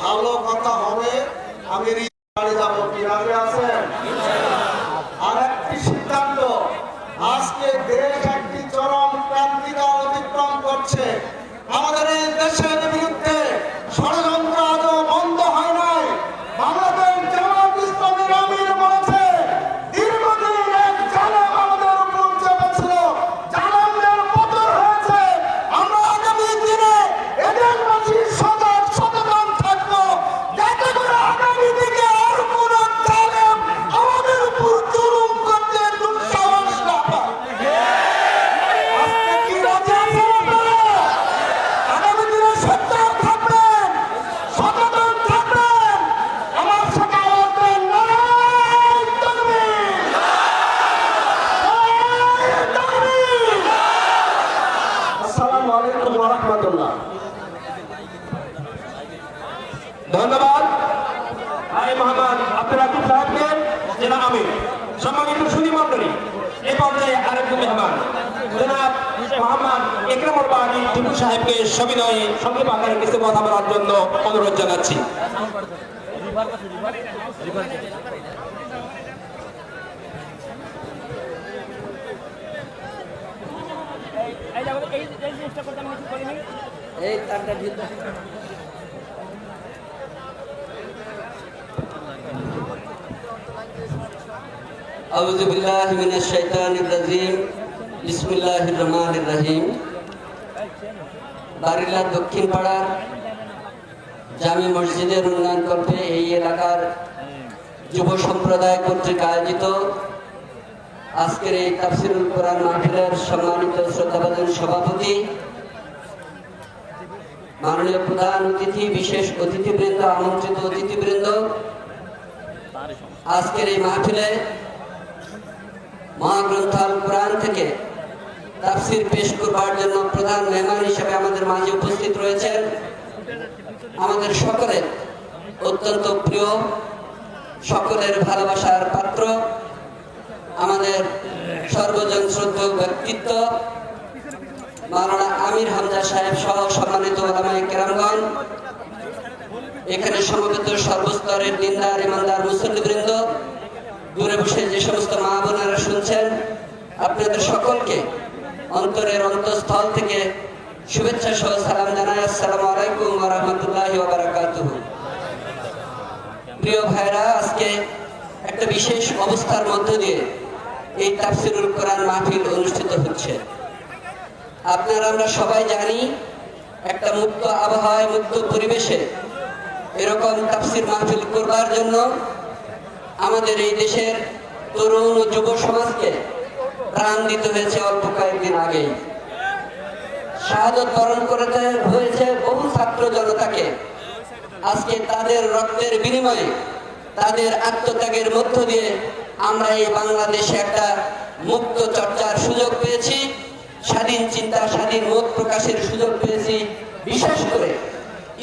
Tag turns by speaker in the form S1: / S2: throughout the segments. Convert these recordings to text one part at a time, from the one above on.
S1: ভালো কথা হবে। আমি বাড়ি যাবো, কি রাজি আছেন? আর একটি সিদ্ধান্ত, আজকে দেশ একটি চরম ক্রান্তিকা অতিক্রম করছে। আমাদের এই দেশের বিরুদ্ধে ষড়যন্ত্র আদৌ বন্ধ হয় নাই। বাংলাদেশ জামাত ইসলামীর আমির বলেছে দীর্ঘদিন এক জালেম আমাদের উপর চেপেছিল, জালেমদের পতন হয়েছে। আমরা আগামী দিনে এদেশবাসী সচেতন থাকবো, যাতে করে আগামী দিনে আর কোন জালেম আমাদের উপর জুলুম করতে দুঃসাহস না পায়। আজকে কি রাজি আছেন আপনারা? আগামী দিনে সচ্চার থাকবেন, সচেতন থাকবেন। আমার সাথে আওয়াজ দেন, নারায়ে তাকবীর, নারায়ে তাকবীর। আসসালামু আলাইকুম ওয়া রাহমাতুল্লাহ।
S2: ধন্যবাদ ভাই মোহাম্মদ আব্দুল আতিফ সাহেবকে, জেলা আমির। সম্মানিত সুধী মণ্ডলী, এ পর্যায়ে আরেকজন মেহমান জনাব মোহাম্মদ ইকরামুল বাড়ি টিপু সাহেবকে সবিনয়ে সংক্ষেপ আকারে কিছু কথা বলার জন্য অনুরোধ জানাচ্ছি।
S3: আউযু বিল্লাহি মিনাশ শাইতানির রাজিম। বিসমিল্লাহির রহমানির রহিম। বারিলা দক্ষিণ পাড়ার জামি মসজিদের উন্নয়ন কল্পে এই এলাকার যুব সম্প্রদায় কর্তৃক আয়োজিত আজকের এই তাফসিরুল কোরআন মাহফিলের সম্মানিত শ্রদ্ধাভাজন সভাপতি, মাননীয় প্রধান অতিথি, বিশেষ অতিথিবৃন্দ, আমন্ত্রিত অতিথিবৃন্দ, আজকের এই মাহফিলে মহাগ্রন্থ আল কোরআন থেকে তাফসির পেশ করবার জন্য প্রধান মেহমান হিসেবে আমাদের মাঝে উপস্থিত রয়েছেন আমাদের সকলের অত্যন্ত প্রিয়, সকলের ভালোবাসার পাত্র, আমাদের সর্বজন শ্রদ্ধেয় ব্যক্তিত্ব মাওলানা আমির হামজা সাহেব সহ সম্মানিত ওলামায়ে কেরামগণ, এখানে সমবেত সর্বস্তরের দিনদার ইমানদার মুসল্লিবৃন্দ, দূরে বসে যে সমস্ত মা বোনেরা শুনছেন, আপনাদের সকলকে অন্তরের অন্তঃস্থল থেকে শুভেচ্ছা সহ সালাম জানাই। আসসালামু আলাইকুম ওয়া রাহমাতুল্লাহি ওয়া বারাকাতুহু। প্রিয় ভাইরা, আজকে একটা বিশেষ অবস্থার মধ্য দিয়ে এই তাফসিরুল কোরআন মাহফিল অনুষ্ঠিত হচ্ছে। আপনারা আমরা সবাই জানি, একটা মুক্ত আবহাওয়ায়, মুক্ত পরিবেশে এরকম তাফসির মাহফিল করবার জন্য আমাদের এই দেশের তরুণ ও যুব সমাজকে প্রাণ দিতে হয়েছে অল্প কয়েকদিন আগেই। শাহাদত বরণ করতে হয়েছে বহু ছাত্র জনতাকে। আজকে তাদের রক্তের বিনিময়ে, তাদের আত্মত্যাগের মধ্য দিয়ে আমরা এই বাংলাদেশে একটা মুক্ত চর্চার সুযোগ পেয়েছি, স্বাধীন চিন্তা, স্বাধীন মত প্রকাশের সুযোগ পেয়েছি। বিশেষ করে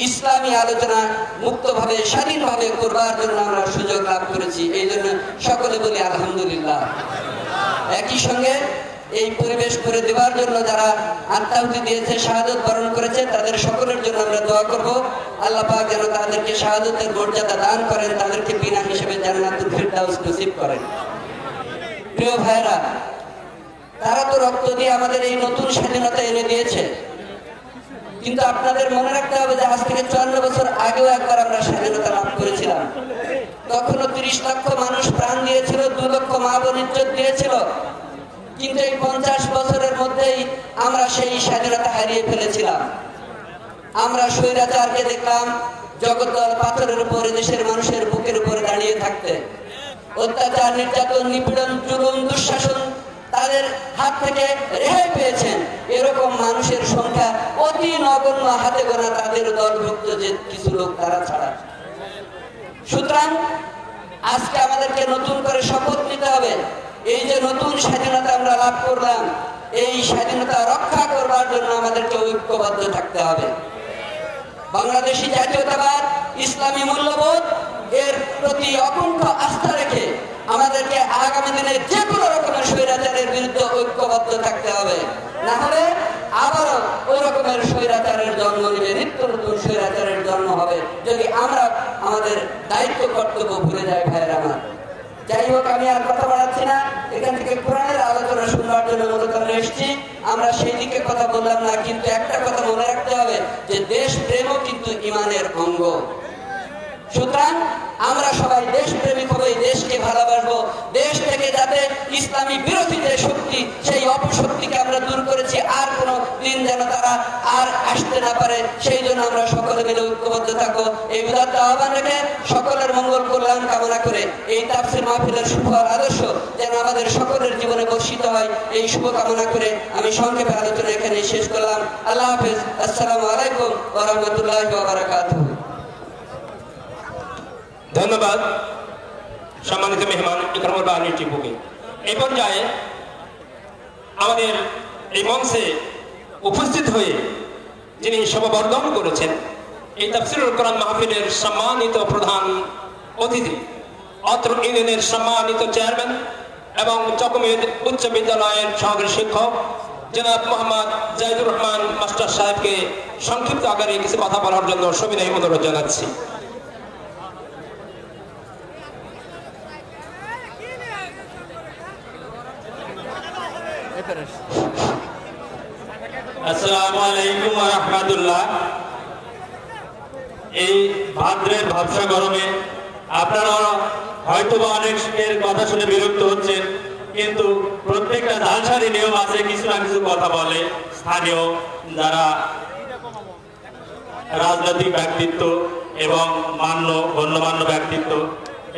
S3: ইসলামী আলোচনা মুক্তভাবে, স্বাধীনভাবে করবার জন্য আমরা সুযোগ লাভ করেছি। এই জন্য সকলে বলি আলহামদুলিল্লাহ। একই সঙ্গে এই পরিবেশ করে দেওয়ার জন্য যারা আত্মাহুতি দিয়েছে, শাহাদত বরণ করেছে, তাদের সকলের জন্য আমরা দোয়া করব। আল্লাহ পাক যেন তাদেরকে শাহাদতের মর্যাদা দান করেন, তাদেরকে বিনা হিসেবে জান্নাতুল ফিরদাউস নসিব করেন। প্রিয় ভাইরা, তারা তো রক্ত দিয়ে আমাদের এই নতুন স্বাধীনতা এনে দিয়েছে, কিন্তু আপনাদের মনে রাখতে হবে যে আজ থেকে 54 বছর আগেও একবার আমরা স্বাধীনতা লাভ করেছিলাম। তখনও 30 লক্ষ মানুষ প্রাণ দিয়েছিল, 2 লক্ষ মা বোন ইজ্জত দিয়েছিল, কিন্তু এই 50 বছরের মধ্যেই আমরা সেই স্বাধীনতা হারিয়ে ফেলেছিলাম। আমরা স্বৈরাচারকে দেখলাম জগদ্দল পাথরের উপরে দেশের মানুষের বুকের উপরে দাঁড়িয়ে থাকতে। অত্যাচার, নির্যাতন, নিপীড়ন, জুলুম, দুঃশাসন তাদের হাত থেকে রেহাই পেয়েছেন এরকম মানুষের সংখ্যা অতি নগণ্য, হাতে গোনা তাদের দলভুক্ত যে কিছু লোক তারা ছাড়া। সুতরাং আজকে আমাদেরকে নতুন করে শপথ নিতে হবে, এই যে নতুন স্বাধীনতা আমরা লাভ করলাম, এই স্বাধীনতা রক্ষা করবার জন্য আমাদেরকে ঐক্যবদ্ধ থাকতে হবে। বাংলাদেশী জাতীয়তাবাদ, ইসলামী মূল্যবোধ এর প্রতি অকুণ্ঠ আস্থা রেখে আমাদেরকে আগামী দিনে যে কোনো রকমের স্বৈরাচারের বিরুদ্ধে ঐক্যবদ্ধ থাকতে হবে। না হলে আবারও ওই রকমের স্বৈরাচারের জন্ম নেবে, নিত্য নতুন স্বৈরাচারের জন্ম হবে যদি আমরা আমাদের দায়িত্ব কর্তব্য ভুলে যাই। ভাইয়ের আমার, যাই হোক, আমি আর কথা বাড়াচ্ছি না। এখান থেকে কোরআনের আলোচনা শুনবার জন্য মূলত আমরা এসেছি। আমরা সেই দিকে কথা বললাম না, কিন্তু একটা কথা মনে রাখতে হবে যে দেশ প্রেমও কিন্তু ইমানের অঙ্গ। সুতরাং আমরা সবাই দেশপ্রেমিক হবে, দেশকে ভালোবাসবো। দেশ থেকে যাতে ইসলামী বিরোধী যে শক্তি, সেই অপশক্তিকে আমরা দূর করেছি, আর কোনো দিন যেন তারা আর আসতে না পারে, সেই জন্য আমরা সকলে মিলে ঐক্যবদ্ধ থাকবো। এই উদাত্ত আহ্বান রেখে সকলের মঙ্গল কল্যাণ কামনা করে এই তাফসীর মাহফিলের সুফল আদর্শ যেন আমাদের সকলের জীবনে বর্ষিত হয়, এই শুভ কামনা করে আমি সংক্ষেপে আলোচনা এখানে শেষ করলাম। আল্লাহ হাফেজ। আসসালামু আলাইকুম ওয়া রাহমাতুল্লাহি ওয়া বারাকাতুহু।
S2: ধন্যবাদ সম্মানিত মেহমান ইকরামুল বাহানী টিপুকে। এই পর্যায়ে আমাদের এই মঞ্চে উপস্থিত হয়ে যিনি শোভাবর্ধন করেছেন এই তাফসীরুল কোরআন মাহফিলের সম্মানিত প্রধান অতিথি, অত্র ইউনিয়নের সম্মানিত চেয়ারম্যান এবং চকমেদ উচ্চ বিদ্যালয়ের সহকারী শিক্ষক জনাব মোহাম্মদ জাহিদুর রহমান মাস্টার সাহেবকে সংক্ষিপ্ত আকারে কিছু কথা বলার জন্য সবিনয় অনুরোধ জানাচ্ছি।
S4: আসসালামু আলাইকুম ওয়া রাহমাতুল্লাহ। এই ভাদ্রের ভাবসা গরমে আপনারা হয়তো বা অনেকের কথা শুনে বিরক্ত হচ্ছেন, কিন্তু প্রত্যেকটা জালসারই নিয়ম আছে, কিছু না কিছু কথা বলে স্থানীয় যারা রাজনৈতিক ব্যক্তিত্ব এবং গণ্যমান্য ব্যক্তিত্ব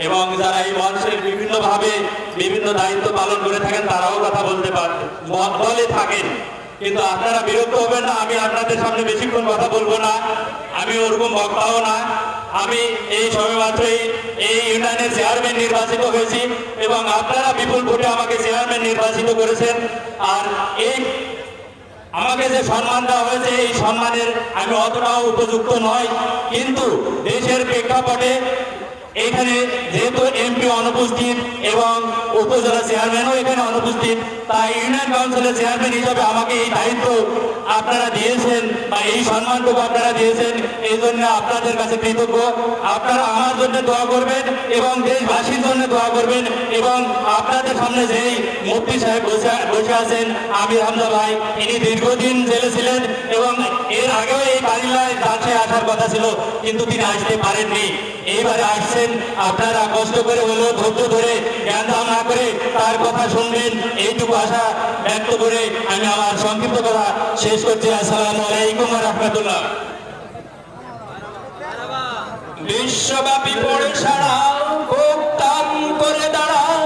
S4: এবং যারা এই মঞ্চের বিভিন্নভাবে বিভিন্ন দায়িত্ব পালন করে থাকেন, তারাও কথা বলে থাকেন। কিন্তু আপনারা বিরক্ত হবেন না, আমি আপনাদের সামনে বেশিক্ষণ কথা বলবো না, আমি ওরকম বক্তাও না। আমি এই সবেমাত্রই এই ইউনিয়নের চেয়ারম্যান নির্বাচিত হয়েছি এবং আপনারা বিপুল ভোটে আমাকে চেয়ারম্যান নির্বাচিত করেছেন। আর এই আমাকে যে সম্মান দেওয়া হয়েছে, এই সম্মানের আমি অতটাও উপযুক্ত নয়, কিন্তু দেশের প্রেক্ষাপটে এখানে যেহেতু এমপি অনুপস্থিত এবং উপজেলা চেয়ারম্যানও এখানে অনুপস্থিত, তাই ইউনিয়ন কাউন্সিলের চেয়ারম্যান হিসাবে আমাকে এই দায়িত্ব আপনারা দিয়েছেন বা এই সম্মানটুকু আপনারা দিয়েছেন, এই জন্য আপনাদের কাছে কৃতজ্ঞ। আপনারা আমার জন্য দোয়া করবেন এবং দেশবাসীর জন্য দোয়া করবেন। এবং আপনাদের সামনে যেই মুফতি সাহেব বসে আছেন আমির হামজা ভাই, তিনি দীর্ঘদিন জেলে ছিলেন এবং এর আগেও এই বাড়িলায় জালসায় আসার কথা ছিল, কিন্তু তিনি আসতে পারেননি। এইবারে আসছেন, আপনারা কষ্ট করে হলেও ধৈর্য ধরে জ্ঞান দান না করে তার কথা শুনবেন, এইটুকু আশা ব্যক্ত করে আমি আমার সংক্ষিপ্ত কথা শেষ করছি। আসসালামু আলাইকুম ওয়া রাহমাতুল্লাহ।
S2: বিশ্বব্যাপী পড়ে সারাও, বুক টান করে দাঁড়াও,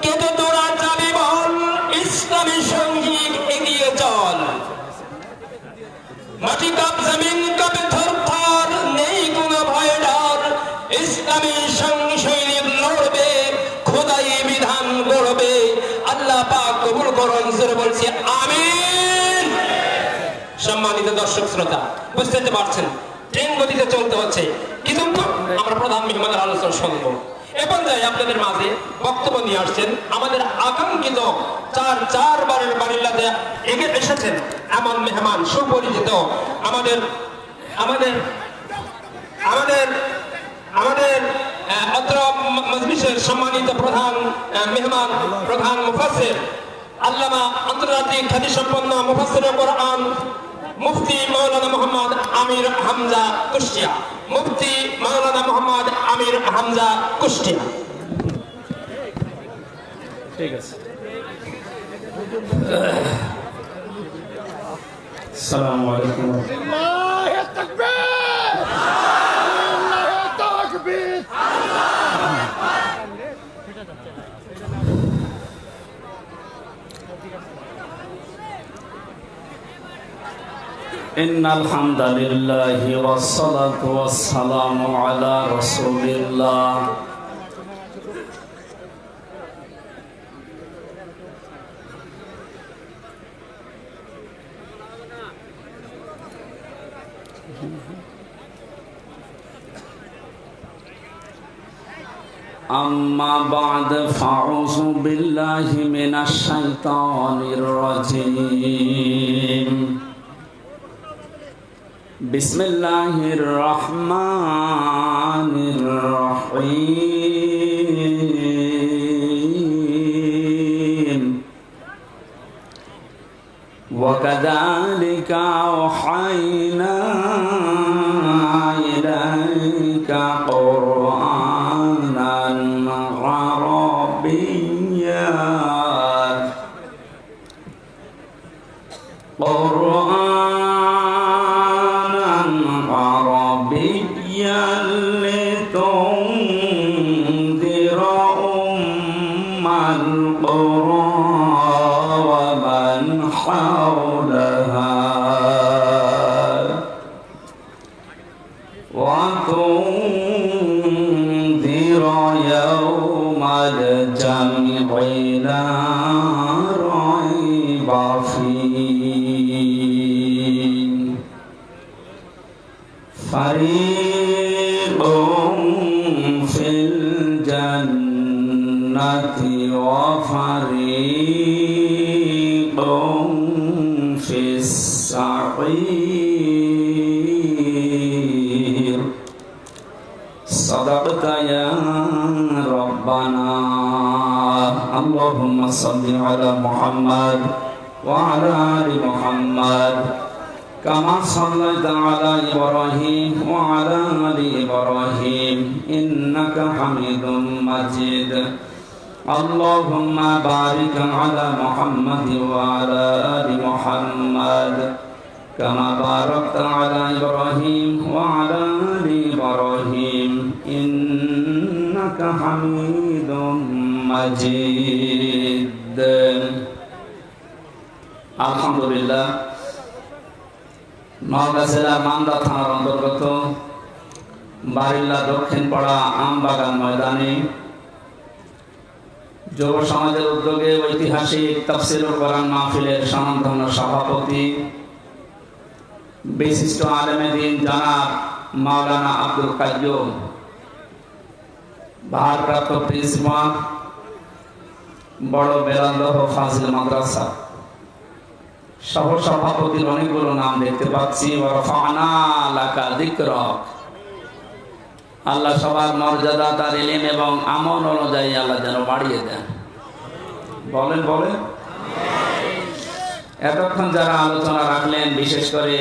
S2: কিন্তু তোরা যাবি বল, ইসলামী সঙ্গীত এগিয়ে চল। মাটি কাপ জমিন কাপে থর থর, নেই কোনো ভয় ডর, ইসলামী সৈনিক লড়বে, খোদাই বিধান গড়বে। আল্লাহ পাক কবুল করুন, জোরে বলছি আমিন। সম্মানিত দর্শক শ্রোতা, বুঝতে পারছেন ট্রেন গতিতে চলতে হচ্ছে, কিন্তু আমরা প্রধান মেহমানের আলোচনা শুনবো। এ পর্যায়ে আপনাদের মাঝে বক্তব্য নিয়ে আসছেন আমাদের আকাঙ্ক্ষিত চারবারের বাড়িলাতে এগিয়ে এসেছেন এমন মেহমান, সুপরিচিত আমাদের আমাদের আমাদের আমাদের অত্র মজলিসের সম্মানিত প্রধান মেহমান, প্রধান মুফাসসির, আল্লামা আন্তর্জাতিক খ্যাতিসম্পন্ন মুফাসসিরে কোরআন মুফতি মাওলানা মোহাম্মদ আমির হামজা কুষ্টিয়া। মুফতি মাওলানা মোহাম্মদ আমির হামজা কুষ্টিয়া।
S4: ঠিক আছে। আসসালামু আলাইকুম।
S5: আল্লাহু তাকবীর, আল্লাহু তাকবীর।
S4: ইন্নাল হামদালিল্লাহি ওয়াস সালাতু ওয়াস সালামু আলা রাসূলিল্লাহ। أما بعد فأعوذ بالله من الشيطان الرجيم
S6: بسم الله الرحمن الرحيم وكذلك أوحينا إليك قرآنا عربيا لتنذر أم القرى ومن حولها وتنذر يوم الجمع لا ريب فيه فريق في الجنة وفريق في السعير صدقت يا ربنا اللهم صل على محمد وعلى آل محمد كما صليت على إبراهيم وعلى آل إبراهيم إنك حميد مجيد اللهم بارك على محمد وعلى آل محمد كما باركت على إبراهيم وعلى آل إبراهيم إنك حميد مجيد الحمد لله নওগাঁ জেলা মান্দা থানার অন্তর্গত বারিল্লা দক্ষিণ পাড়া আমবাগান ময়দানে যুব সমাজের উদ্যোগে ঐতিহাসিক তাফসীরুল কোরআন মাহফিলের স্বনামধন্য সভাপতি বিশিষ্ট আলেমে দ্বীন জনাব মাওলানা আব্দুল কাইয়ুম ভারপ্রাপ্ত প্রিন্সিপাল বড় বেলান্দহ ফাজিল মাদ্রাসা সহ সভাপতির অনেকগুলো নাম দেখতে পাচ্ছি আল্লাহ সবার মর্যাদা তার ইলম এবং আমল অনুযায়ী আল্লাহ যেন বাড়িয়ে দেন বলেন বলেন এতক্ষণ যারা আলোচনা রাখলেন বিশেষ করে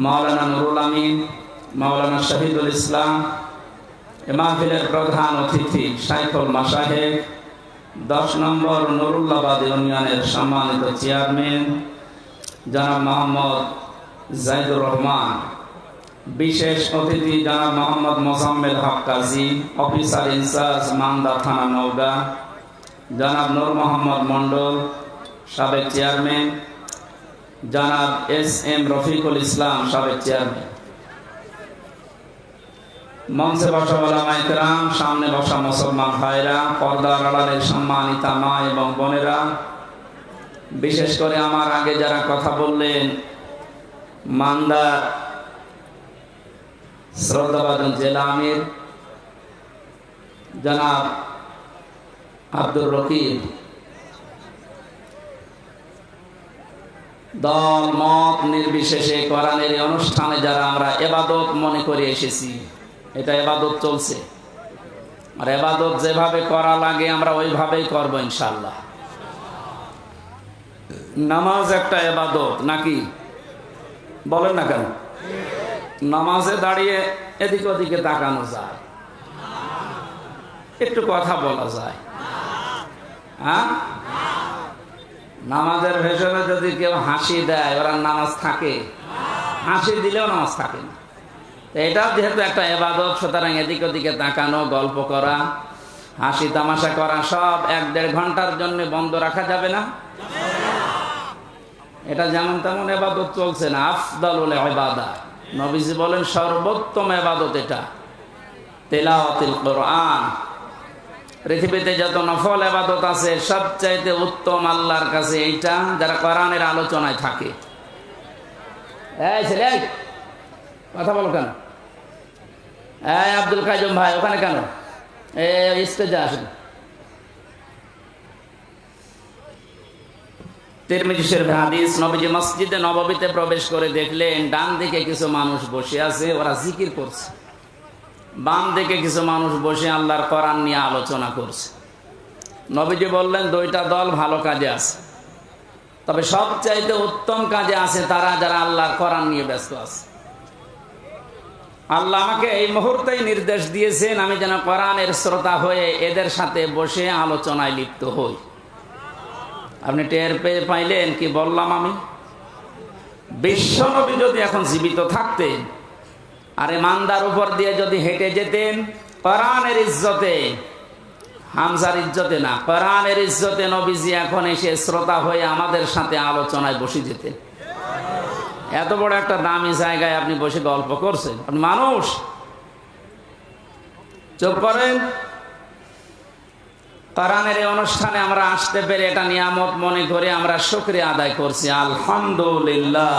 S6: মাওলানা নুরুল আমিন মাওলানা শহীদুল ইসলাম এ মাহফিলের প্রধান অতিথি শাইখুল মাশায়েখ 10 নম্বর নুরুল্লাবাদ ইউনিয়নের সম্মানিত চেয়ারম্যান জনাব মোহাম্মদ জাইদুর রহমান বিশেষ অতিথি জনাব মোহাম্মদ মোজাম্মেল হক কাজী অফিসার ইনচার্জ মান্দা থানা নওগাঁ জনাব নূর মোহাম্মদ মন্ডল সাবেক চেয়ারম্যান জনাব এস.এম. রফিকুল ইসলাম সাবেক চেয়ারম্যান মঞ্চে বসা ওলামায়ে কেরাম সামনে বসা মুসলমান ভাইরা পর্দার আড়ালের সম্মানিতা মা এবং বোনেরা বিশেষ করে আমার আগে যারা কথা বললেন মান্দা শ্রদ্ধাভাজন জেলা আমির জনাব আব্দুর রকিব দল মত নির্বিশেষে কোরআনের এই অনুষ্ঠানে যারা আমরা ইবাদত মনে করে এসেছি এটা ইবাদত চলছে আর ইবাদত যেভাবে করা লাগে আমরা ওইভাবেই করব ইনশাআল্লাহ নামাজ একটা ইবাদত নাকি বলেন না কেন নামাজে দাঁড়িয়ে এদিক ওদিকে তাকানো যায় একটু কথা বলা যায় হ্যাঁ নামাজের ভেতরে যদি কেউ হাসি দেয় ওরা নামাজ থাকে হাসি দিলেও নামাজ থাকে না এটা যেহেতু একটা ইবাদত সুতরাং এদিক ওদিকে তাকানো গল্প করা হাসি তামাশা করা সব 1-1.5 ঘন্টার জন্য বন্ধ রাখা যাবে না এটা যেমন তেমন ইবাদত চলছে না আফদালুল ইবাদা নবীজি বলেন সর্বোত্তম ইবাদত এটা তিলাওয়াতুল কোরআন পৃথিবীতে যত নফল ইবাদত আছে সবচাইতে উত্তম আল্লাহর কাছে এইটা যারা কোরআনের আলোচনায় থাকে এই ছেলে কথা বলো কেন এই আব্দুল কাইয়ুম ভাই ওখানে কেন এই স্টেজে আসেন তিরমিজি শরীফের হাদিস, নবীজি মসজিদে নববীতে প্রবেশ করে দেখলেন ডান দিকে কিছু মানুষ বসে আছে, ওরা জিকির করছে। বাম দিকে কিছু মানুষ বসে আল্লাহর কোরআন নিয়ে আলোচনা করছে। নবীজি বললেন দুইটা দল ভালো কাজে আছে, তবে সবচাইতে উত্তম কাজে আছে তারা যারা আল্লাহর কোরআন নিয়ে ব্যস্ত আছে। আল্লাহ আমাকে এই মুহূর্তেই নির্দেশ দিয়েছেন আমি যেন কোরআনের শ্রোতা হয়ে এদের সাথে বসে আলোচনায় লিপ্ত হই। আপনি টের পেয়ে পাইলেন কি বললাম? আমি বিশ্বনবী যদি এখন জীবিত থাকতেন আর ইমানদার উপর দিয়ে যদি হেঁটে যেতেন, কোরআনের ইজ্জতে, হামজার ইজ্জতে না, কোরআনের ইজ্জতে নবীজি এখন এসে শ্রোতা হয়ে আমাদের সাথে আলোচনায় বসে যেতেন। এত বড় একটা দামি জায়গায় আপনি বসে গল্প করছেন, আপনি মানুষ? চুপ করেন। কোরআনের এই অনুষ্ঠানে আমরা আসতে পেরে এটা নিয়ামত মনে করে আমরা শুকরিয়া আদায় করছি, আলহামদুলিল্লাহ।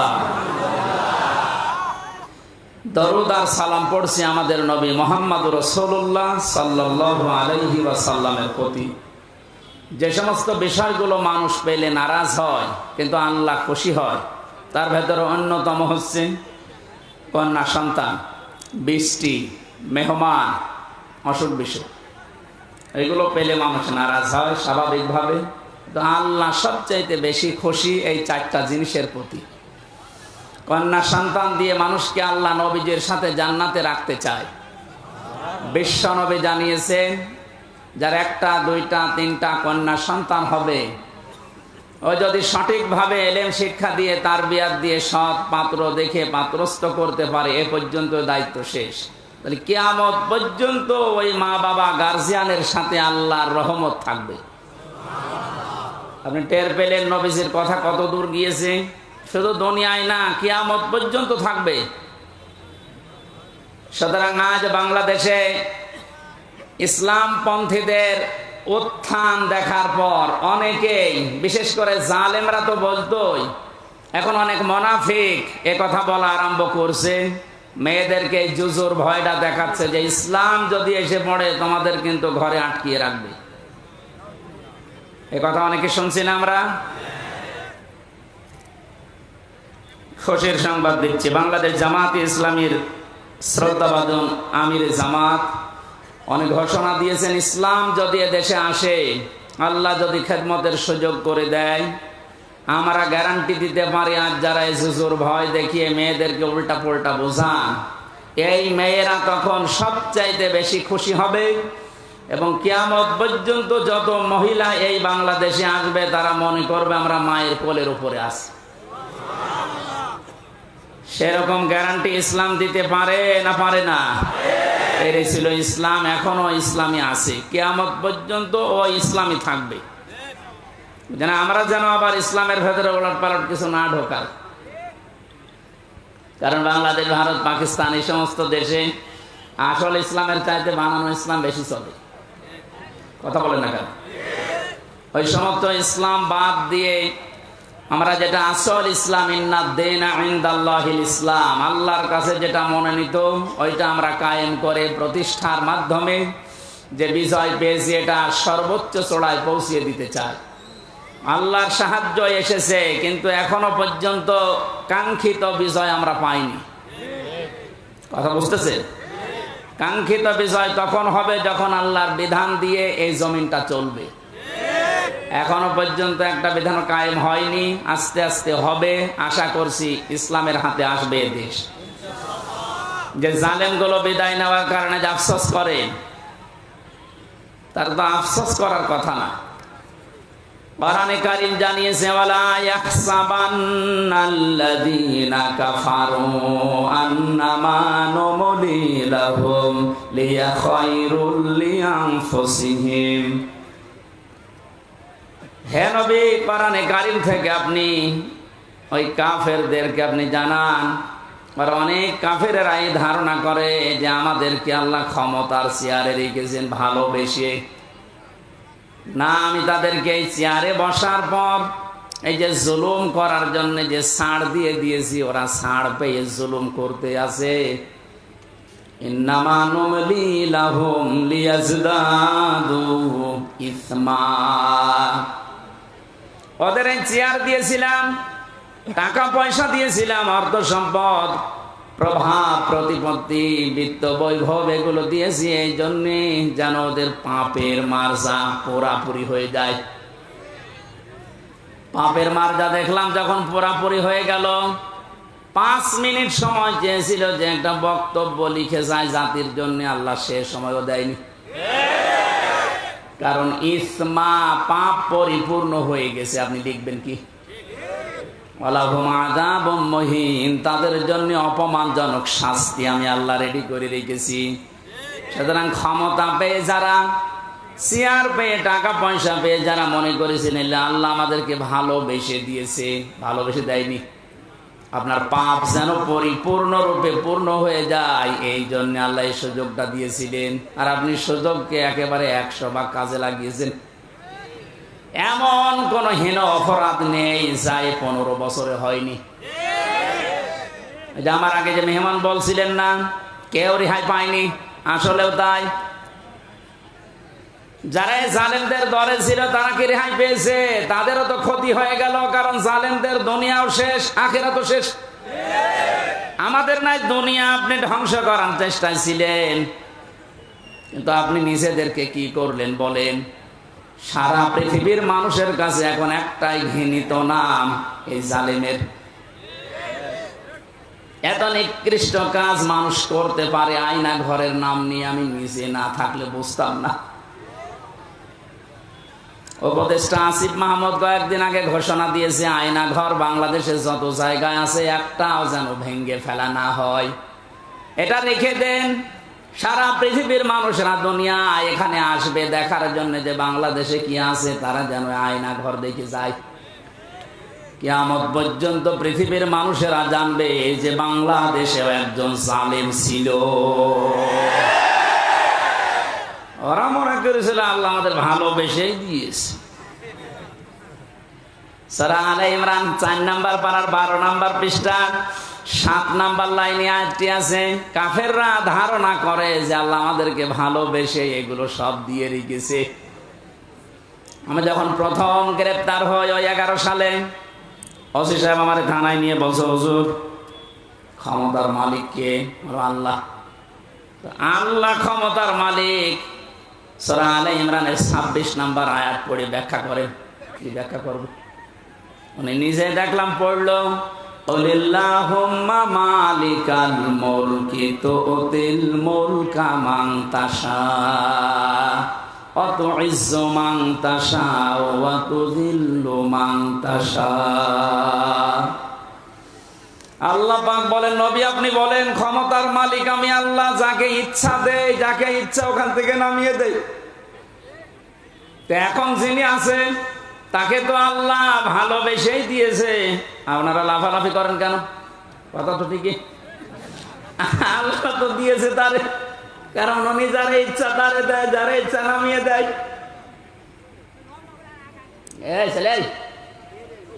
S6: দরুদ আর সালাম পড়ছি আমাদের নবী মুহাম্মদুর রাসূলুল্লাহ সাল্লাল্লাহু আলাইহি ওয়াসাল্লামের প্রতি। যে সমস্ত বিষয়গুলো মানুষ পেলে নারাজ হয় কিন্তু আল্লাহ খুশি হয়, তার ভেতরে অন্যতম হচ্ছে কন্যা সন্তান, বৃষ্টি, মেহমান, অসুখ বিসুখ, এগুলো পেলে মানুষ নারাজ হয় স্বাভাবিকভাবে। তো আল্লাহ সবচাইতে বেশি খুশি এই চারটা জিনিসের প্রতি। কন্যা সন্তান দিয়ে মানুষকে আল্লাহ নবীজির সাথে জান্নাতে রাখতে চায়। বিশ্ব নবী জানিয়েছেন যার একটা, দুইটা, তিনটা কন্যা সন্তান হবে, ও যদি সঠিকভাবে এলেম শিক্ষা দিয়ে তারবিয়াত দিয়ে সৎ পাত্র দেখে পাত্রস্থ করতে পারে, এ পর্যন্ত দায়িত্ব শেষ। তাহলে কিয়ামত পর্যন্ত ওই মা বাবা গার্জিয়ানের সাথে আল্লাহর রহমত থাকবে। আপনি টের পেলেন নবীজির কথা কত দূর গিয়েছে? শুধু দুনিয়ায় না, কিয়ামত পর্যন্ত থাকবে। সুতরাং আজ বাংলাদেশে ইসলামপন্থীদের উত্থান দেখার পর অনেকেই, বিশেষ করে জালেমরা তো বলতোই, এখন অনেক মুনাফিক এ কথা বলা আরম্ভ করছে। মেয়েদেরকে জুজুর ভয়টা দেখাচ্ছে যে ইসলাম যদি এসে পড়ে তোমাদের কিন্তু ঘরে আটকিয়ে রাখবে। এ কথা অনেকে শুনছি না আমরা। খুশির সংবাদ দিচ্ছি, বাংলাদেশ জামাতে ইসলামীর শ্রদ্ধাভাজন আমির জামাত অনেক ঘোষণা দিয়েছেন, ইসলাম যদি এদেশে আসে, আল্লাহ যদি খেদমতের সুযোগ করে দেয়, আমরা গ্যারান্টি দিতে পারি আজ যারা এই জুজুর ভয় দেখিয়ে মেয়েদেরকে উল্টা পুল্টা বোঝান, এই মেয়েরা তখন সবচাইতে বেশি খুশি হবে। এবং কিয়ামত পর্যন্ত যত মহিলা এই বাংলাদেশে আসবে তারা মনে করবে আমরা মায়ের কোলের উপরে আছি। সেরকম গ্যারান্টি ইসলাম দিতে পারে না পারে না? এটাই ছিল ইসলাম, এখনো ইসলামী আছে, কিয়ামত পর্যন্ত ও ইসলামী থাকবে। যেন আমরা যেন আবার ইসলামের ভেতরে ওলট পালট কিছু না ঢোকার। কারণ বাংলাদেশ, ভারত, পাকিস্তান এই সমস্ত দেশে আসল ইসলামের চাইতে বানানো ইসলাম বেশি চলে। কথা বলেন না কেন? ওই সমস্ত ইসলাম বাদ দিয়ে আমরা যেটা আসল ইসলাম, ইন্না দীনা ইনদাল্লাহিল ইসলাম, আল্লাহর কাছে যেটা মনোনীত, ওইটা আমরা কায়েম করে প্রতিষ্ঠার মাধ্যমে যে বিজয় পেয়েছি এটা সর্বোচ্চ চূড়ায় পৌঁছিয়ে দিতে চাই। আল্লাহর সাহায্য এসেছে কিন্তু এখনো পর্যন্ত কাঙ্ক্ষিত বিজয় আমরা পাইনি। কথা বুঝতেছে? কাঙ্ক্ষিত বিজয় তখন হবে যখন আল্লাহর বিধান দিয়ে এই জমিনটা চলবে। এখনো পর্যন্ত একটা বিধান কায়েম হয়নি, আস্তে আস্তে হবে। আশা করছি ইসলামের হাতে আসবে এ দেশ। যে জালেমগুলো বিদায় নেওয়ার কারণে যে আফসোস করে, তার তো আফসোস করার কথা না। কোরআনে কারীম জানিয়েছে, ওয়ালা ইয়াহসাবান্নাল্লাযীনা কাফারু আন্নামা নুমলি লাহুম লিয়াখায়রুল লিআনফুসিহিম। হে নবী, কোরআনে কারীম থেকে আপনি ওই কাফেরদেরকে আপনি জানান, আর অনেক কাফেরেরা এই ধারণা করে যে আমাদেরকে আল্লাহ ক্ষমতার চেয়ারে রেখেছেন ভালোবেসে। না, আমি তাদেরকে এই চেয়ারে বসার পর এই যে জুলুম করার জন্য যে ছাড় দিয়ে দিয়েছি, ওরা ছাড় পেয়ে জুলুম করতে আছে। ইন্নামা নুমলি লাহুম লিয়াজদাদু ইসমা। ওদের এই চেয়ার দিয়েছিলাম, টাকা পয়সা দিয়েছিলাম, অর্থ সম্পদ, প্রভাব প্রতিপত্তি, বিত্ত বৈভব এগুলো দিয়েছি এই জন্যে যেন ওদের পাপের মার্জা পুরাপুরি হয়ে যায়। পাপের মার্জা দেখলাম যখন পুরাপুরি হয়ে গেল, 5 মিনিট সময় চেয়েছিল যে একটা বক্তব্য লিখে যায় জাতির জন্য, আল্লাহ সে সময়ও দেয়নি। কারণ ইসমা পাপ পরিপূর্ণ হয়ে গেছে। আপনি লিখবেন কি? ওয়ালাহুম আযাবুম মুহিন, তাদের জন্য অপমানজনক শাস্তি আমি আল্লাহ রেডি করে রেখেছি। সুতরাং ক্ষমতা পেয়ে যারা, চেয়ার পেয়ে, টাকা পয়সা পেয়ে যারা মনে করেছেন আল্লাহ আমাদেরকে ভালোবেসে দিয়েছে, ভালোবেসে দেয়নি। আপনার পাপ যেন পরিপূর্ণরূপে পূর্ণ হয়ে যায় এই জন্য আল্লাহ এই সুযোগটা দিয়েছিলেন। আর আপনি সুযোগকে একেবারে 100 ভাগ কাজে লাগিয়েছেন। এমন কোন হীন অপরাধ নেই যা 15 বছরে হয়নি। আমার আগে যে মেহমান বলছিলেন না কেউ রেহাই পায়নি, আসলেও তাই। যারা জালেমদের দলে ছিল তারা কি রেহাই পেয়েছে? তাদেরও তো ক্ষতি হয়ে গেল, কারণ জালেমদের দুনিয়াও শেষ, আখিরাতও শেষ। আমাদের নাই দুনিয়া আপনি ধ্বংস করার চেষ্টায় ছিলেন, কিন্তু আপনি নিজেদেরকে কি করলেন বলেন? সারা পৃথিবীর মানুষের কাছে এখন একটাই ঘৃণিত নাম, এই জালেমের। এত নিকৃষ্ট কাজ মানুষ করতে পারে আয়না ঘরের নাম নিয়ে, আমি নিজে না থাকলে বুঝতাম না। উপদেষ্টা আসিফ মাহমুদ কয়েকদিন আগে ঘোষণা দিয়েছে আয়না ঘর বাংলাদেশে যত জায়গায় আছে একটাও যেন ভেঙে ফেলা না হয়। এটা রেখে দেন, সারা পৃথিবীর মানুষরা দুনিয়া এখানে আসবে দেখার জন্য যে বাংলাদেশে কি আছে, তারা যেন আয়না ঘর দেখে যায়। কিয়ামত পর্যন্ত পৃথিবীর মানুষেরা জানবে যে বাংলাদেশেও একজন জালেম ছিল। ওরা মনে করেছিল আল্লাহ আমাদের ভালোবেসেই দিয়েছে। সূরা আলে ইমরান 4 নম্বর পারার 12 নম্বর পৃষ্ঠা 7 নম্বর লাইনে আয়াতটি আছে। কাফেররা ধারণা করে যে আল্লাহ আমাদেরকে ভালোবেসে এগুলো সব দিয়ে রেখেছে। আমি যখন প্রথম গ্রেপ্তার হই ওই 11 সালে, ওসি সাহেব আমার থানায় নিয়ে বলছে, হুজুর ক্ষমতার মালিক কে? আল্লাহ। আল্লাহ ক্ষমতার মালিক। সূরা আলে ইমরানের 26 নম্বর আয়াত পড়ে ব্যাখ্যা করেন। কি ব্যাখ্যা করব? উনি নিজে দেখলাম পড়লো, কুলিল্লাহুম্মা মালিকাল মুলকি তুতিল মুলকা মান তাশা ওয়া তুইজ্জু মান তাশা ওয়া তুযিল্লু মান তাশা। আল্লাহ পাক বলেন, নবী আপনি বলেন ক্ষমতার মালিক আমি আল্লাহ, যাকে ইচ্ছা দেই, যাকে ইচ্ছা ওখান থেকে নামিয়ে দেই। তো এখন যিনি আছেন তাকে তো আল্লাহ ভালোবেসেই দিয়েছে। আপনারা লাফালাফি করেন কেন? কথা তো ঠিকই, আল্লাহ তো দিয়েছে তারে, কারণ উনি যারা ইচ্ছা তারে দেয়, যারা ইচ্ছা নামিয়ে দেয়। এই ছেলে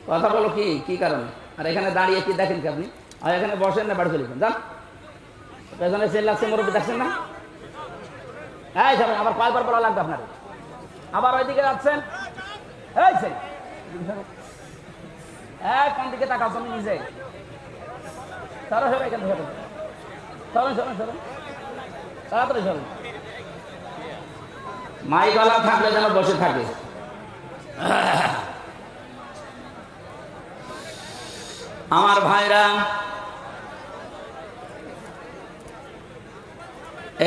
S6: কথা বলো, কি কি কারণে? আর এখানে দাঁড়িয়ে কি দেখেন কি আপনি? আর এখানে বসেন না, বাড়ি চলে যান। পেছনে সেল লাগছে, মুরব্বী দেখছেন না? এই যাবেন, আবার কয়বার বলা লাগবে আপনার? আবার ওইদিকে যাচ্ছেন, এই সেই কোন দিকে তাকাও তুমি নিজে? সরো সরো, এখানে সরো, সরো সরো সরো, তাড়াতাড়ি সরো। মাইকওয়ালা থাকলে যেন বসে থাকে। আমার ভাইরা,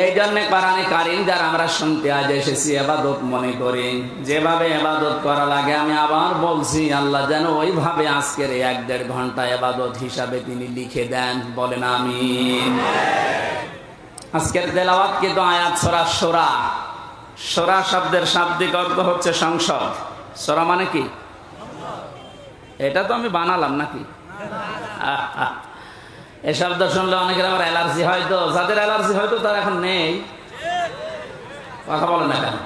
S6: এই জন্য কোরআনে কারীম যারা আমরা শুনতে আজ এসেছি ইবাদত মনে করি, যেভাবে ইবাদত করা লাগে আমি আবার বলছি, আল্লাহ যেন ওইভাবে আজকের 1-1.5 ঘন্টা ইবাদত হিসাবে তিনি লিখে দেন। বলেন আমিন। আজকের তেলাওয়াত কিন্তু আয়াত সূরা শূরা। শূরা শব্দের শাব্দিক অর্থ হচ্ছে সংসদ। শূরা মানে কি? এটা তো আমি বানালাম নাকি? এই শব্দ শুনলে অনেকের আবার অ্যালার্জি হয়তো, যাদের অ্যালার্জি হয়তো তার এখন নেই। কথা বলেন না কেন?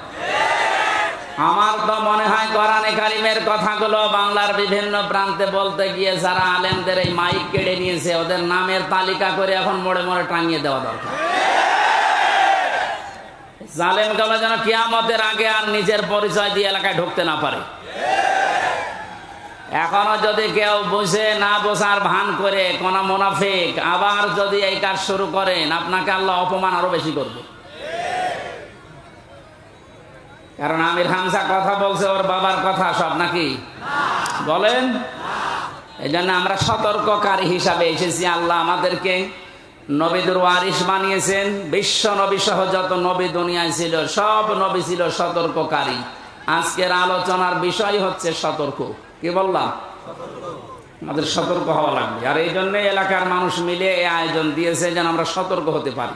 S6: আমার তো মনে হয় কোরআনে কারীমের কথাগুলো বাংলার বিভিন্ন প্রান্তে বলতে গিয়ে যারা আলেমদের এই মাইক কেড়ে নিয়েছে ওদের নামের তালিকা করে এখন মোড়ে মোড়ে টাঙিয়ে দেওয়া দরকার। জালেমগুলো যেন কিয়ামতের আগে আর নিজের পরিচয় দিয়ে এলাকায় ঢুকতে না পারে। এখনো যদি কেউ বুঝে না বোঝার ভান করে কোন মুনাফিক আবার যদি এই কাজ শুরু করেন, আপনাকে আল্লাহ অপমান আরো বেশি করবে। কারণ আমির হামজা কথা বলছে ওর বাবার কথা সব নাকি বলেন। এই জন্য আমরা সতর্ককারী হিসাবে এসেছি। আল্লাহ আমাদেরকে নবীদের ওয়ারিস বানিয়েছেন। বিশ্ব নবী সহ যত নবী দুনিয়ায় ছিল সব নবী ছিল সতর্ককারী। আজকের আলোচনার বিষয় হচ্ছে সতর্ক। কি বললাম? আমাদের সতর্ক হওয়া লাগবে। আর এই জন্য এলাকার মানুষ মিলে এই আয়োজন দিয়েছে যেন আমরা সতর্ক হতে পারি।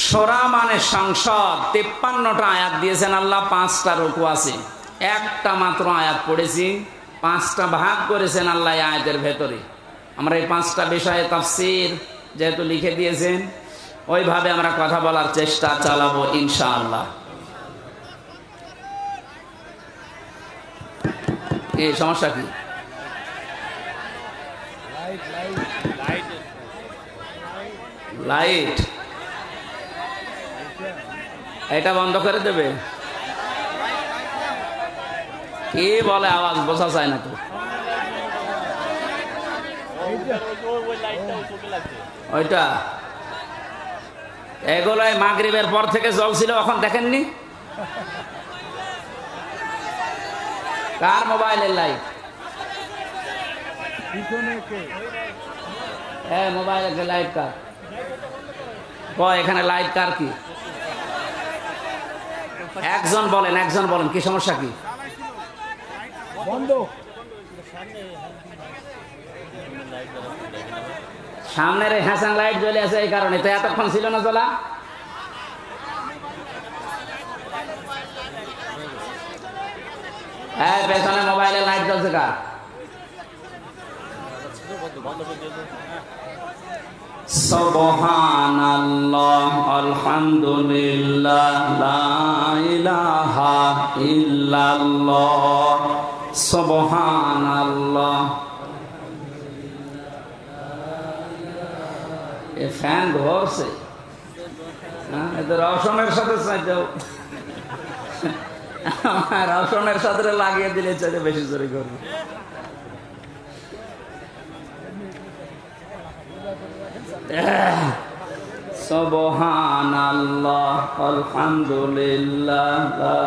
S6: সূরা মানে সংসদ, 53টা আয়াত দিয়েছেন আল্লাহ, 5টা রুকু আছে। একটা মাত্র আয়াত পড়েছি, 5টা ভাগ করেছেন আল্লাহ এই আয়াতের ভেতরে। আমরা এই 5টা বিষয়ে তাফসীর যেহেতু লিখে দিয়েছেন, ওইভাবে আমরা কথা বলার চেষ্টা চালাবো ইনশাআল্লাহ। এই সমস্যা কি? লাইট এটা বন্ধ করে দেবে? কি বলে আওয়াজ বোঝা যায় না তো। ওইটা এগুলোই মাগরিবের পর থেকে জ্বলছিল, এখন দেখেননি? কার মোবাইলের লাইট? হ্যাঁ, মোবাইলের লাইট কার? এখানে লাইট কার? কি একজন বলেন, একজন বলেন কি সমস্যা কি? সামনের হ্যাসান লাইট জ্বলে আছে, এই কারণে তো এতক্ষণ ছিল না জ্বলা। হ্যাঁ, পেছনে মোবাইলের লাইট জ্বলছে কার? সুবহানাল্লাহ, আলহামদুলিল্লাহ, লা ইলাহা ইল্লাল্লাহ, সুবহানাল্লাহ। এ ফ্যান ধরছে, রওশনের সাথে রওশনের সাথে লাগিয়ে দিলে চাইতে বেশি জোরে করবে। সুবহানাল্লাহ, আলহামদুলিল্লাহ, লা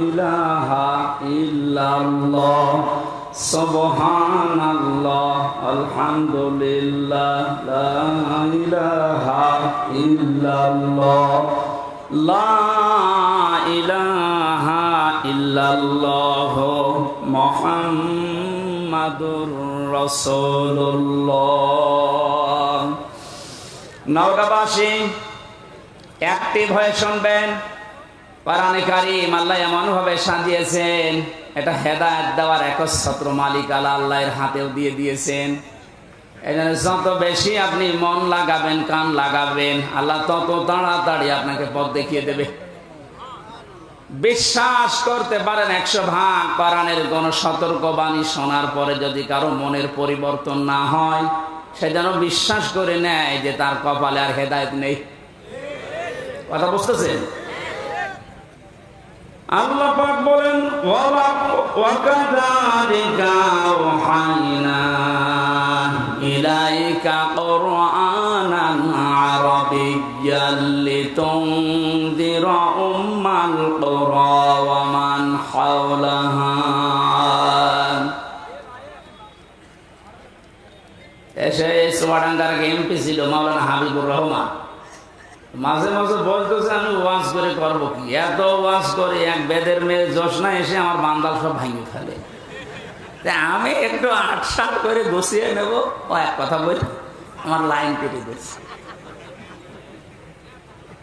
S6: ইলাহা ইল্লাল্লাহ, সুবহানাল্লাহ, আলহামদুলিল্লাহ, লা ইলাহা ইল্লাল্লাহ, লা ইলাহা ইল্লাল্লাহ, মুহাম্মাদুর রাসূলুল্লাহ। নওগাঁবাসী অ্যাক্টিভ হয়ে শুনবেন। কোরআনে কারীম আল্লাহ এমনভাবে সাজিয়েছেন, এটা হেদায়েত দেওয়ার একচ্ছত্র মালিক আল্লাহর হাতেও দিয়ে দিয়েছেন। এই জন্য যত বেশি আপনি মন লাগাবেন, কান লাগাবেন, আল্লাহ তত তাড়াতাড়ি আপনাকে পথ দেখিয়ে দেবে। বিশ্বাস করতে পারেন 100 ভাগ কোরআনের কোন সতর্কবাণী শোনার পরে যদি কারো মনের পরিবর্তন না হয়, সে যেন বিশ্বাস করে নেয় যে তার কপালে আর হেদায়েত নেই। কথা বুঝতেছেন? আল্লাহ পাক বলেন, ওয়াকাযালিকা আওহাইনা ইলাইকা কুরআনান আরাবিয়্যান লিতুনযিরা উম্মাল কুরা ওয়া মান হাওলাহা। এসে চুয়াডাঙ্গার এমপি ছিল মাওলানা হাবিবুর রহমান, মাঝে মাঝে বলতেছে আমি ওয়াজ করে করবো কি, এত ওয়াজ করে এক বেদের মেয়ে জোসনা এসে আমার বান্দাল সব ভাঙিয়ে ফেলে। আমি একটু আটসাট করে গুছিয়ে নেব, ও এক কথা বলি আমার লাইন কেটে দিচ্ছে।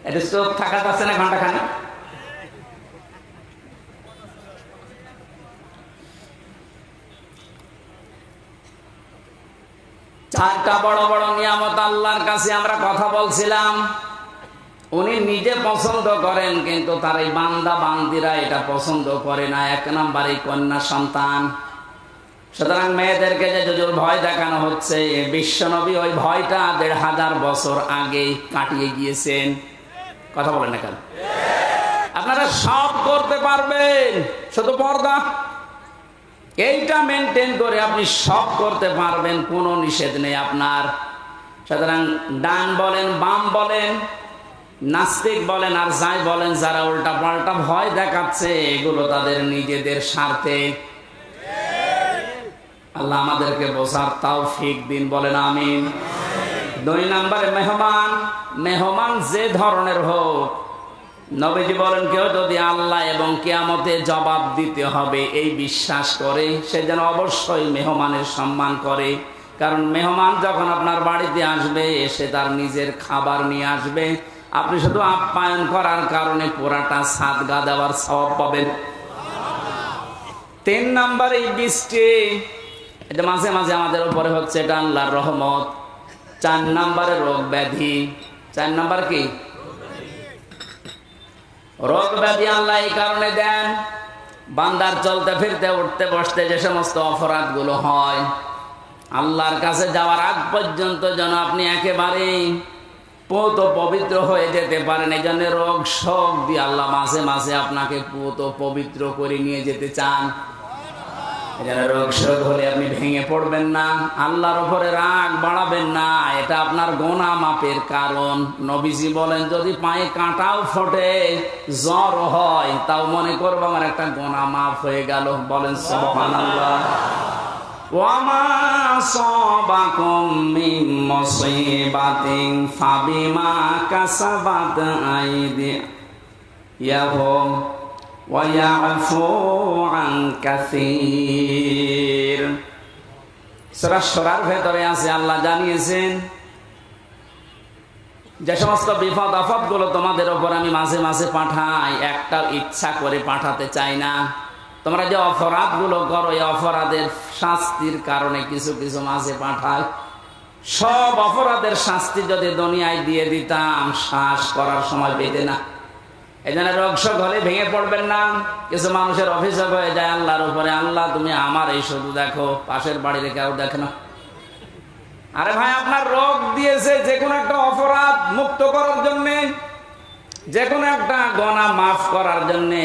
S6: এটা চোখ থাকা যাচ্ছে না ঘন্টাখানে। চারটা বড় বড় নিয়ামত আল্লাহর কাছে আমরা কথা বলছিলাম, উনি নিজে পছন্দ করেন, কিন্তু তার এই বান্দা বান্দিরা এটা পছন্দ করে না। 1 নম্বরে কন্যা সন্তান। সুতরাং মেয়েদেরকে যে জুজুর ভয় দেখানো হচ্ছে, বিশ্বনবী ওই ভয়টা 1500 বছর আগে কাটিয়ে গিয়েছেন। কথা বলেন না কেন? আপনারা সব করতে পারবেন, শুধু পর্দা এইটা মেনটেন করে আপনি সব করতে পারবেন, কোনো নিষেধ নেই আপনার। সুতরাং ডান বলেন, বাম বলেন, নাস্তিক বলেন আর যাই বলেন, যারা উল্টা পাল্টা ভয় দেখাচ্ছে এগুলো তাদের নিজেদের স্বার্থে। আল্লাহ আমাদেরকে বোঝার তৌফিক দিন, বলেন আমিন। 2 নম্বরে মেহমান যে ধরনের হোক, নবীজি বলেন কেউ যদি আল্লাহ এবং কিয়ামতে জবাব দিতে হবে এই বিশ্বাস করে, সে যেন অবশ্যই মেহমানের সম্মান করে। কারণ মেহমান যখন আপনার বাড়িতে আসবে, সে তার নিজের খাবার নিয়ে আসবে, আপনি শুধু আপ্যায়ন করার কারণে পুরাটা সাদগা দেওয়ার সওয়াব পাবেন। 3 নম্বরে এই বৃষ্টি, এটা মাঝে মাঝে আমাদের উপরে হচ্ছে, এটা আল্লাহর রহমত। 4 নম্বরে রোগ ব্যাধি। 4 নম্বর কি? রোগ ব্যাধি আল্লাহ এই কারণে দেন, বান্দার চলতে ফিরতে উঠতে বসতে যে সমস্ত অপরাধগুলো হয়, আল্লাহর কাছে যাওয়ার আগ পর্যন্ত যেন আপনি একেবারেই পুত পবিত্র হয়ে যেতে পারেন। এই জন্য রোগ শোক দিয়ে আল্লাহ মাঝে মাঝে আপনাকে পুত পবিত্র করে নিয়ে যেতে চান। রোগ শোক হলে আপনি ভেঙে পড়বেন না, আল্লাহর উপরে রাগ বাড়াবেন না, এটা আপনার গোনা মাপের কারণ। নবীজি বলেন যদি পায়ে কাঁটাও ফোটে, জ্বর হয়, তাও মনে করবো আমার একটা গোনা মাফ হয়ে গেল। বলেন সুবহানাল্লাহ। ওয়ামা সাবাকুম মিন মুসিবাতিন ফাবিমা কাসাবাত আইদিয়াহুম ওয়া ইয়াফু আন কাসীর। সূরা সূরার ভেতরে আছে, আল্লাহ জানিয়েছেন যে সমস্ত বিপদ আপদ গুলো তোমাদের উপর আমি মাঝে মাঝে পাঠাই, একটা ইচ্ছা করে পাঠাতে চাই না। তোমরা যে অপরাধ গুলো করো, এই অপরাধের শাস্তির কারণে কিছু কিছু মাঝে পাঠায়। সব অপরাধের শাস্তি যদি দুনিয়ায় দিয়ে দিতাম, শ্বাস করার সময় পেতে না। এই জন্য রোগ শোক হলে ভেঙে পড়বেন না। কিছু মানুষের অভিযোগ হয়ে যায় আল্লাহর উপরে, আল্লাহ তুমি আমার এই শুধু দেখো, পাশের বাড়িতে কেউ দেখে না। আরে ভাই, আপনার রোগ দিয়েছে যে কোনো একটা অপরাধ মুক্ত করার জন্যে, যে কোনো একটা গোনা মাফ করার জন্যে,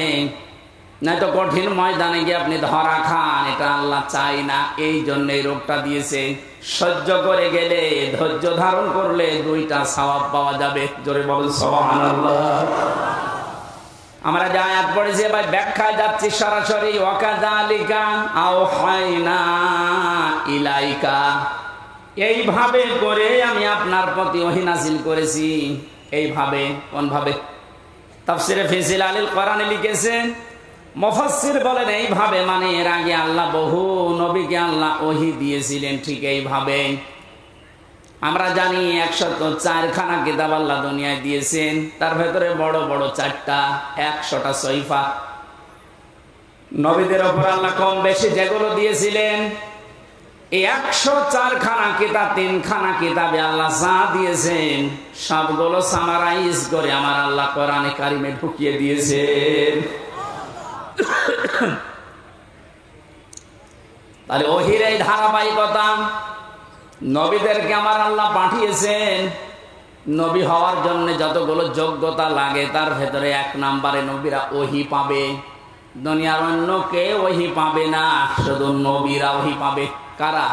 S6: নয়তো কঠিন ময়দানে গিয়ে আপনি ধরা খান, এটা আল্লাহ চাই না। এই জন্য এই রোগটা দিয়েছে। সহ্য করে গেলে, ধৈর্য ধারণ করলে 2টা সওয়াব পাওয়া যাবে। জোরে বলুন সুবহানাল্লাহ। আমরা যে আয়াত পড়েছি এবার ব্যাখ্যায় যাচ্ছি সরাসরি। ওয়াকাযালিকা আওহাইনা ইলাইকা, এইভাবে করে আমি আপনার প্রতি ওহী নাযিল করেছি। এইভাবে, কোন ভাবে? তাফসীরে ফি জিলালিল কোরআনে লিখেছেন, মুফাসসির বলেন এইভাবে মানে এর আগে আল্লাহ বহু নবীকে আল্লাহ ওহী দিয়েছিলেন ঠিক এইভাবে। আমরা জানি 104খানা কিতাব আল্লাহ দুনিয়ায় দিয়েছেন, তার ভেতরে বড় বড় 4টা, 100টা সহিফা। নবীদের উপর আল্লাহ কম বেশি যেগুলো দিয়েছিলেন, এই 104খানা কিতাব, 3খানা কিতাবে আল্লাহ যা দিয়েছেন সবগুলো সামারাইজ করে আমার আল্লাহ কোরআনে কারিমে ঢুকিয়ে দিয়েছেন। তাহলে ওহীর এই ধারাবাহিকতা, নবীদেরকে আমার আল্লাহ পাঠিয়েছেন। নবী হওয়ার জন্য যতগুলো যোগ্যতা লাগে তার ভেতরে 1 নম্বরে নবীরা ওহী পাবে। দুনিয়ার অন্য কেউ ওহী পাবে না, শুধু নবীরা ওহী পাবে। কারা?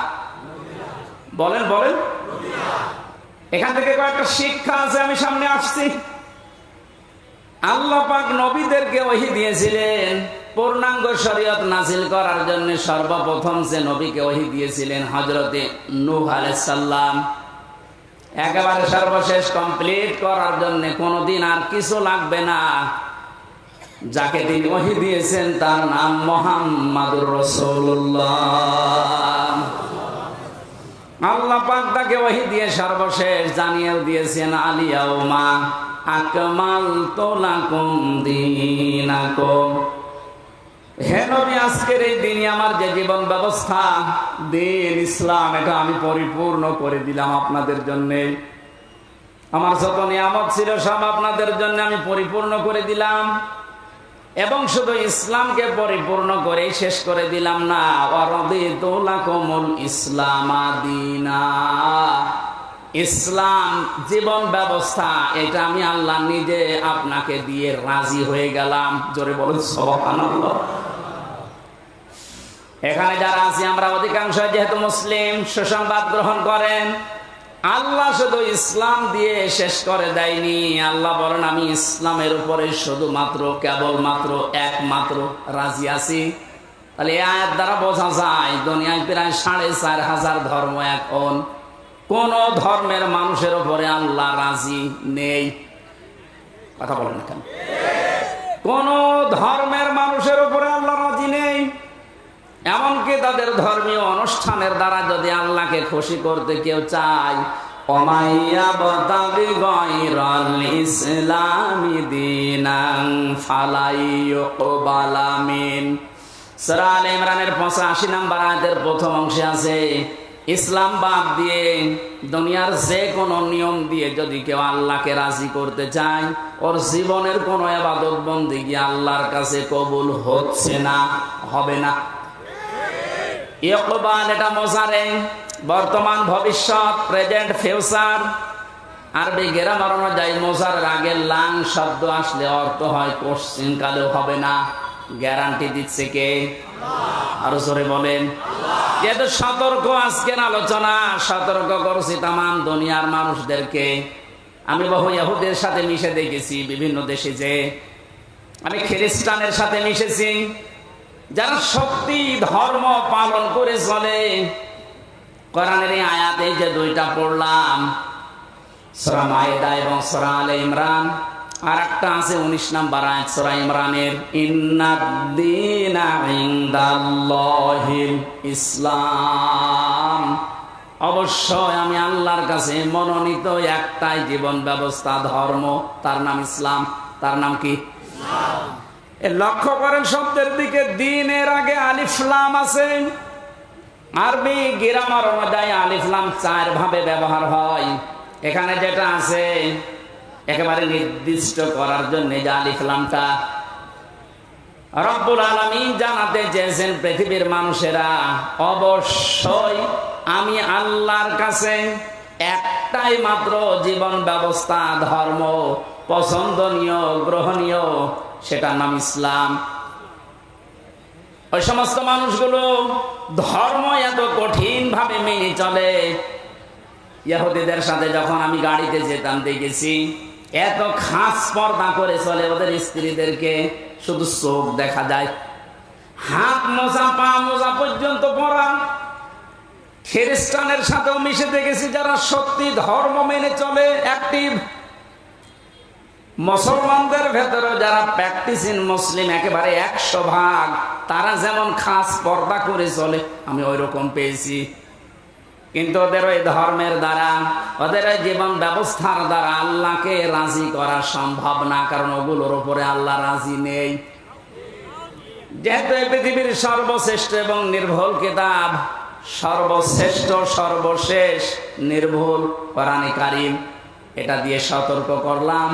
S6: বলেন বলেন। এখান থেকে কয়েকটা শিক্ষা আছে, আমি সামনে আসছি। আল্লাহ পাক নবীদেরকে ওহী দিয়েছিলেন পূর্ণাঙ্গ শরীয়ত নাযিল করার জন্য। সর্বপ্রথম যে নবীকে ওহী দিয়েছিলেন হযরতে নূহ আলাইহিস সালাম, একেবারে সর্বশেষ কমপ্লিট করার জন্য কোনোদিন আর কিছু লাগবে না। যাকে তিনি ওহী দিয়েছেন তার নাম মুহাম্মাদুর রাসূলুল্লাহ। আল্লাহ পাক তাকে ওহী দিয়ে সর্বশেষ জানিয়ে দিয়েছেন, আলিয়াউমা আকমালতু লাকুম দীনাকুম। হে নবী, আজকের এই দিনই আমার যে জীবন ব্যবস্থা, দিন ইসলাম, এটা আমি পরিপূর্ণ করে দিলাম আপনাদের জন্য। আমার যত নিয়ামত ছিল সব আপনাদের জন্য আমি পরিপূর্ণ করে দিলাম। এবং শুধু ইসলামকে পরিপূর্ণ করে শেষ করে দিলাম না, ওয়ারাদিতু লাকুমুল ইসলামা দীনা। ইসলাম জীবন ব্যবস্থা, এটা আমি আল্লাহ নিজে আপনাকে দিয়ে রাজি হয়ে গেলাম। জোরে বলুন সুবহানাল্লাহ। এখানে যারা আছি আমরা অধিকাংশ যেহেতু মুসলিম, সুসংবাদ গ্রহণ করেন। আল্লাহ শুধু ইসলাম দিয়ে শেষ করে দেয়নি। আল্লাহ বলেন আমি ইসলামের উপরে শুধুমাত্র কেবলমাত্র একমাত্র রাজি আছি। তাহলে এই আয়াত দ্বারা বোঝা যায় দুনিয়ায় প্রায় 4,500 ধর্ম, এখন কোন ধর্মের মানুষের উপরে আল্লাহ রাজি নেই। কথা বলেন না কেন? কোন ধর্মের মানুষের উপরে আল্লাহ রাজি নেই। এমনকি তাদের ধর্মীয় অনুষ্ঠানের দ্বারা যদি আল্লাহকে খুশি করতে কেউ চায়, ওমাইয়াবতাগি গায়রাল ইসলামি দীনান ফালাই ইউকবালা মিন। সূরা আলে ইমরানের 85 নম্বর আয়াতের প্রথম অংশে আছে, ইসলাম বাদ দিয়ে দুনিয়ার যে কোনো নিয়ম দিয়ে যদি কেউ আল্লাহকে রাজি করতে চায়, ওর জীবনের কোনো ইবাদত বন্দেগী আল্লাহর কাছে কবুল হচ্ছে না, হবে না। ইকবাল এটা মোজারে, বর্তমান ভবিষ্যৎ, প্রেজেন্ট ফিউচার। আরবি গ্রামার অনুযায়ী মোজারের আগে লাং শব্দ আসলে অর্থ হয় কোশ্চিন কালেও হবে না। গ্যারান্টি দিচ্ছে কে? আরো জোরে বলেন। যেহেতু সতর্ক আজকের আলোচনা, সতর্ক করছি তামাম দুনিয়ার মানুষদেরকে। আমি বহু ইহুদের সাথে মিশে দেখেছি বিভিন্ন দেশে, যে আমি খ্রিস্টানের সাথে মিশেছি, যারা সত্যি ধর্ম পালন করে চলে। কোরআনের এই আয়াতে যে দুইটা পড়লাম, সূরা মায়েদা এবং সূরা আলে ইমরান, আর একটা আছে 19 নম্বর আয়াত সূরা ইমরানের, ইন্নাদ-দীনা ইনদাল্লাহিল ইসলাম। অবশ্যই আমি আল্লাহর কাছে মনোনীত একটাই জীবন ব্যবস্থা, ধর্ম, তার নাম ইসলাম। তার নাম কি? লক্ষ্য করেন শব্দের দিকে, দ্বীনের আগে আলিফ লাম আছে। আরবি গ্রামার অনুযায়ী আলিফ লাম 4 ভাবে ব্যবহার হয়। এখানে যেটা আছে একেবারে নির্দিষ্ট করার জন্য যে আলিফ লামটা, রব্বুল আলামিন জানাতে চেয়েছেন পৃথিবীর মানুষেরা অবশ্যই আমি আল্লাহর কাছে একটাই মাত্র জীবন ব্যবস্থা, ধর্ম পছন্দনীয়, গ্রহণীয়, সেটার নাম ইসলাম। ওই সমস্ত মানুষগুলো ধর্ম এত কঠিন ভাবে মেনে চলে। ইহুদিদের সাথে যখন আমি গাড়িতে যেতাম দেখেছি এত খাস পর্দা করে চলে, ওদের স্ত্রীদেরকে শুধু চোখ দেখা যায়, হাত মোজা পা মোজা পর্যন্ত পরা। খ্রিস্টানের সাথেও মিশে দেখেছি যারা সত্যি ধর্ম মেনে চলে, অ্যাক্টিভ। মুসলমানদের ভেতরে যারা প্র্যাকটিসিং মুসলিম একেবারে 100%, তারা যেমন খাস পর্দা করে চলে আমি ওই রকম পেয়েছি। কিন্তু ওদের ওই ধর্মের দ্বারা, ওদের ওই জীবন ব্যবস্থার দ্বারা আল্লাহকে রাজি করা সম্ভব না, কারণ ওগুলোর উপরে আল্লাহ রাজি নেই। যেহেতু এই পৃথিবীর সর্বশ্রেষ্ঠ এবং নির্ভুল কিতাব, সর্বশ্রেষ্ঠ সর্বশেষ নির্ভুল কোরআন কারীম, এটা দিয়ে সতর্ক করলাম।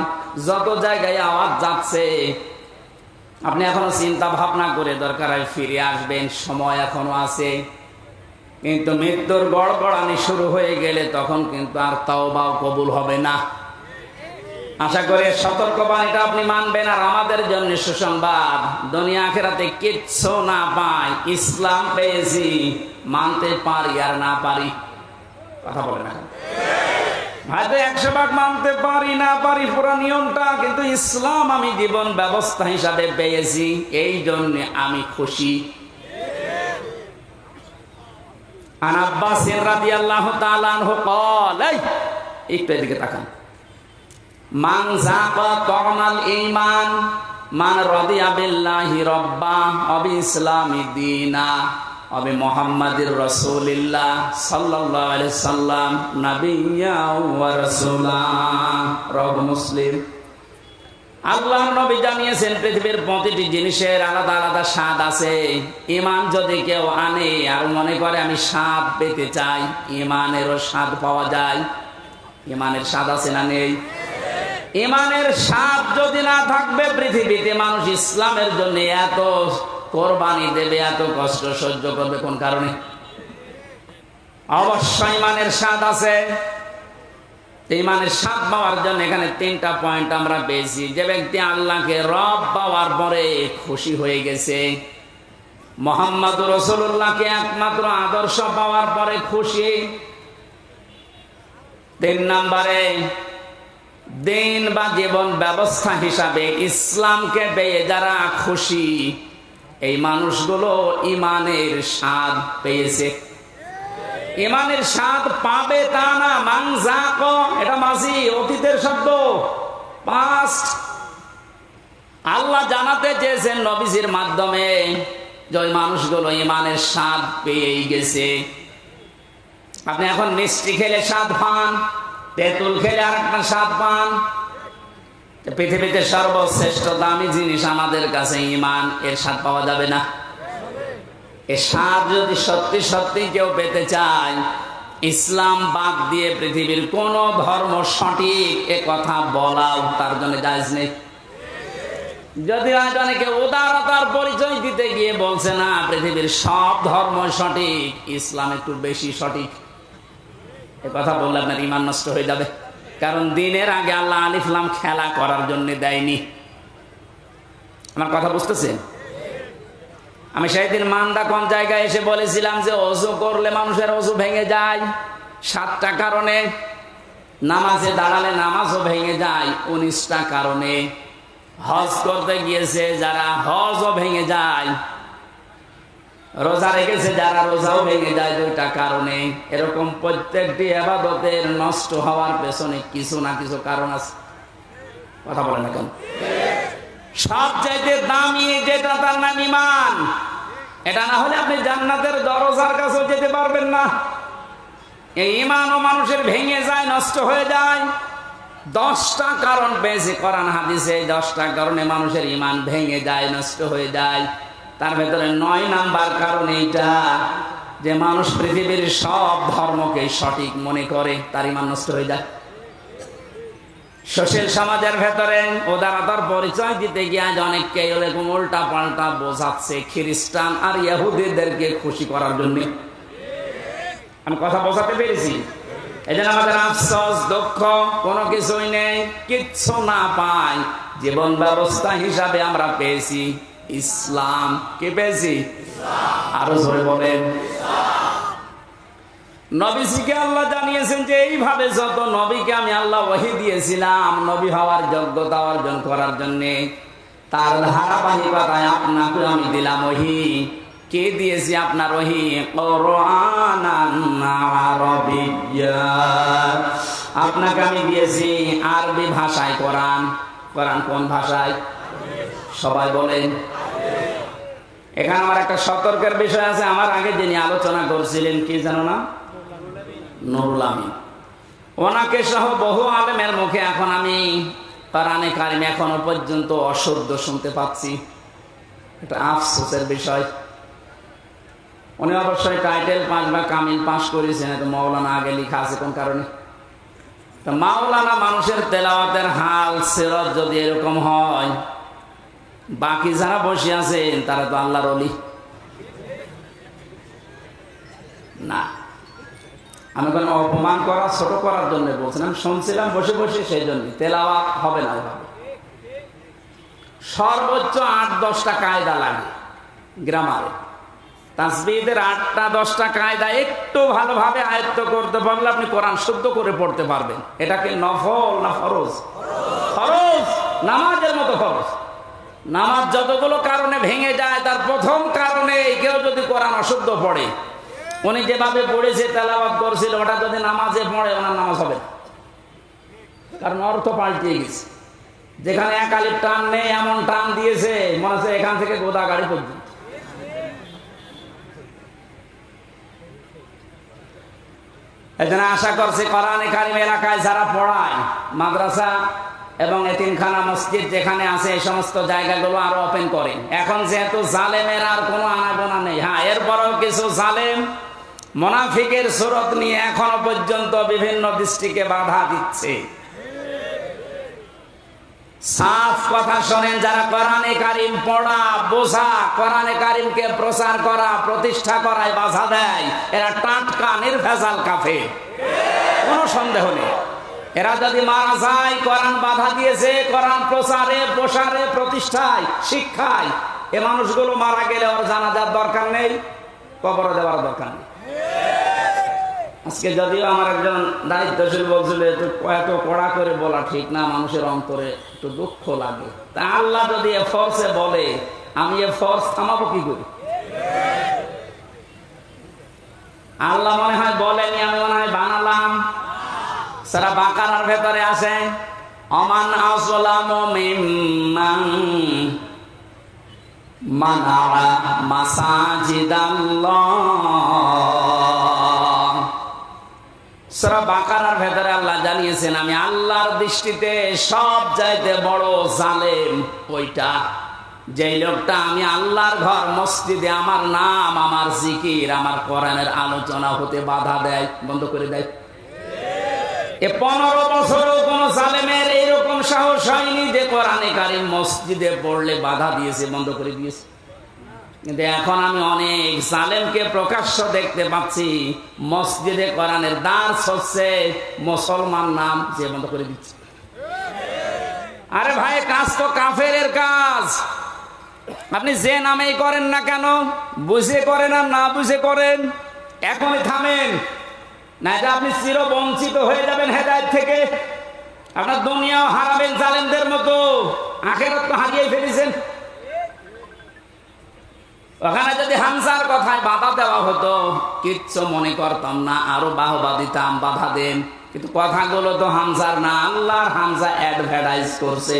S6: যত জায়গায় আওয়াজ যাচ্ছে আপনি এখনো চিন্তা ভাবনা করে দরকার হয় ফিরে আসবেন, সময় এখনো আছে। কিন্তু মৃত্যুর গড়গড়ানি শুরু হয়ে গেলে তখন কিন্তু আর তাওবাও কবুল হবে না। আশা করি সতর্কবাণীটা আপনি মানবেন। আর আমাদের জন্য সুসংবাদ, দুনিয়া আখিরাতে কিচ্ছু না পাই, ইসলাম পেয়েছি, মানতে পারি আর না পারি। কথা বলে না হয়তো 100 মানতে পারি না পারি পুরো নিয়মটা, কিন্তু ইসলাম আমি জীবন ব্যবস্থা হিসাবে পেয়েছি, এই জন্য আমি খুশি। আন আব্বাস রাদিয়াল্লাহু তাআলা আনহু قال, একটু এদিকে তাকান, মান যাকা তামাল ঈমান মান রাদিয়া বিল্লাহি রাব্বা ওয়া বিইসলামি দীনা ওয়া বিমুহাম্মাদির রাসূলিল্লাহ সাল্লাল্লাহু আলাইহি সাল্লাম নাবিয়্যা ওয়া রাসূলা। রাওয়াহু মুসলিম। আল্লাহর নবী জানিয়েছেন পৃথিবীর প্রতিটি জিনিসের আলাদা আলাদা স্বাদ আছে। ঈমান যদি কেউ আনে আর মনে করে আমি স্বাদ পেতে চাই, ঈমানেরও স্বাদ পাওয়া যায়। ঈমানের স্বাদ আছে না নেই? ঈমানের স্বাদ যদি না থাকবে, পৃথিবীতে মানুষ ইসলামের জন্য এত কোরবানি দেবে, এত কষ্ট সহ্য করবে কোন কারণে? অবশ্যই ঈমানের স্বাদ আছে। ঈমানের স্বাদ পাওয়ার জন্য এখানে 3টা পয়েন্ট আমরা পেয়েছি। যে ব্যক্তি আল্লাহকে রব পাওয়ার পরে খুশি হয়ে গেছে, মুহাম্মদ রাসূলুল্লাহকে একমাত্র আদর্শ পাওয়ার পরে খুশি। 3 নম্বরে দিন বা জীবন ব্যবস্থা হিসাবে ইসলামকে পেয়ে যারা খুশি, এই মানুষগুলো ইমানের স্বাদ পেয়েছে। ইমানের স্বাদ পাবে তা না, মানজাক, এটা মাঝি অতীতের শব্দ, পাস্ট। আল্লাহ জানাতে চেয়েছেন নবীজির মাধ্যমে যে ওই মানুষগুলো ইমানের স্বাদ পেয়েই গেছে। আপনি এখন মিষ্টি খেলে স্বাদ পান, তেঁতুল খেলে আর একটা স্বাদ পান। পৃথিবীতে সর্বশ্রেষ্ঠ দামি জিনিস আমাদের কাছে ঈমান, এর স্বাদ পাওয়া যাবে না। এর স্বাদ যদি সত্যি সত্যি কেউ পেতে চায়, ইসলাম বাদ দিয়ে পৃথিবীর কোন ধর্ম সঠিক এ কথা বলাও তার জন্য জায়েজ নেই। যদি আজ অনেকে উদারতার পরিচয় দিতে গিয়ে বলছে না পৃথিবীর সব ধর্ম সঠিক, ইসলাম একটু বেশি সঠিক, এ কথা বললে আপনার ঈমান নষ্ট হয়ে যাবে। কারণ দিনের আগে আল্লাহ আলিফ লাম খেলা করার জন্য দেয়নি। আমার কথা বুঝতেছেন? আমি সেই দিন মান্দা কোন জায়গায় এসে বলেছিলাম যে ওযু করলে মানুষের ওযু ভেঙে যায় 7টা কারণে, নামাজে দাঁড়ালে নামাজও ভেঙে যায় 19টা কারণে, হজ করতে গিয়েছে যারা হজও ভেঙে যায়, রোজা রেখেছে যারা রোজাও ভেঙে যায় 2টা কারণে। এরকম প্রত্যেকটি ইবাদতের নষ্ট হওয়ার পেছনে কিছু না কিছু কারণ আছে। কথা বলেন না কেন? সবচাইতে দামি যেটা তার নাম ঈমান। এটা না হলে আপনি জান্নাতের দরজার কাছেও যেতে পারবেন না। এই ঈমানও মানুষের ভেঙে যায়, নষ্ট হয়ে যায়। 10টা কারণ পেয়েছে কোরআন হাদিসে, 10টা কারণে মানুষের ঈমান ভেঙে যায়, নষ্ট হয়ে যায়। তার ভেতরে 9 নাম্বার কারণ এইটা যে মানুষ পৃথিবীর সব ধর্মকে সঠিক মনে করে, তার ঈমান নষ্ট হয়ে যায়। সুশীল সমাজের ভেতরে উদারতার পরিচয় দিতে গিয়ে আজ অনেককে এরকম উল্টা পাল্টা বোঝাচ্ছে খ্রিস্টান আর ইহুদিদেরকে খুশি করার জন্য। আমি কথা বোঝাতে পেরেছি? এই জন্য আমাদের আফসোস, দুঃখ কোনো কিছুই নেই, কিচ্ছু না পাই। জীবন ব্যবস্থা হিসাবে আমরা পেয়েছি ইসলাম। কি পেয়েছি? আরো জোরে বলেন। নবীজিকে আল্লাহ জানিয়েছেন যে এইভাবে যত নবীকে আমি আল্লাহ ওহী দিয়েছিলাম নবী হওয়ার যোগ্যতা অর্জন করার জন্য, তার ধারাবাহিকতায় আপনাকে আমি দিলাম ওহী। কে দিয়েছি আপনার ওহী? কুরআনান আরাবিয়্যা। আপনাকে আমি দিয়েছি আরবি ভাষায় কোরআন। কোরআন কোন ভাষায়? সবাই বলেন। এখানে আমার একটা সতর্কের বিষয় আছে। আমার আগে যিনি আলোচনা করছিলেন কি জানো না? নুরুল আমিন। ওনাকে সহ বহু আলেমের মুখে এখন আমি কোরআনে কারিম এখনো পর্যন্ত অশুদ্ধ শুনতে পাচ্ছি। এটা আফসোসের বিষয়। উনি অবশ্যই টাইটেল পাস বা কামিল পাস করেছেন, এটা মাওলানা আগে লেখা আছে কোন কারণে? মাওলানা মানুষের তেলাওয়াতের হাল সিরাত যদি এরকম হয়, বাকি যারা বসে আছেন তারা তো আল্লাহর ওলি না। আমি কোনো অপমান করা, ছোট করার জন্য বলছেন। আমি শুনছিলাম বসে বসে, সেই জন্য তেলাওয়াত হবে না এভাবে। সর্বোচ্চ 8-10টা কায়দা লাগে গ্রামারে। তাসবিহের 8টা-10টা কায়দা একটু ভালোভাবে আয়ত্ত করতে পারলে আপনি কোরআন শুদ্ধ করে পড়তে পারবেন। এটাকে নফল না ফরজ? ফরজ, নামাজের মতো ফরজ। নামাজ যতগুলো কারণে ভেঙে যায়, তার প্রথম কারণে কেউ যদি কোরআন অশুদ্ধ পড়ে, উনি যেভাবে পড়েছে তেলাওয়াত করছিল, ওটা যদি নামাজে পড়ে ওনার নামাজ হবে, কারণ অর্থ পাল্টে গেছে। যেখানে এক আলিফ টান নেই এমন টান দিয়েছে মনে হচ্ছে এখান থেকে গোদাগাড়ি পর্যন্ত। এজন্য আশা করছি কোরআনে কারিম এলাকায় যারা পড়ায়, মাদ্রাসা এবং এতিমখানা মসজিদ যেখানে আছে, এই সমস্ত জায়গাগুলো আরো ওপেন করেন। এখন যেহেতু জালেমের আর কোনো আনাগোনা নেই, হ্যাঁ এরপরেও কিছু জালেম মুনাফিকের সুরত নিয়ে এখনো পর্যন্ত বিভিন্ন দৃষ্টিকে বাধা দিচ্ছে। সাফ কথা শোনেন, যারা কোরআনে কারিম পড়া, বোঝা, কোরআনে কারিমকে প্রচার করা, প্রতিষ্ঠা করায় বাধা দেয়, এরা টাটকা নির্ভেজাল কাফের, কোনো সন্দেহ নেই। এরা যদি মারা যায়, কোরআন বাধা দিয়েছে, কোরআন প্রচারে, প্রসারে, প্রতিষ্ঠায়, শিক্ষায়, এ মানুষগুলো মারা গেলে ওর জানাজার দরকার নেই, কবর দেওয়ার দরকার নেই। আজকে যদিও আমার একজন দায়িত্বশীল বলছিল এত কড়া করে বলা ঠিক না, মানুষের অন্তরে একটু দুঃখ লাগে। তা আল্লাহ যদি এ ফোর্সে বলে, আমি এ ফোর্স থামাবো কি করি? আল্লাহ মনে হয় বলেনি, আমি মনে হয় বানালাম। সারা বাকারার ভেতরে আছে অমান আসলামু মিম্মান মানা মাসাজিদাল্লাহ। সূরা বাকারার ভেতরে আল্লাহ জানিয়েছেন, আমি আল্লাহর দৃষ্টিতে সব চাইতে বড় জালেম ওইটা, যেই লোকটা আমি আল্লাহর ঘর মসজিদে আমার নাম, আমার জিকির, আমার কোরআনের আলোচনা হতে বাধা দেয়, বন্ধ করে দেয়। এ 15 বছরও কোন জালেমের এইরকম সাহস হয়নি যে কোরআনে কারীম মসজিদে পড়লে বাধা দিয়েছে, বন্ধ করে দিয়েছে। কিন্তু এখন আমি অনেক জালেমকে প্রকাশ্য দেখতে পাচ্ছি, মসজিদে কোরআনের দার্স হচ্ছে, মুসলমান নাম যে বন্ধ করে দিচ্ছে। আরে ভাই, কাজ তো কাফেরের কাজ। আপনি যে নামেই করেন না কেন, বুঝে করেন আর না বুঝে করেন, এখনই থামেন, না যে আপনি চির বঞ্চিত হয়ে যাবেন হেদায়েত থেকে। আপনার দুনিয়াও হারাবেন জালেমদের মতো, আখিরাত তো হারিয়ে ফেলেছেন। ওখানে যদি হামজার কথায় বাধা দেওয়া হতো, কিচ্ছু মনে করতাম না, আরো বাহবা দিতাম, বাধা দেন। কিন্তু কথাগুলো তো হামজার না, আল্লাহর হামজা অ্যাডভার্টাইজ করছে।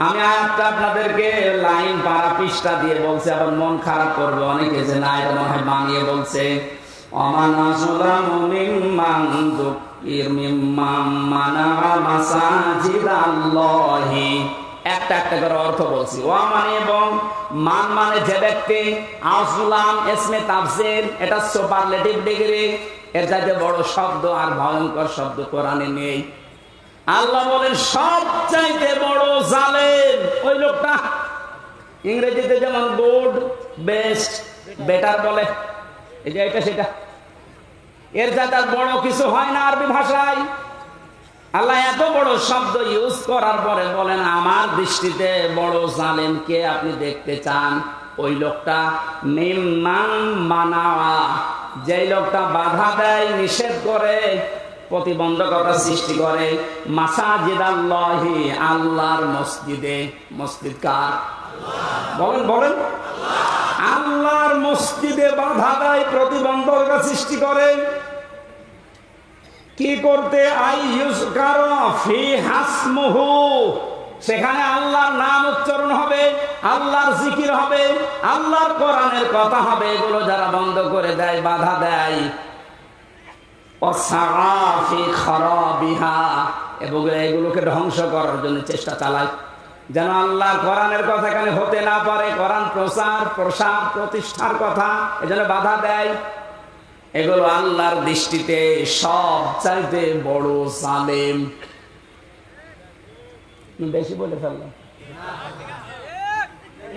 S6: আমি আয়াতটা আপনাদেরকে লাইন পারা পৃষ্ঠা দিয়ে বলছি, আবার মন খারাপ করবে অনেকে যে না, এটা মনে হয় বানিয়ে বলছে। অমান আসলামু মিম্মান যুকির মিম্মান মানা মাসাজিদাল্লাহি। একটা একটা করে অর্থ বলছি। ওয়া মানে এবং, মান মানে যে ব্যক্তি, আসলাম ইসমে তাফসীর, এটা সুপারলেটিভ ডিগ্রি, এর চাইতে বড় শব্দ আর ভয়ঙ্কর শব্দ কোরআনে নেই। আল্লাহ বলেন সবচাইতে বড় জালেম ওই লোকটা। ইংরেজিতে যেমন গুড, বেস্ট, বেটার বলে, এই যে এটা সেটা, এর চাইতে বড় কিছু হয় না আরবি ভাষায়। আল্লাহ এত বড় শব্দ ইউজ করার পরে বলেন, আমার দৃষ্টিতে বড় জালেম কে আপনি দেখতে চান? ওই লোকটা মিম্মান মানা, যেই লোকটা বাধা দেয়, নিষেধ করে, প্রতিবন্ধকতা সৃষ্টি করে, মাসাজিদাল্লাহি, আল্লাহর মসজিদে। মসজিদ কার? বলেন বলেন। আল্লাহর মসজিদে বাধা দেয়, প্রতিবন্ধকতা সৃষ্টি করে। কি করতে? সেখানে আল্লাহর নাম উচ্চারণ হবে, আল্লাহর জিকির হবে, আল্লাহর কোরআনের কথা হবে। এগুলো যারা বন্ধ করে দেয়, বাধা দেয়, এবং এগুলোকে ধ্বংস করার জন্য চেষ্টা চালায়, যেন আল্লাহর কোরআনের কথা এখানে হতে না পারে। কোরআন প্রচার প্রসার প্রতিষ্ঠার কথা, এজন্য বাধা দেয়। এগুলো আল্লাহর দৃষ্টিতে সব চাইতে বড় জালেম। বেশি বলে ফেললাম।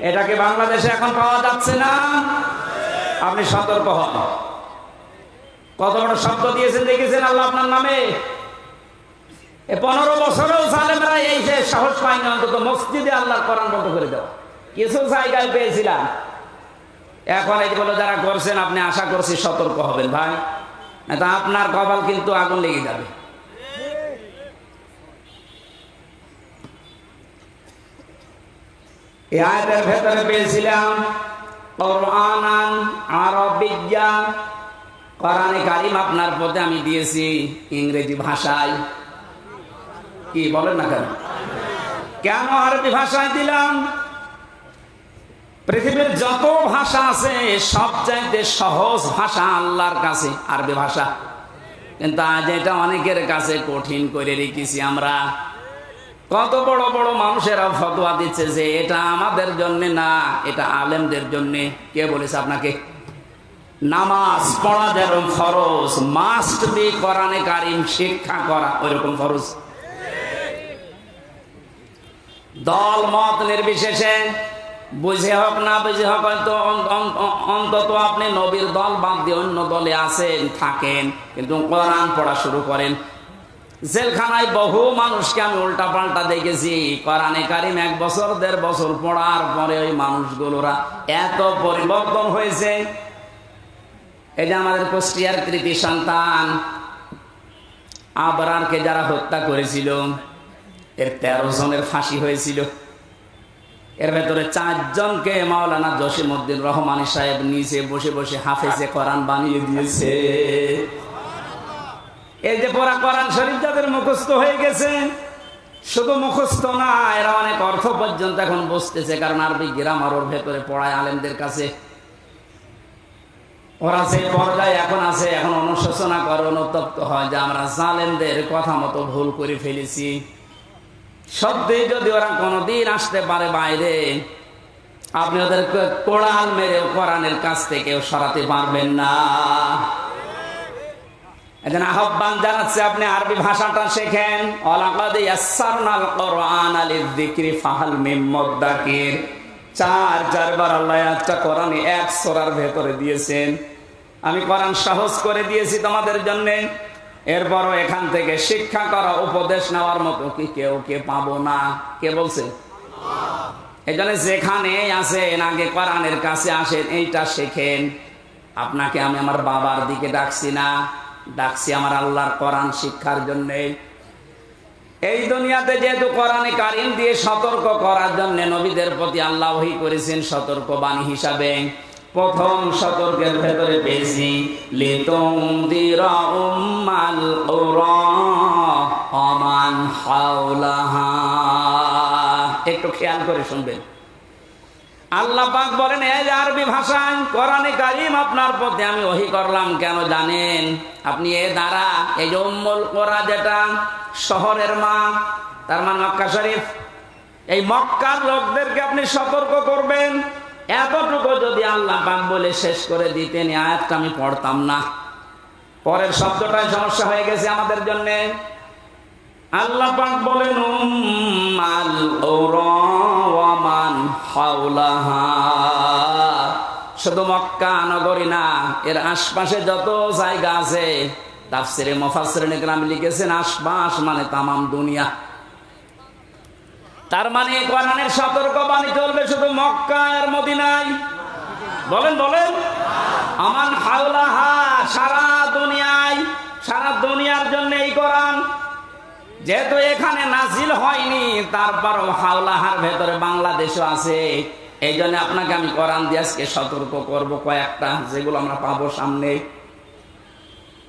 S6: এটাকে বাংলাদেশে এখন পাওয়া যাচ্ছে না, আপনি সতর্ক হন। কত বড় শব্দ দিয়েছেন দেখেছেন আল্লাহ আপনার নামে। 15 বছরেও জালেমরা এই যে সাহস পায়নি অন্তত মসজিদে আল্লাহর কোরআন বন্ধ করে দেওয়া। কিছু জায়গায় পেয়েছিলাম, এখন এইগুলো যারা করছেন আপনি আশা করছি সতর্ক হবেন ভাই, তা আপনার কপাল কিন্তু আগুন লেগে যাবে। এই আয়াতের ভেতরে পেয়েছিলাম কোরআনান আরবিয়্যা, কোরআনে কারীম আপনার পথে আমি দিয়েছি ইংরেজি ভাষায়। কি বলেন না কেন? কেন আরবি ভাষায় দিলাম? পৃথিবীর যত ভাষা আছে সবচাইতে সহজ ভাষা আল্লাহর কাছে আরবি ভাষা, কিন্তু আজ এটা অনেকের কাছে কঠিন করে রেখেছি আমরা। কত বড় বড় মানুষেরা ফতোয়া দিচ্ছে যে এটা আমাদের জন্য না, এটা আলেমদের জন্য। কে বলেছে আপনাকে? নামাজ পড়া যেরকম ফরজ, মাস্ট বি কোরআনে কারীম শিক্ষা করা ওইরকম ফরজ। দল মত নির্বিশেষে, বুঝে হোক না বুঝে হোক, অন্তত আপনি নবীর দল বাদ দিয়ে অন্য দলে আছেন থাকেন, কিন্তু কোরআন পড়া শুরু করেন। জেলখানায় বহু মানুষকে আমি উল্টা পাল্টা দেখেছি। কোরআনে কারিম 1 বছর 1.5 বছর পড়ার পরে ওই মানুষগুলোরা এত পরিবর্তন হয়েছে। এই যে আমাদের কুষ্টিয়ার কৃতি সন্তান আবরারকে যারা হত্যা করেছিল, এর 13 জনের ফাঁসি হয়েছিল। এর ভেতরে 4 জনকে মাওলানা জসিমউদ্দিন রহমানী সাহেব নিচে বসে বসে হাফেজে কোরআন বানিয়ে দিয়েছে। এই যে পড়া কোরআন শরীফ যাদের মুখস্থ হয়ে গেছে, শুধু মুখস্থ না, এরা অনেক অর্থ পর্যন্ত এখন বুঝতেছে, কারণ আরবি গ্রামার ওর ভেতরে পড়ায় আলেমদের কাছে। ওরা যে পর্যায়ে এখন আছে, এখন অনুশোচনা করে, অনুতপ্ত হয় যে আমরা জালেমদের কথা মতো ভুল করে ফেলেছি। সত্যি যদি ওরা কোনোদিন আসতে পারে বাইরে, আপনি ওদের কোড়াল মেরে কোরআনের কাছ থেকে সরাতে পারবেন না। এজন্য আহ্বান জানাচ্ছে, আপনি আরবি ভাষাটা শেখেন। ওয়ালাকাদ ইয়াসসারনাল কোরআনা লিযিকরি ফাহাল মিন মুদ্দাকির। 4 বার আল্লাহ একটা কোরআনে 1 সূরার ভেতরে দিয়েছেন। আমি কোরআন সহজ করে দিয়েছি তোমাদের জন্য। এরপরও এখান থেকে শিক্ষা করা, উপদেশ নেওয়ার মতো কি কেউ পাবো না? কে বলছে? এই জন্য যেখানে আসেন আগে কোরআনের কাছে আসেন, এইটা শেখেন। আপনাকে আমি আমার বাবার দিকে ডাকছি না, ডাকছি আমার আল্লাহর কোরআন শিক্ষার জন্য। এই দুনিয়াতে যেহেতু কোরআনে কারিম দিয়ে সতর্ক করার জন্য নবীদের প্রতি আল্লাহ ওহী করেছেন সতর্ক বাণী হিসাবে। প্রথম সতর্কের ভেতরে পেয়েছি লিতুনদিরা উম্মাল কুরা ওয়া মান হাওলাহা। একটু খেয়াল করে শুনবেন। আল্লাহ পাক বলেন, এই আরবি ভাষায় কোরআনে কারিম আপনার প্রতি আমি ওহী করলাম কেন জানেন? আপনি এ দ্বারা এই যে উম্মুল কুরা, যেটা শহরের মা, তার মানে মক্কা শরীফ, এই মক্কার লোকদেরকে আপনি সতর্ক করবেন। এতটুকু যদি আল্লাহ পাক বলে শেষ করে দিতেন, এই আয়াতটা আমি পড়তাম না। পরের শব্দটাই সমস্যা হয়ে গেছে আমাদের জন্য। আল্লাহ পাক বলেন উম্মাল কুরা ওয়া মান হাওলাহা। শুধু মক্কা নগরী না, এর আশপাশে যত জায়গা আছে, তাফসিরে মুফাসসিরিনে কেরাম লিখেছেন আশপাশ মানে তামাম দুনিয়া। তার মানে কোরআনের সতর্কবাণী চলবে শুধু মক্কা আর মদিনায়। বলেন বলেন, আমান হাওলাহা, সারা দুনিয়ায়, সারা দুনিয়ার জন্য এই কোরআন। যেহেতু এখানে নাজিল হয়নি, তারপরও হাওলাহার ভেতরে বাংলাদেশও আছে। এই জন্য আপনাকে আমি কোরআন দিয়ে আজকে সতর্ক করব কয়েকটা, যেগুলো আমরা পাবো সামনে।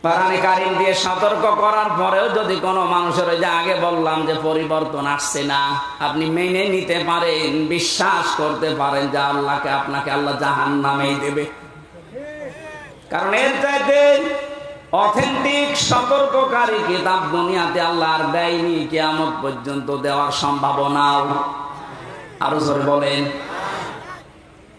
S6: কোরআনে কারিম দিয়ে সতর্ক করার পরেও যদি কোনো মানুষের, ওই যে আগে বললাম যে পরিবর্তন আসছে না, আপনি মেনে নিতে পারেন, বিশ্বাস করতে পারেন যে আল্লাহকে, আপনাকে আল্লাহ জাহান্নামেই দেবে। কারণ এর চাইতে অথেন্টিক সতর্ককারী কিতাব দুনিয়াতে আল্লাহ আর দেয়নি, কিয়ামত পর্যন্ত দেওয়ার সম্ভাবনাও। আরো জোরে বলেন।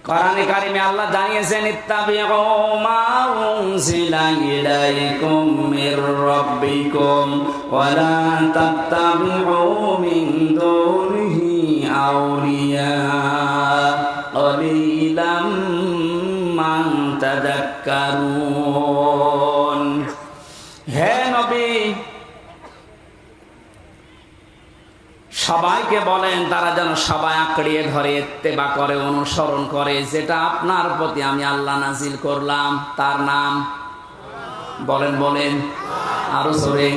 S6: কোরআনে কারিমে আল্লাহ জানিয়েছেন ইত্তাবিউ মা উনজিলা ইলাইকুম মির রাব্বিকুম ওয়া লা তাত্তাবিউ মিন দুনিহি আউলিয়া ক্বালিলাম মা তাযাক্কারুন। হে নবী, সবাইকে বলেন তারা যেন সবাই আঁকড়িয়ে ধরে, ইত্তেবা করে, অনুসরণ করে, যেটা আপনার প্রতি আমি আল্লাহ নাজিল করলাম, তার নাম বলেন বলেন আরো জোরে।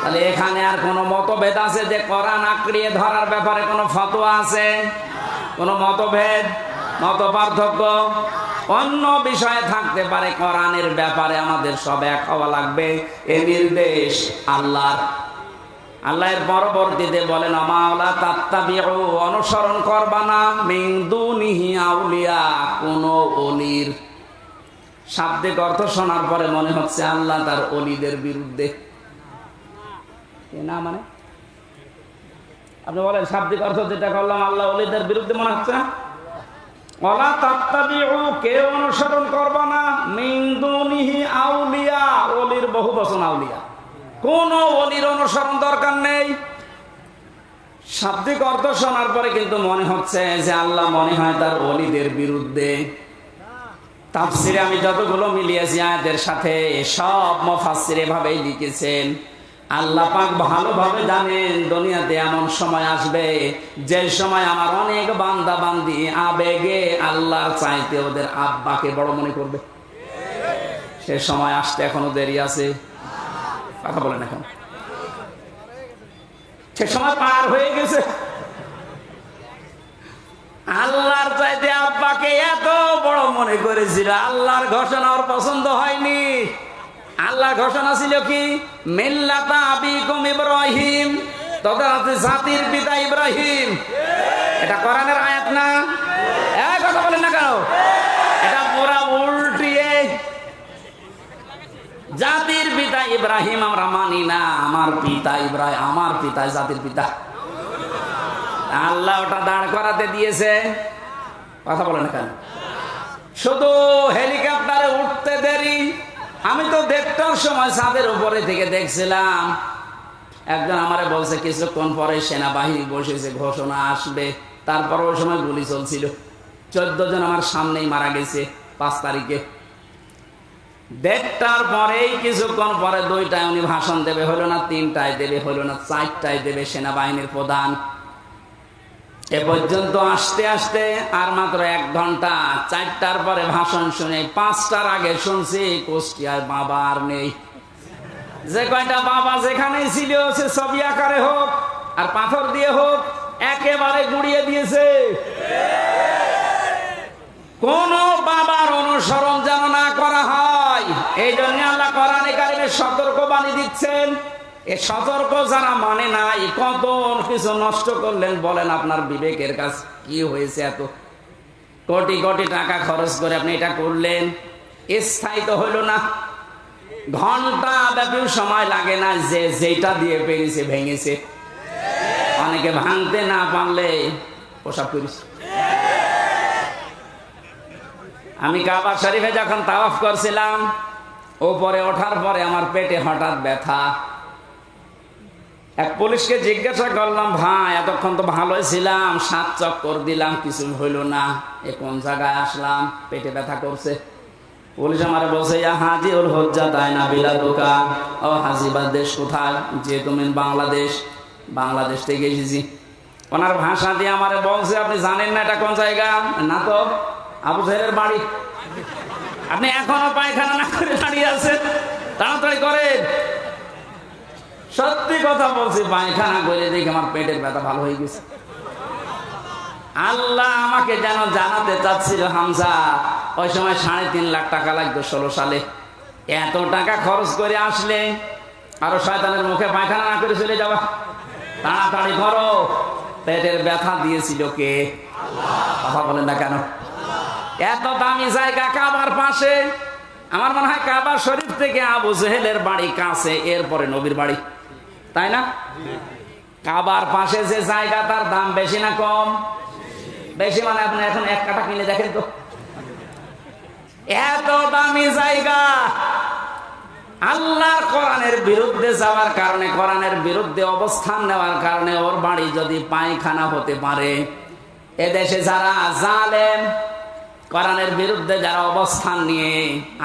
S6: তাহলে এখানে আর কোনো মতভেদ আছে যে কোরআন আঁকড়িয়ে ধরার ব্যাপারে কোনো ফতোয়া আছে? কোনো মতভেদ, মত পার্থক্য অন্য বিষয়ে থাকতে পারে, কোরআনের ব্যাপারে আমাদের সব এক হওয়া লাগবে। এ নির্দেশ আল্লাহর। আল্লাহর পরবর্তীতে বলেন আমালা তাত্তাবিউ, অনুসরণ করবা না, মিন দুনিহি আউলিয়া, কোন ওলির। শাব্দিক অর্থ শোনার পরে মনে হচ্ছে আল্লাহ তার ওলিদের বিরুদ্ধে। না মানে আপনি বলেন শাব্দিক অর্থ যেটা করলাম আল্লাহ ওলিদের বিরুদ্ধে মনে হচ্ছে। ওয়ালা তাত্তাবিউ, কেউ অনুসরণ করবা না, মিন দুনিহি আউলিয়া, ওলির বহু বচন আউলিয়া, কোন ওলির অনুসরণ দরকার নেই। শাব্দিক অর্থ শোনার পরে কিন্তু মনে হচ্ছে যে আল্লাহ মনে হয় তার ওলিদের বিরুদ্ধে। তাফসিরে আমি যতগুলো মিলিয়েছি আয়াতের সাথে, সব মুফাসসির এভাবেই লিখেছেন আল্লাহ পাক ভালোভাবে জানেন দুনিয়াতে এমন সময় আসবে যে সময় আমার অনেক বান্দা বান্দি আবেগে আল্লাহর চাইতে ওদের আব্বাকে বড় মনে করবে। সে সময় আসতে এখনো দেরি আছে, কথা বলেন এখন। সে সময় পার হয়ে গেছে। আল্লাহর চাইতে আব্বাকে এত বড় মনে করেছিল, আল্লাহর ঘোষণা ওর পছন্দ হয়নি। আল্লাহর ঘোষণা ছিল কি? মিল্লাতা আবিকুম ইব্রাহিম, তথা আছে জাতির পিতা ইব্রাহিম। এটা কোরআনের আয়াত না? এই কথা বলেন না কেন? এটা পুরা উল্টিয়ে জাতির পিতা ইব্রাহিম আমরা মানি না। আমার পিতা ইব্রাহিম, আমার পিতা জাতির পিতা। আল্লাহ ওটা দাঁড় করাতে দিয়েছে, কথা বলেন না কেন? শুধু হেলিকপ্টারে উঠতে দেরি। আমি তো 1:30টার সময় ছাদের উপরে থেকে দেখছিলাম, একজন আমারে বলছে কিছুক্ষণ পরে সেনাবাহিনী বসেছে, ঘোষণা আসবে। তারপর ওই সময় গুলি চলছিল, 14 জন আমার সামনেই মারা গেছে 5 তারিখে। 1:30টার পরেই কিছুক্ষণ পরে 2টায় উনি ভাষণ দেবে, হলো না 3টায় দেবে, হলো না 4টায় দেবে সেনাবাহিনীর প্রধান। এ পর্যন্ত আসতে আসতে আর মাত্র 1 ঘন্টা। 4টার পরে ভাষণ শুনে 5টার আগে শুনছি কুষ্টিয়ায় বাবা আর নেই। যে কয়টা বাবা যেখানেই ছিল সে ছবি আকারে হোক আর পাথর দিয়ে হোক একেবারে গুড়িয়ে দিয়েছে। কোন বাবার অনুসরণ যেন না করা হয়, এই জন্য আল্লাহ কোরআনে কারিমে সতর্কবাণী দিচ্ছেন। এ সতর্ক যারা মানে নাই, কত কিছু নষ্ট করলেন বলেন। আপনার বিবেকের কাজ কি হয়েছে? এত কোটি কোটি টাকা খরচ করে আপনি এটা করলেন, স্থায়ী তো হইল না। ঘন্টা ব্যাপী সময় লাগে না, যে যেটা দিয়ে পেরেছে ভেঙেছে। অনেকে ভাঙতে না পারলে প্রসাব করিস। আমি কাবা শরীফে যখন তাওয়াফ করছিলাম, ওপরে ওঠার পরে আমার পেটে হঠাৎ ব্যথা। এক পুলিশকে জিজ্ঞাসা করলাম, ভাই এতক্ষণ তো ভালোই ছিলাম, 7 চক্কর দিলাম, কিছু হইল না, এ কোন জায়গায় আসলাম, পেটে ব্যথা করছে। পুলিশ আমার বলছে, হাজি ওর হজ্জা তাই না বিলা দোকা। ও হাজিবার দেশ কোথায়? যে তুমি বাংলাদেশ। বাংলাদেশ থেকে এসেছি। ওনার ভাষা দিয়ে আমারে বলছে, আপনি জানেন না এটা কোন জায়গা? না তো। আবু জাহেলের বাড়ি। আপনি এখনো পায়খানা না করে দাঁড়িয়ে আছেন, তাড়াতাড়ি করেন। সত্যি কথা বলছি, পায়খানা করে দেখে আমার পেটের ব্যথা ভালো হয়ে গেছে। আল্লাহ আমাকে যেন জানাতে চাচ্ছিল, হামজা ওই সময় 3.5 লাখ টাকা লাগতো 16 সালে। এত টাকা খরচ করে আসলে আরো শয়তানের মুখে পায়খানা না করে চলে যাওয়া। তাড়াতাড়ি করো। পেটের ব্যথা দিয়েছিল কে? কথা বলেন না কেন? এত দামি জায়গা কাবার পাশে। আমার মনে হয় কাবা শরীফ থেকে আবু জেহেলের বাড়ি কাছে, এরপরে নবীর বাড়ি, তাই না? কাবার পাশে যে জায়গা, তার দাম বেশি না কম? বেশি। মানে আপনি এখন 1 কাঠা কিনে দেখেন তো, এত দামি জায়গা। আল্লাহর কোরআনের বিরুদ্ধে যাওয়ার কারণে, কোরআনের বিরুদ্ধে অবস্থান নেওয়ার কারণে ওর বাড়ি যদি পায়খানা হতে পারে, এদেশে যারা জালেম, কোরআনের বিরুদ্ধে যারা অবস্থান নিয়ে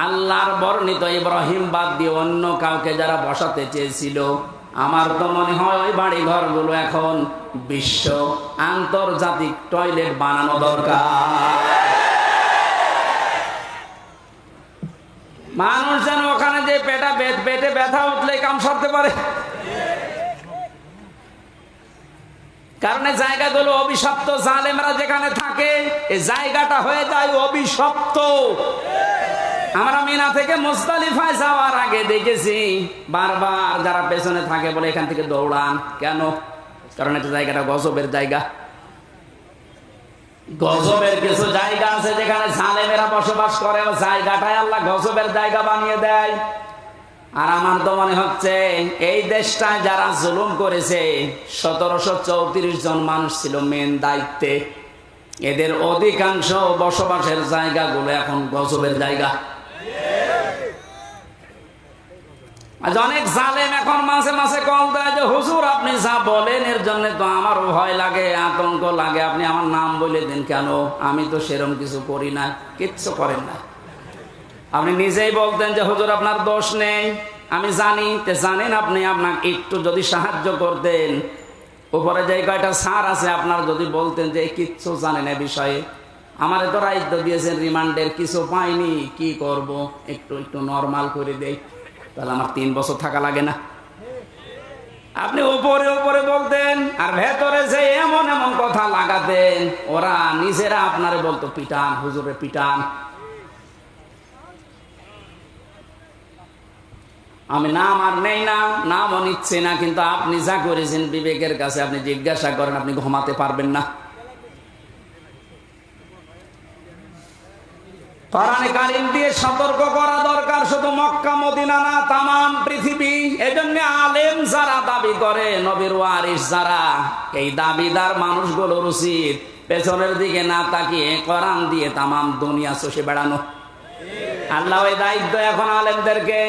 S6: আল্লাহর বর্ণিত ইব্রাহিম বাদ দিয়ে অন্য কাউকে যারা বসাতে চেয়েছিল, আমার তো মনে হয় ওই বাড়ি ঘরগুলো এখন বিশ্ব আন্তর্জাতিক টয়লেট বানানো দরকার। মানুষ যেন ওখানে যে পেটে ব্যথা উঠলে কাম সারতে পারে। কারণ এই জায়গাগুলো অভিশপ্ত। জালেমরা যেখানে থাকে এই জায়গাটা হয়ে যায় অভিশপ্ত। আমরা মিনা থেকে মুজদালিফায় যাওয়ার আগে দেখেছি বারবার যারা পেছনে থাকে বলে এখান থেকে দৌড়ান। কেন? কারণ এটা জায়গাটা গজবের জায়গা। গজবের কিছু জায়গা আছে যেখানে জালেমেরা বসবাস করে, ও জায়গাটাই আল্লাহ গজবের জায়গা বানিয়ে দেয়। আর আমার তো মনে হচ্ছে এই দেশটায় যারা জুলুম করেছে, 1734 জন মানুষ ছিল মেন দায়িত্বে, এদের অধিকাংশ বসবাসের জায়গাগুলো এখন গজবের জায়গা। আজ অনেক জালেম এখন মাঝে মাঝে কল দেয় যে হুজুর আপনি যা বলেন এর জন্য তো আমার ভয় লাগে, আতঙ্ক লাগে, আপনি আমার নাম বলে দেন কেন? আমি তো সেরকম কিছু করি না। কিচ্ছু করেন না। আপনি নিজেই বলতেন যে হুজুর আপনার দোষ নেই, আমি জানি, জানেন আপনি, আপনাকে একটু যদি সাহায্য করতেন, উপরে যে কয়টা স্যার আছে আপনার যদি বলতেন যে কিচ্ছু জানেন এ বিষয়ে, আমার তো দায়িত্ব দিয়েছেন রিমান্ডের, কিছু পাইনি, কি করব, একটু একটু নরমাল করে দেই, তাহলে আমার 3 বছর থাকা লাগে না। আপনি উপরে উপরে বলতেন আর ভেতরে যে এমন এমন কথা লাগাতেন, ওরা নিজেরা আপনারে বলতো পিটান হুজুরে পিটান। আমি নাম আর নেই না, নামও নিচ্ছে না, কিন্তু আপনি যা করেছেন বিবেকের কাছে আপনি জিজ্ঞাসা করেন, আপনি ঘুমাতে পারবেন না। কোরআনে কারীম দিয়ে সতর্ক করা দরকার, শুধু মক্কা মদিনা না, তামাম পৃথিবী। এজন্য আলেম যারা দাবি করে, নবীর ওয়ারিস যারা, এই দাবিদার মানুষগুলোর উচিত পেছনের দিকে না তাকিয়ে কোরআন দিয়ে তামাম দুনিয়া চষে বেড়ানো। আল্লাহ ওই দায়িত্ব এখন আলেমদেরকে,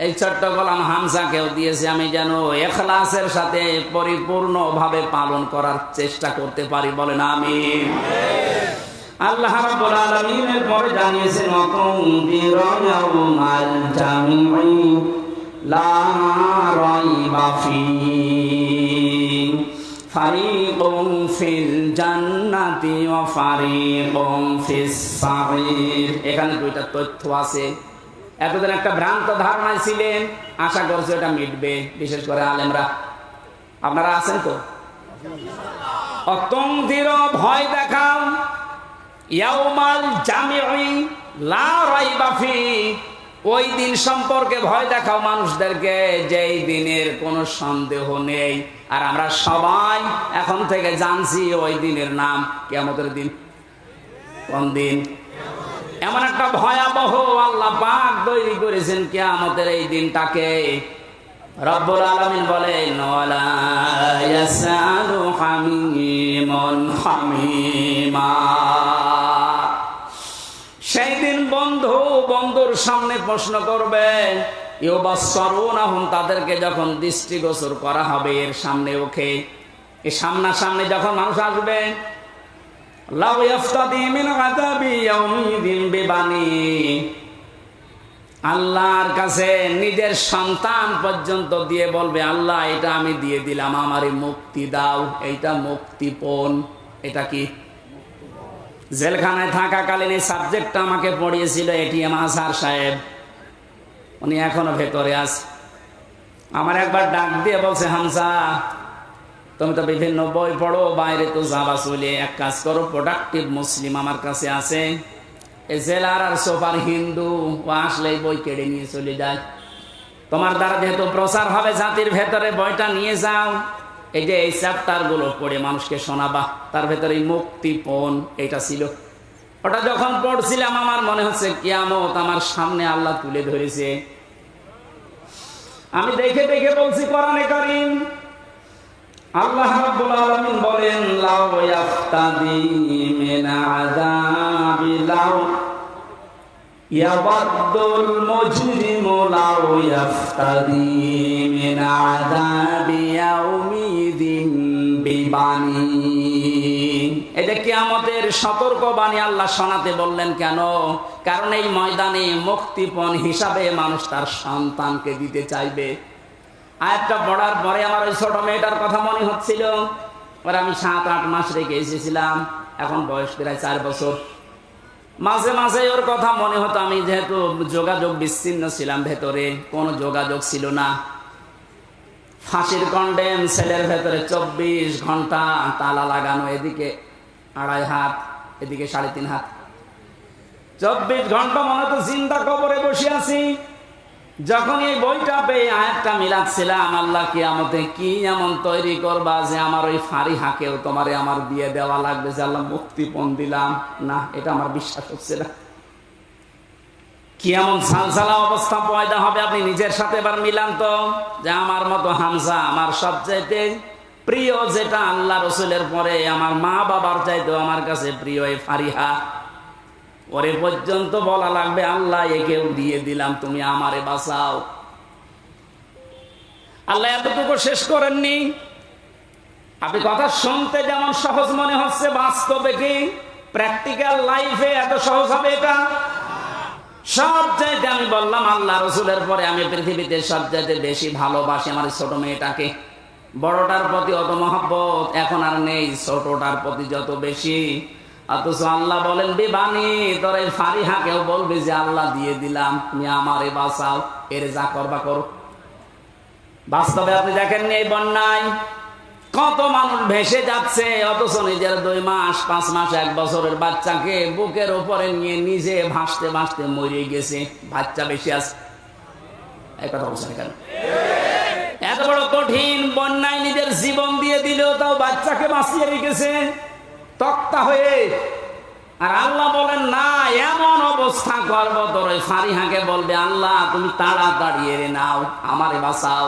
S6: এই ছোট্ট গোলাম হামজাকেও দিয়েছে। আমি যেন ইখলাসের সাথে পরিপূর্ণভাবে পালন করার চেষ্টা করতে পারি, বলেন আমিন। আল্লাহ রাব্বুল আলামিনের পরে জানিয়েছেন ওয়াকুনদিরা ইয়াউমাল জামঈ লা রাইবা ফীহি ফারিকুন ফিল জান্নাতি ওয়া ফারিকুন ফিস সাঈর। এখানে দুইটা তথ্য আছে। এতদিন একটা ভ্রান্ত ধারণায় ছিলেন, আশা করছি এটা মিটবে, বিশেষ করে আলেমরা। আপনারা আছেন তো? অতংদিরা ভয় দেখাও, ইয়াউমাল জামিঈ লা রাইবা ফীহি, ওই দিন সম্পর্কে ভয় দেখাও মানুষদেরকে, যেই দিনের কোনো সন্দেহ নেই। আর আমরা সবাই এখন থেকে জানছি ওই দিনের নাম কিয়ামতের দিন। কোন দিন? এমন একটা ভয়াবহ আল্লাহ পাক তৈরি করেছেন কিয়ামতের এই দিনটাকে। রব্বুল আলামিন বলেন ওয়ালা ইয়াসআলু হামীমুন হামীমা। সেই দিন বন্ধু বন্ধুর সামনে প্রশ্ন করবে, ইউবাসসারুনাহুম, তাদেরকে যখন দৃষ্টিগোচর করা হবে এর সামনে ওকে, এই সামনাসামনি যখন মানুষ আসবে, লাউ ইয়াফতাদি মিন আযাবি ইয়াউমিদিন বিবানি, আল্লাহর কাছে নিজের সন্তান পর্যন্ত দিয়ে বলবে, আল্লাহ এটা আমি দিয়ে দিলাম, আমারে মুক্তি দাও, এইটা মুক্তিপণ। এটা কি? জেলখানায় থাকাকালীন এই সাবজেক্টটা আমাকে পড়িয়েছিল এটিএম আজহার সাহেব, উনি এখনো ভেতরে আছে। আমার একবার ডাক দিয়ে বলছে, হামজা তুমি তো বিভিন্ন বই পড়ো, বাইরে তো যাবা চলে, এক কাজ করো, প্রোডাক্টিভ মুসলিম আমার কাছে আছে, এই জেলার আর সোফার হিন্দু, ও আসলে বই কেড়ে নিয়ে চলে যায়। তোমার দ্বারা যেহেতু প্রচার হবে জাতির ভেতরে, বইটা নিয়ে যাও, এই যে এই চ্যাপ্টার গুলো পড়ে মানুষকে শোনাবা। তার ভেতরে মুক্তিপণ এটা ছিল। ওটা যখন পড়ছিলাম আমার মনে হচ্ছে কিয়ামত আমার সামনে আল্লাহ তুলে ধরেছে। আমি দেখে দেখে বলছি কোরআনে কারীম, আল্লাহ রাব্বুল আলামিন বলেন লাউ ইয়াফতাদি মিন আযাবি লাউ ইয়াবাদুল মুজরিমু লাউ ইয়াফতাদি মিন আযাবি ইয়াউমিদিন বিবানি। এটা কিয়ামতের সতর্কবাণী আল্লাহ শোনাতে বললেন কেন? কারণ এই ময়দানে মুক্তিপণ হিসাবে মানুষ তার সন্তানকে দিতে চাইবে। আয়াতটা পড়ার পরে আমার ওই ছোট মেয়েটার কথা মনে হচ্ছিল, ওর আমি 7-8 মাস রেখে এসেছিলাম, এখন বয়স প্রায় 4 বছর। মাঝে মাঝে ওর কথা মনে হতো, আমি যেহেতু যোগাযোগ বিচ্ছিন্ন ছিলাম, ভেতরে কোনো যোগাযোগ ছিল না। ফাঁসির কন্ডেম সেলের ভেতরে 24 ঘন্টা তালা লাগানো, এদিকে 2.5 হাত, এদিকে 3.5 হাত, 24 ঘন্টা মনে হতো জিন্দা কবরে বসে আছি। যখন এই বইটা পেয়ে আয়াতটা মিলাচ্ছিলাম, আল্লাহ কিয়ামতে কি এমন তৈরি করবা যে আমার ওই ফাঁড়ি হাকেও তোমারে আমার দিয়ে দেওয়া লাগবে, যে আল্লাহ মুক্তিপণ দিলাম, না এটা আমার বিশ্বাস হচ্ছে না। কি এমন সালসালা অবস্থা পয়দা হবে, আপনি নিজের সাথে এবার মিলান তো, যে আমার মতো হামজা, আমার সবচাইতে প্রিয় যেটা আল্লাহ রসুলের পরে আমার মা বাবার চাইতেও আমার কাছে প্রিয় এই ফারিহা, ওরে পর্যন্ত বলা লাগবে আল্লাহ একেও দিয়ে দিলাম, তুমি আমারে বাঁচাও। আল্লাহ এতটুকু শেষ করেননি। আপনি কথা শুনতে যেমন সহজ মনে হচ্ছে, বাস্তবে কি প্র্যাকটিক্যাল লাইফে এত সহজ হবে এটা? সবচাইতে আমি বললাম আল্লাহ রসুলের পরে আমি পৃথিবীতে সবচাইতে বেশি ভালোবাসি আমার ছোট মেয়েটাকে। বড়টার প্রতি অত মহব্বত এখন আর নেই, ছোটটার প্রতি যত বেশি। অথচ আল্লাহ বলেন বিবানি তোর এই ফারিহাকেও বলবি যে আল্লাহ দিয়ে দিলাম, তুমি আমারে বাঁচাও, এর যা করবা করো। বাস্তবে আপনি দেখেননি এই বন্যায় কত মানুষ ভেসে যাচ্ছে, অথচ নিজের 2 মাস 5 মাস 1 বছরের বাচ্চাকে বুকের উপরে নিয়ে নিজে ভাসতে ভাসতে মরে গেছে। বাচ্চা বেশি আছে, এই কথা বলছেন কেন? এত বড় কঠিন বন্যায় নিজের জীবন দিয়ে দিলেও তাও বাচ্চাকে বাঁচিয়ে রেখেছে তক্তা হয়ে। আর আল্লাহ বলেন না, এমন অবস্থা করবো তোর ওই ফারিহাকে বলবে আল্লাহ তুমি তাড়াতাড়ি এরে নাও, আমারে বাঁচাও।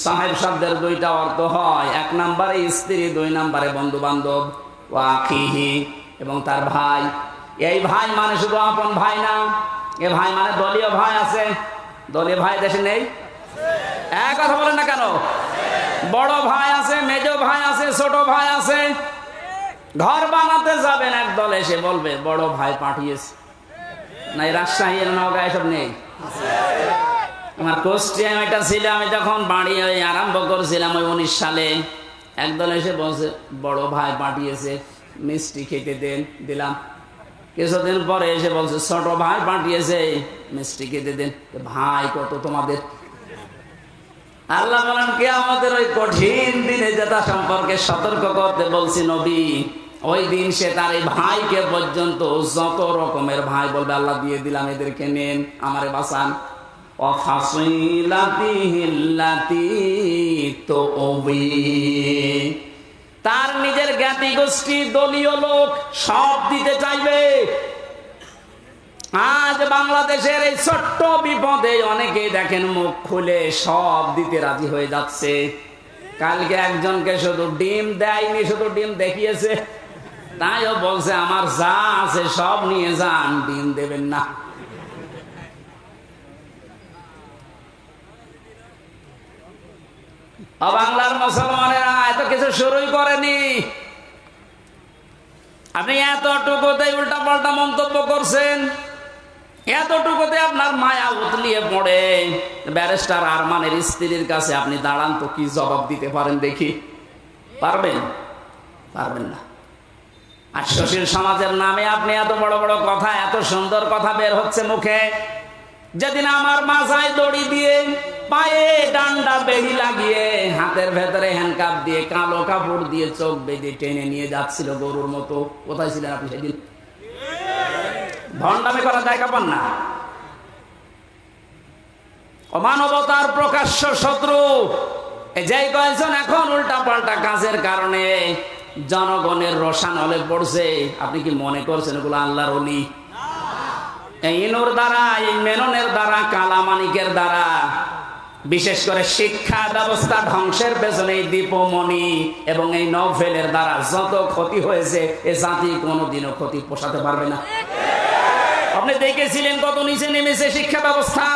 S6: সাহেব শব্দের 2টা অর্থ হয়, 1 নম্বরে স্ত্রী, 2 নম্বরে বন্ধু বান্ধব। ও আখিহি, এবং তার ভাই। এই ভাই মানে শুধু আপন ভাই না, এ ভাই মানে দলীয় ভাই আছে। দলীয় ভাই দেশে নেই? এক কথা বলেন না কেন? বড় ভাই আছে, মেজ ভাই আছে, ছোট ভাই আছে। ঘর বানাতে যাবেন, এক দল এসে বলবে বড় ভাই পাঠিয়েছে। না, রাজশাহী নওগাঁ এসব নেই? আমার কোস্টিয়াম এটা ছিল, আমি যখন বাড়ি আরম্ভ করছিলাম ওই 19 সালে, একদল এসে বলছে বড় ভাই পাঠিয়েছে, মিষ্টি খেতে দেন, দিলাম। কিছুদিন পরে এসে বলছে ছোট ভাই পাঠিয়েছে, মিষ্টি খেতে দেন। ভাই কত তোমাদের? আল্লাহ বলেন কিয়ামতের ওই কঠিন দিনে যেটা সম্পর্কে সতর্ক করতে বলছি নবী, ওই দিন সে তার এই ভাইকে পর্যন্ত যত রকমের ভাই বলবে আল্লাহ দিয়ে দিলাম, এদেরকে নেন, আমারে বাঁচান। তার নিজের জ্ঞাতি গোষ্ঠী, দলীয় লোক সব দিতে চাইবে। আজ বাংলাদেশের এই ছোট্ট বিপদে অনেকেই দেখেন মুখ খুলে সব দিতে রাজি হয়ে যাচ্ছে। কালকে একজনকে শুধু ডিম দেয়নি, শুধু ডিম দেখিয়েছে, তাইও বলছে আমার যা আছে সব নিয়ে যান, ডিম দেবেন না। বাংলার মুসলমানেরা এত কিছু শুরুই করেনি, আপনি এতটুকুতে উল্টা পাল্টা মন্তব্য করছেন, এতটুকুতে আপনার মায়া উতলিয়ে পড়ে। ব্যারিস্টার আরমানের স্ত্রীর কাছে আপনি দাঁড়ান তো, কি জবাব দিতে পারেন দেখি? পারবেন? পারবেন না। আর সুশীল সমাজের নামে আপনি এত বড় বড় কথা, এত সুন্দর কথা বের হচ্ছে মুখে। যেদিন আমার মাথায় দড়ি দিয়ে, পায়ে ডান্ডা বেড়ি লাগিয়ে, হাতের ভেতরে হ্যান্ডকাপ দিয়ে, কালো কাপড় দিয়ে চোখ বেঁধে টেনে নিয়ে যাচ্ছিল গরুর মতো, কোথায় ছিলেন আপনি সেদিন? ভণ্ডামি করা জায়গা পান না। অমানবতার প্রকাশ্য শত্রু যেই কয়েকজন এখন উল্টা পাল্টা কাজের কারণে জনগণের রোষানলে পড়ছে, আপনি কি মনে করছেন এগুলো আল্লাহর ওলি? এই ইনুর দ্বারা, এই মেননের দ্বারা, কালামানিকের দ্বারা, বিশেষ করে শিক্ষা ব্যবস্থা ধ্বংসের পেছনে এই দীপমণি এবং এই নভেলের দ্বারা যত ক্ষতি হয়েছে, এ জাতি কোনোদিনও ক্ষতি পোষাতে পারবে না। আপনি দেখেছিলেন কত নিচে নেমেছে শিক্ষা ব্যবস্থা,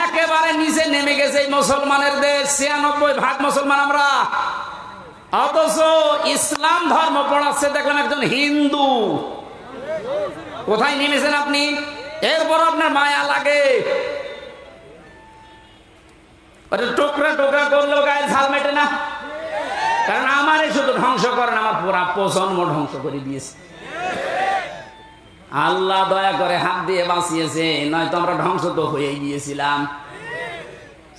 S6: একেবারে নিচে নেমে গেছে এই মুসলমানের দেশ। 96% মুসলমান আমরা, অথচ ইসলাম ধর্ম পড়াচ্ছে দেখলাম একজন হিন্দু। কোথায় নেমেছেন আপনি? এরপর আপনার মায়া লাগে, টুকরা টুকরা করলেও গায়ে ঝাল মেটে না। কারণ আমারে শুধু ধ্বংস করেন, আমার পুরা প্রজন্ম ধ্বংস করে দিয়েছে। আল্লাহ দয়া করে হাত দিয়ে বাঁচিয়েছে, নয়তো আমরা ধ্বংস তো হয়ে গিয়েছিলাম।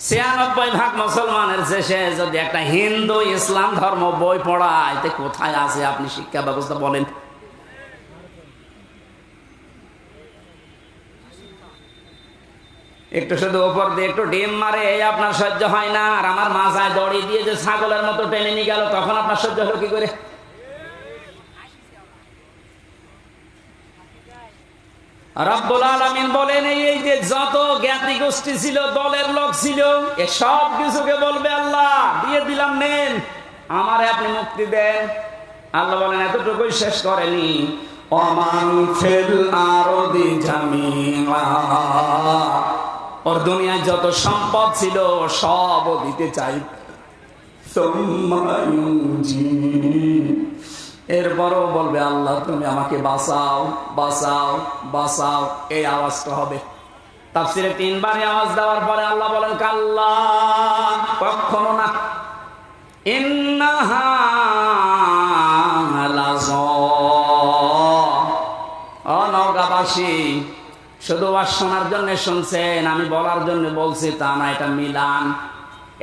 S6: 96% মুসলমানের শেষে যদি একটা হিন্দু ইসলাম ধর্ম বই পড়ায়, তে কোথায় আছে আপনি শিক্ষা ব্যবস্থা বলেন? একটু শুধু উপর দিয়ে একটু ডিম মারে, এই আপনার সহ্য হয় না। আর আমার মাথায় দড়ি দিয়ে যে ছাগলের মতো টেনে নিয়ে গেল, তখন আপনার সহ্য হলো কি করে? রব্বুল আলামিন বলেন এই যে যত জ্ঞাতি গোষ্ঠী ছিল, দলের লোক ছিল, এ সব কিছুকে বলবে আল্লাহ দিয়ে দিলাম, নেন, আমারে আপনি মুক্তি দেন। আল্লাহ বলেন এতটুকুই শেষ করেনি, ওমান ফিল আরদি জামিআ, ওর দুনিয়ায় যত সম্পদ ছিল সব দিতে চাই। সুম্মা ইউনজি। এরপরও বলবে আল্লাহ তুমি আমাকে বাঁচাও বাঁচাও বাঁচাও, এই আওয়াজটা হবে। তাফসিরে 3 বার আওয়াজ দেওয়ার পরে আল্লাহ বলেন কাল্লা, কখনো না। ইন্নাহা লাযা, ও নওগাঁবাসী, শুধু ওয়াজ শোনার জন্য শুনছেন, আমি বলার জন্য বলছি তা না, এটা মিলান।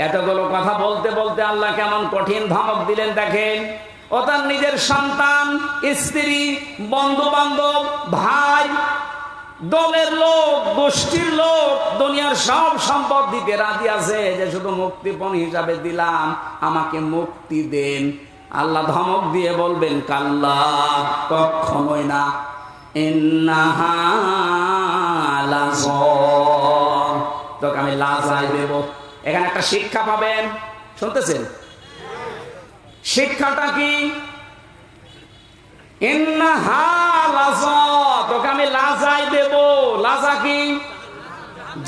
S6: এতগুলো কথা বলতে বলতে আল্লাহ কেমন কঠিন ধমক দিলেন দেখেন। ও তার নিজের সন্তান, স্ত্রী, বন্ধু বান্ধব, ভাই, দলের লোক, গোষ্ঠীর লোক, দুনিয়ার সব সম্পদ দিতে রাজি আছে, যে শুধু মুক্তিপণ হিসাবে দিলাম, আমাকে মুক্তি দেন। আল্লাহ ধমক দিয়ে বলবেন কাল্লা, কখনোই না। ইন্নাহা লাযা, তোকে আমি লাজায় দেব। এখানে একটা শিক্ষা পাবেন, শুনতেছেন? শিক্ষাটা কি? ইন্নাহা লাযা, তোকে আমি লাজায় দেব। লাজা কি?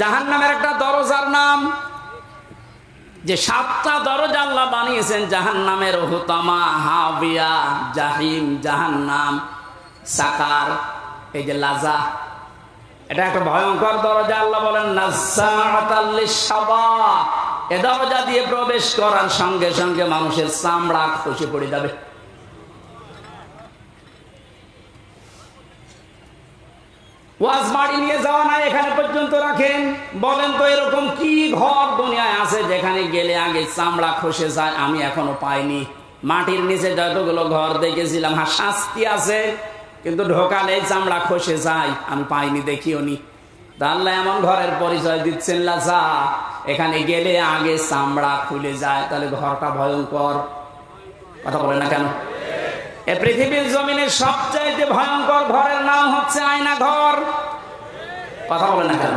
S6: জাহান্নামের একটা দরজার নাম। যে 7টা দরজা আল্লাহ বানিয়েছেন জাহান্নামের, হুতামা, হাবিয়া, জাহিম, জাহান্নাম, সাকার। এই যে লাজা, এটা একটা ভয়ঙ্কর দরজা। আল্লাহ বলেন নাজ্জাআতাল লিশ-শাওয়া, এ দরজা দিয়ে প্রবেশ করার সঙ্গে সঙ্গে মানুষের চামড়া খসে পড়ে যাবে। ওয়াজ বাড়ি নিয়ে যাওয়া নাই, এখানে পর্যন্ত রাখেন। বলেন তো এরকম কি ঘর দুনিয়ায় আছে যেখানে গেলে আগে চামড়া খসে যায়? আমি এখনো পাইনি। মাটির নিচে যতগুলো ঘর দেখেছিলাম, হ্যাঁ শাস্তি আছে, কিন্তু ঢোকালে চামড়া খসে যায়, আমি পাইনি, দেখিও নি। আল্লাহ এমন ঘরের পরিচয় দিচ্ছেন লাজা, এখানে গেলে আগে চামড়া খুলে যায়। তাহলে ঘরটা ভয়ঙ্কর। কথা বলে না কেন? এ পৃথিবীর জমিনের সবচাইতে ভয়ঙ্কর ঘরের নাম হচ্ছে আয়না ঘর। কথা বলে না কেন?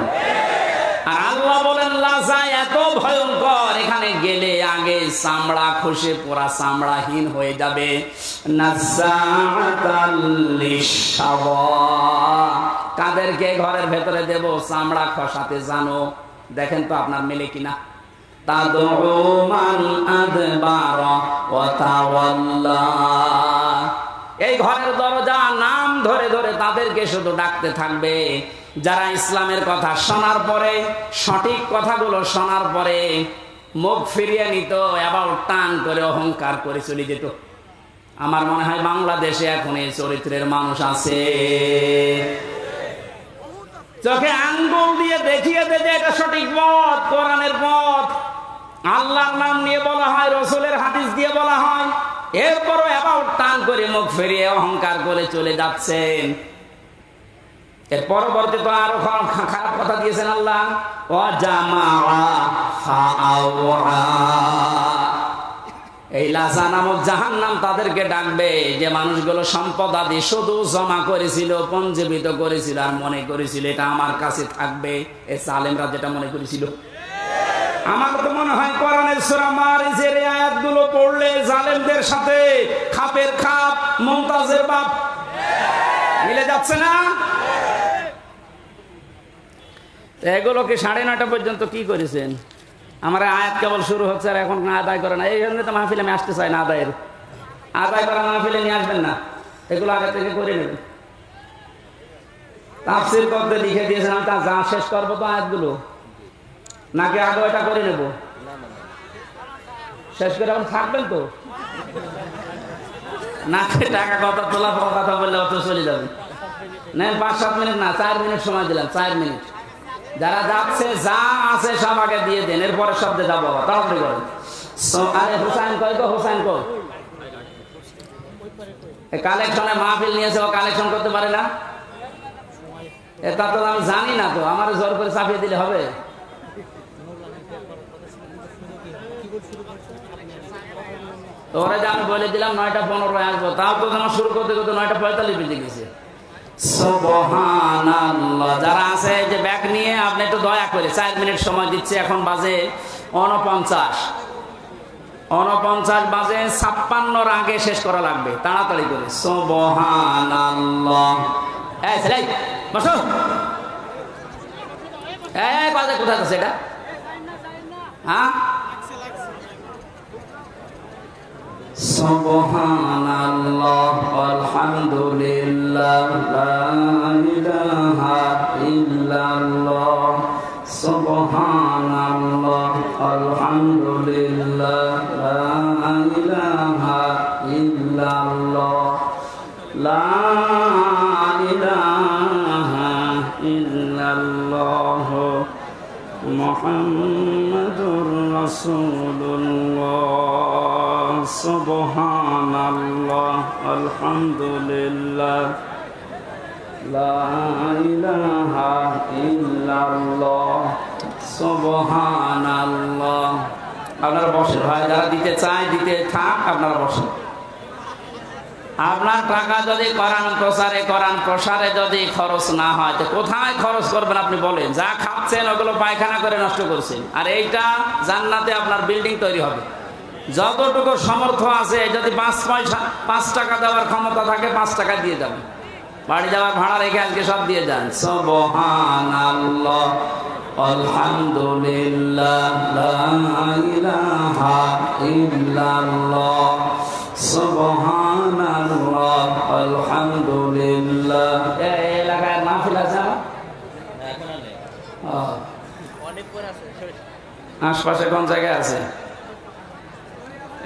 S6: আর আল্লাহ বলেন লাজা এত ভয়ঙ্কর, এখানে গেলে আগে চামড়া খসে পুরা চামড়াহীন হয়ে যাবে। নাজ্জাআতাল লিশ-শাওয়া, কাদেরকে ঘরের ভেতরে দেব চামড়া খসাতে জানো? দেখেন তো আপনার মেলে কিনা। তাদউ মান আদবারা ওয়া তাওয়াল্লা, এই ঘরের দরজা নাম ধরে ধরে তাদেরকে শুধু ডাকতে থাকবে যারা ইসলামের কথা শোনার পরে, সঠিক কথাগুলো শোনার পরে মুখ ফিরিয়ে নিত, এবার টান করে অহংকার করে চলে যেত। আমার মনে হয় বাংলাদেশে এখন এই চরিত্রের মানুষ আছে। চোখে আঙ্গুল দিয়ে দেখিয়ে দে যে এটা সঠিক পথ, কোরআনের পথ, আল্লাহর নাম নিয়ে বলা হয়, রসুলের হাদিস দিয়ে বলা হয়, এরপরও এবার টান করে মুখ ফিরিয়ে অহংকার করে চলে যাচ্ছেন। এর পরবর্তী তো আরো খারাপ কথা দিয়েছেন আল্লাহ, ওয়া জামাআ ফাআওয়া, এই লাজা নামক জাহান্নাম তাদেরকে ডাকবে যে মানুষগুলো সম্পদ আদি শুধু জমা করেছিল, পঞ্জীবিত করেছিল, আর মনে করেছিল এটা আমার কাছে থাকবে। এই জালেমরা যেটা মনে করেছিল। আমার তো মনে হয় কোরআনের সূরা মারিজের এই আয়াতগুলো পড়লে জালেমদের সাথে খাপের খাপ, মুমতাজের বাপ মিলে যাচ্ছে না? এগুলোকে 9:30 পর্যন্ত কি করেছেন? আমার আয়াত কেবল শুরু হচ্ছে আর এখন আদায় করে না। এই জন্য তো মাহফিলে আমি আসতে চাই না। আদায় করা মাহফিলে নিয়ে আসবেন না, এগুলো আগে থেকে করে নেবেন। তাফসীর করতে লিখে দিয়েছেন, আমি তা যা শেষ করবো তো আয়াতগুলো, নাকি আগে এটা করে নেব? শেষ করে এখন থাকবেন তো নাকি টাকা কথা তোলা কথা বললে অত চলে যাবেন? নেন 5-7 মিনিট না, 4 মিনিট সময় দিলাম, 4 মিনিট। যারা যাচ্ছে যা আছে সব আগে দিয়ে দেন, এরপরে শব্দে যাবো, তাড়াতাড়ি করেন। আরে হুসাইন কই গো, হুসাইন কই? কালেকশনে মাহফিল নিয়েছে, ও কালেকশন করতে পারে না? এটা তো আমি জানি না, তো আমার জোর করে চাপিয়ে দিলে হবে? তোরা যে আমি বলে দিলাম 9:15 আসবো, তাও তো আমার শুরু করতে করতে 9:45 বেজে গেছে। সুবহানাল্লাহ। যারা আছে যে ব্যাগ নিয়ে, আপনি একটু দয়া করে 4 মিনিট সময় দিচ্ছে, এখন বাজে 49 বাজে, 56 আগে শেষ করা লাগবে, তাড়াতাড়ি করে। সুবহানাল্লাহ। এই ছেলে বসো, এই বাজে কোথায় আছে এটা? হ্যাঁ সুবহানাল্লাহ আলহামদুলিল্লাহ লা ইলাহা ইল্লাল্লাহ সুবহানাল্লাহ আলহামদুলিল্লাহ লা ইলাহা ইল্লাল্লাহ লা ইলাহা ইল্লাল্লাহ মুহাম্মাদুর রাসূলুল্লাহ সুবহানাল্লাহ আলহামদুলিল্লাহ লা ইলাহা ইল্লাল্লাহ সুবহানাল্লাহ। আপনারা বসেন ভাই, যারা দিতে চায় দিতে থাক, আপনারা বসেন। আপনার টাকা যদি কোরআন প্রসারে যদি খরচ না হয় তো কোথায় খরচ করবেন আপনি বলেন? যা খাচ্ছেন ওগুলো পায়খানা করে নষ্ট করছেন, আর এইটা জান্নাতে আপনার বিল্ডিং তৈরি হবে। যতটুকু সামর্থ্য আছে, যদি 5 টাকা দেওয়ার ক্ষমতা থাকে 5 টাকা দিয়ে যাবেন, বাড়ি যাওয়ার ভাড়া রেখে আজকে সব দিয়ে যান। সুবহানাল্লাহ আলহামদুলিল্লাহ লা ইলাহা ইল্লাল্লাহ সুবহানাল্লাহ আলহামদুলিল্লাহ। এই এলাকায় মাহফিল আছে আশপাশে কোন জায়গায় আছে?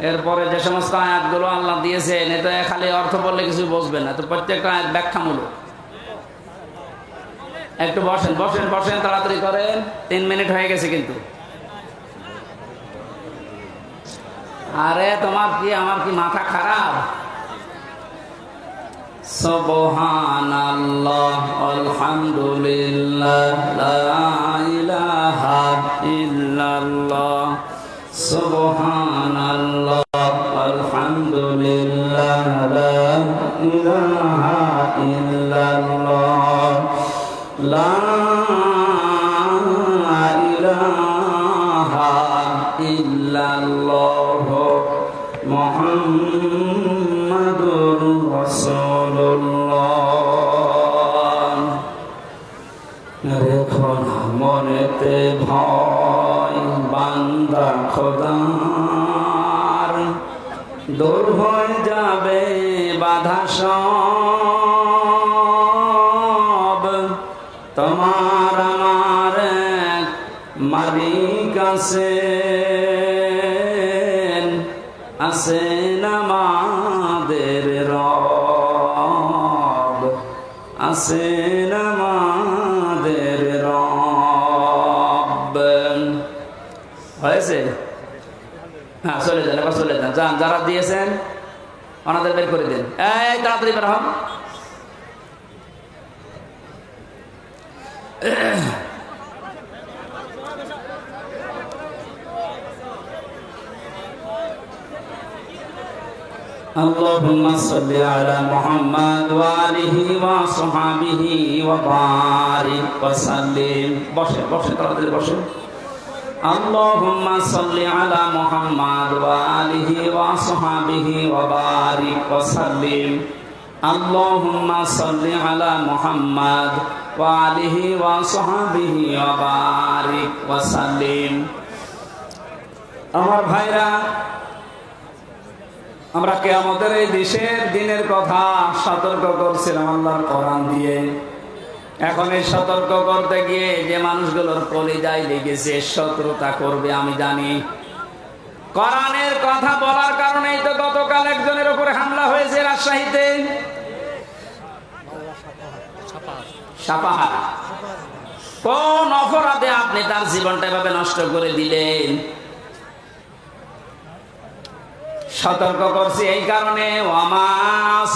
S6: এরপরে যে সমস্ত আয়াতগুলো আল্লাহ দিয়েছেন, এটা খালি অর্থ বললে কিছু বুঝবেন না, তো প্রত্যেকটা আয়াত ব্যাখ্যামূলক। একটু বসেন বসেন বসেন, তাড়াতাড়ি করেন, 3 মিনিট হয়ে গেছে কিন্তু। আরে তোমার কি আমার কি মাথা খারাপ? সুবহানাল্লাহ আলহামদুলিল্লাহ লা ইলাহা ইল্লাল্লাহ সুবহানাল্লাহ আলহামদুলিল্লাহ লা ইলাহা ইল্লাল্লাহ লা ইলাহা ইল্লাল্লাহ মুহাম্মাদুর রাসূলুল্লাহ। রেখো না মনেতে ভয় বান্দা খোদার, দূর হয়ে যাবে বাধা সব। তোমার আমার এক মালিক আছেন আমাদের রব, আছেন আমাদের রব। হয়েছে? হ্যাঁ, চলে যান, এবার চলে যান, যান। যারা দিয়েছেন ওনাদের বের করে দিন। এই তাড়াতাড়ি বের হন। اللهم صل على محمد وآله وصحبه وبارك وسلم. বসে বসে তাড়াতাড়ি বসে। اللهم صل على محمد وآله وصحبه وبارك وسلم. اللهم صل على محمد وآله وصحبه وبارك وسلم. আমার ভাইরা, আমরা কিয়ামতের এই দিনের কথা সতর্ক করছিলাম আল্লাহর কোরআন দিয়ে। এখন এই সতর্ক করতে গিয়ে যে মানুষগুলোর কলিজায় লেগেছে শত্রুতা করবে আমি জানি। কোরআনের কথা বলার কারণেই তো গতকাল একজনের উপরে হামলা হয়েছে রাজশাহীতে। সাপাহার কোন অপরাধে আপনি তার জীবনটা এভাবে নষ্ট করে দিলেন? সতর্ক করছি এই কারণে, ওয়ামা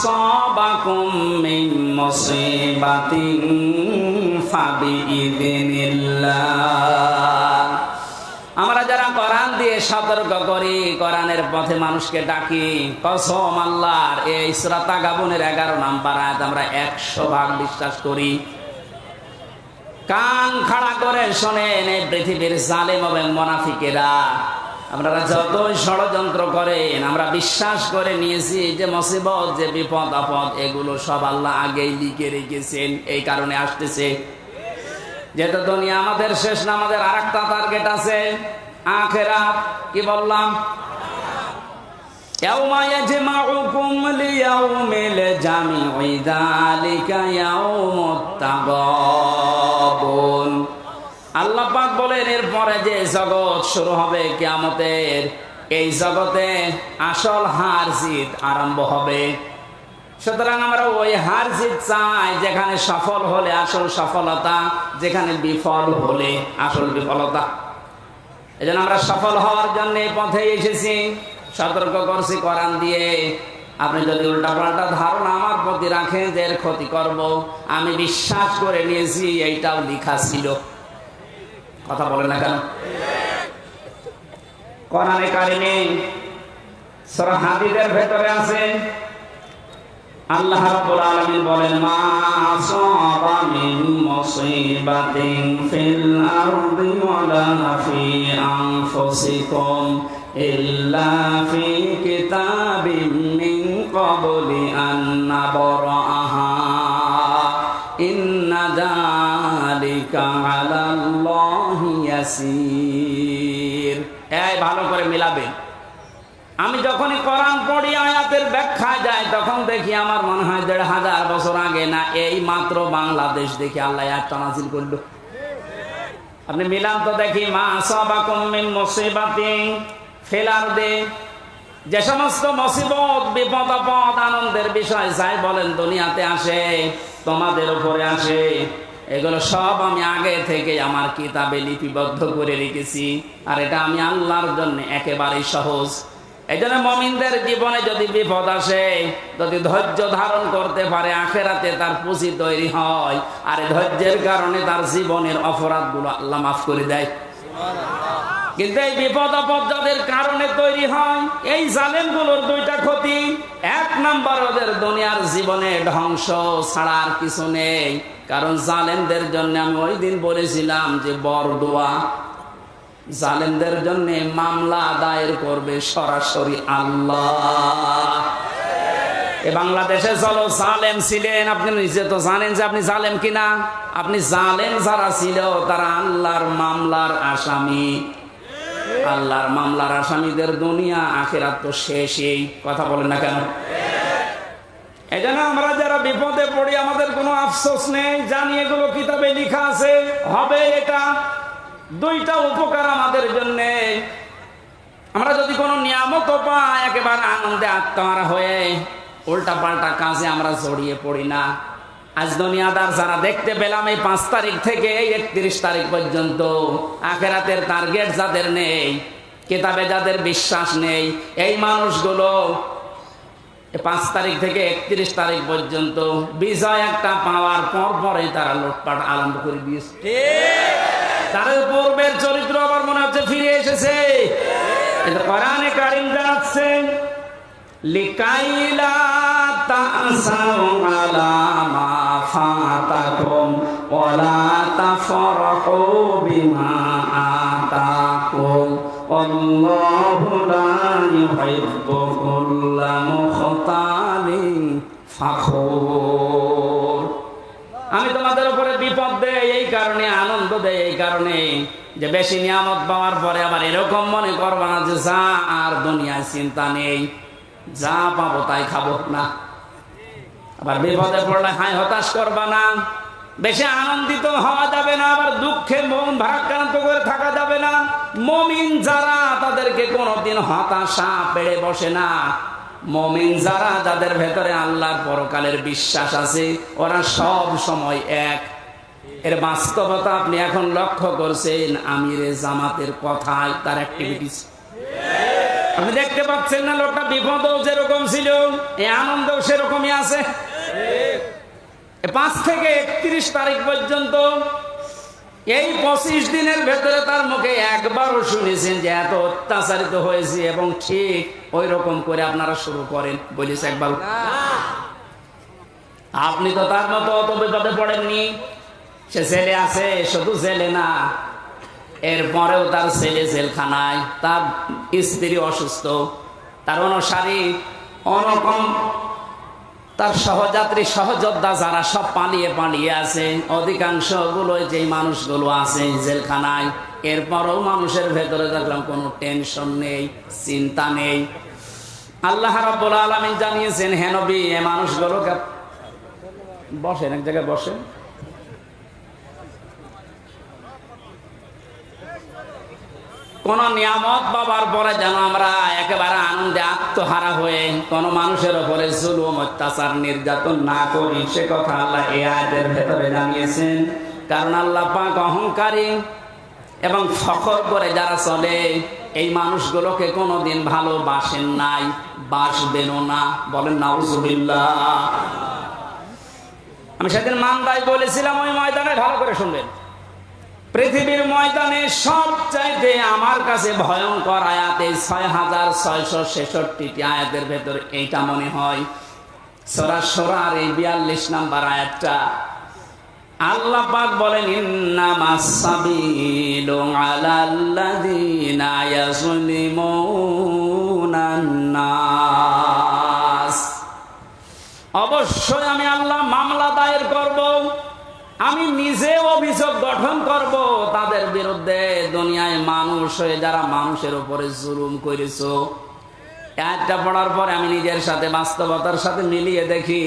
S6: সাবাকুম মিন মুসিবাতিন ফাবিইযনিল্লাহ। আমরা যারা কোরআন দিয়ে সতর্ক করি, কোরআনের পথে মানুষকে ডাকি, কসম আল্লাহর, এই সূরা তাগাবুনের 11 নম্বর আয়াত আমরা 100 বিশ্বাস করি। কান খাড়া করে শোনেন, এই পৃথিবীর জালেম এবং মুনাফিকেরা আপনারা যতই ষড়যন্ত্র করেন, আমরা বিশ্বাস করে নিয়েছি যে মুসিবত, যে বিপদ আপদ, এগুলো সব আল্লাহ আগেই লিখে রেখেছেন। এই কারণে আসতেছে। যেহেতু দুনিয়া আমাদের শেষ না, আমাদের আরেকটা টার্গেট আছে, আখিরাত। কি বললাম? ইয়াউমা ইয়াজমাউকুম লিয়াউমিল জামি'i যালিকা ইয়াউমুত তাগাবুন। আল্লাহ পাক বলেন এরপরে যে জগৎ শুরু হবে কিয়ামতের, এই জগতে আসল হার জিত আরম্ভ হবে। সুতরাং আমরা ওই হার জিত চাই যেখানে সফল হলে আসল সফলতা, যেখানে বিফল হলে আসল বিফলতা। এই জন্য আমরা সফল হওয়ার জন্য এই পথে এসেছি। সতর্ক করছি কোরআন দিয়ে, আপনি যদি উল্টাপাল্টা ধারণা আমার প্রতি রাখেন যে এর ক্ষতি করব, আমি বিশ্বাস করে নিয়েছি এইটাও লেখা ছিল। কথা বলেন না কেন? কোরআনে কারিমে সূরা হাদীদের ভেতরে আছে আল্লাহ রাব্বুল আলামিন বলেন, মা আসাবা মিন মুসিবাতিন ফিল আরদি ওয়ালা ফি আনফুসিকুম ইল্লা ফি কিতাবিম মিন ক্বাবলি আন নাবরাহা ইন্না যালিকা আলাল্লাহি ইয়াসির। এই ভালো করে মিলাবেন। আমি যখনই কোরআন পড়ি আয়াতের ব্যাখ্যা যায় তখন দেখি আমার মনে হয় ১৫০০ বছর আগে না এই মাত্র বাংলাদেশ দেখি আল্লাহ আয়াতটা নাযিল করলো। আপনি মিলান তো দেখি, মা আসাবাকুম মিন মুসিবাতিন ফিল আরদি, যে সমস্ত মুসিবত বিপদ আপদ আনন্দের বিষয় যাই বলেন দুনিয়াতে আসে, তোমাদের উপরে আসে, এগুলো সব আমি আগে থেকে আমার কিতাবে লিপিবদ্ধ করে রেখেছি। আর এটা আমি আল্লাহর জন্য একেবারেই সহজ। এই জন্য মুমিনদের জীবনে যদি বিপদ আসে, যদি ধৈর্য ধারণ করতে পারে, আখেরাতে তার পুঁজি তৈরি হয়। আর এই ধৈর্যের কারণে তার জীবনের অপরাধগুলো আল্লাহ মাফ করে দেয়। কিন্তু এই বিপদ আপদ যাদের কারণে তৈরি হয়, এই জালেমগুলোর দুইটা ক্ষতি। এক নাম্বার, ওদের দুনিয়ার জীবনে ধ্বংস ছাড়া আর কিছু নেই। কারণ জালেমদের জন্য আমি ওই দিন বলেছিলাম যে বরদোয়া, জালেমদের জন্য মামলা দায়ের করবে সরাসরি আল্লাহ। এ বাংলাদেশে চলো জালেম ছিলেন, আপনি নিজে তো জানেন যে আপনি জালেম কিনা। আপনি জালেম যারা ছিল তারা আল্লাহর মামলার আসামি। আল্লাহর মামলার আসামিদের দুনিয়া আখিরাত তো শেষই। কথা বলেন না কেন? এই জন্য আমরা যারা বিপদে পড়ি আমাদের কোনো আফসোস নেই, জানি এগুলো কিতাবে লেখা আছে, হবে এটা। দুইটা উপকার আমাদের জন্য। আমরা যদি কোনো নিয়ামত পাই, একেবারে আনন্দে আত্মহারা হয়ে উল্টা পাল্টা কাজে আমরা জড়িয়ে পড়ি না। আজ দুনিয়াদার যারা দেখতে পেলাম এই 5 তারিখ থেকে 31 তারিখ পর্যন্ত, আখেরাতের টার্গেট যাদের নেই, কিতাবে যাদের বিশ্বাস নেই, এই মানুষগুলো 5 তারিখ থেকে 31 তারিখ পর্যন্ত বিজয় একটা পাওয়ার পর পরে তারা লুটপাট আরম্ভ করে দিয়েছে। তাদের পূর্বের চরিত্র আবার মনে হচ্ছে ফিরে এসেছে। কোরআনে কারীম জানাচ্ছে, লিকাইলা তাসাউ আলা মা ফাতাকুম ওয়ালা তাফরাহু বিমা আতাকুম আল্লাহু লা ইউহিব্বু কুল্লা মুখতালিন ফাখুর। আমি তোমাদের উপরে বিপদ দেই এই কারণে, আনন্দ দেই এই কারণে যে বেশি নিয়ামত পাওয়ার পরে আবার এরকম মনে করবা না যে যা আর দুনিয়ায় চিন্তা নেই, যা পাবো তাই খাবো না। আবার বিপদে পড়লে হাই হতাশ করবা না। বেশি আনন্দিত হওয়া যাবে না, আবার দুঃখে মন ভারাক্রান্ত করে থাকা যাবে না। মুমিন যারা তাদেরকে কোনোদিন হতাশা পেড়ে বসে না। মুমিন যারা, যাদের ভেতরে আল্লাহর পরকালের বিশ্বাস আছে, ওরা সব সময় এক। এর বাস্তবতা আপনি এখন লক্ষ্য করছেন আমিরে জামাতের কথায়, তার অ্যাক্টিভিটিস আপনি দেখতে পাচ্ছেন না। লোকটা বিপদও যেরকম ছিল, এই আনন্দও সেরকমই আছে। 5 থেকে 31 তারিখ পর্যন্ত এই 25 দিনের ভেতরে তার মুখে একবারও শুনেছেন যে এত অত্যাচারিত হয়েছে এবং ঠিক ওই রকম করে আপনারা শুরু করেন বলেছে একবার? আপনি তো তার মতো অত বিপদে পড়েননি। সে জেলে আছে, শুধু জেলে না, এরপরেও তার ছেলে জেলখানায়, তার স্ত্রী অসুস্থ, তার অনুসারী অনকম, তার সহযাত্রী সহযোদ্ধা যারা সব পালিয়ে পালিয়ে আছে, অধিকাংশ গুলো যে মানুষগুলো আছে জেলখানায়। এরপরও মানুষের ভেতরে দেখলাম কোনো টেনশন নেই, চিন্তা নেই। আল্লাহ রাব্বুল আলামিন জানিয়েছেন, হে নবী, এই মানুষগুলোকে বসেন, এক জায়গায় বসেন। কোন নিয়ামত পাবার পরে যেন আমরা একেবারে আনন্দে আত্মহারা হয়ে কোন মানুষের উপরে জুলুম, অত্যাচার, নির্যাতন না করি, সে কথা আল্লাহ এই আয়াতের ভেতরে জানিয়েছেন। কারণ আল্লাহ পাক অহংকারী এবং ফখর করে যারা চলে, এই মানুষগুলোকে কোনোদিন ভালোবাসেন নাই, বাসবেনও না। বলেন নাউজুবিল্লাহ। আমি সেদিন মান্দায় বলেছিলাম, ওই ময়দানে ভালো করে শুনবেন, পৃথিবীর ময়দানে সবচাইতে আমার কাছে ভয়ঙ্কর আয়াত এই 6666টি আয়াতের ভেতর এইটা মনে হয়। সূরা শূরার এই 42 নম্বর আয়াতটা আল্লাহ পাক বলেন, ইন্নামাস সাবিলু আলাল্লাযিনা ইয়াযলিমুনান নাস। অবশ্যই আমি আল্লাহ মামলা দায়ের করব, আমি নিজে অভিযোগ গঠন করব তাদের বিরুদ্ধে, দুনিয়ায় মানুষ হয়ে যারা মানুষের উপরে জুলুম করেছো। একটা পড়ার পরে আমি নিজের সাথে বাস্তবতার সাথে মিলিয়ে দেখি,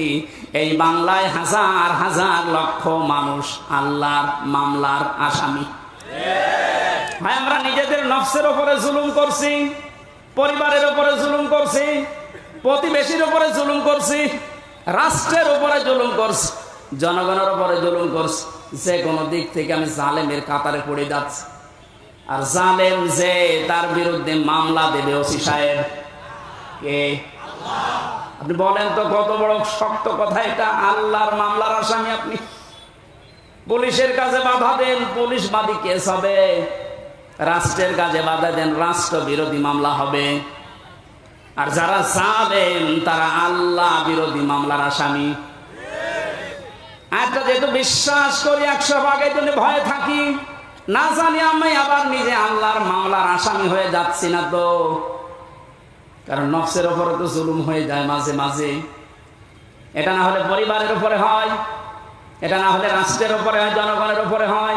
S6: এই বাংলায় হাজার হাজার লক্ষ মানুষ আল্লাহর মামলার আসামি। ভাই, আমরা নিজেদের নফসের উপরে জুলুম করছি, পরিবারের উপরে জুলুম করছি, প্রতিবেশীর উপরে জুলুম করছি, রাষ্ট্রের উপরে জুলুম করছি, জনগণের উপরে জুলুম করছি। যে কোনো দিক থেকে আমি জালেমের কাতারে পড়ে যাচ্ছি। আর জালেম যে, তার বিরুদ্ধে মামলা দেবে ওসি সাহেব কে? আপনি বলেন তো, কত বড় শক্ত কথা এটা। আল্লাহর মামলার আসামি আপনি। পুলিশের কাছে বাধা দেন, পুলিশ বাদী কেস হবে। রাষ্ট্রের কাজে বাধা দেন, রাষ্ট্র বিরোধী মামলা হবে। আর যারা জালেম তারা আল্লাহ বিরোধী মামলার আসামি। একটা যেহেতু বিশ্বাস করি 100 ভাগের জন্য ভয়ে থাকি, না জানি আমি আবার নিজে আল্লাহর মামলার আসামি হয়ে যাচ্ছি না তো। কারণ নফসের উপরে তো জুলুম হয়ে যায় মাঝে মাঝে। এটা না হলে পরিবারের উপরে হয়, এটা না হলে রাষ্ট্রের উপরে হয়, জনগণের উপরে হয়।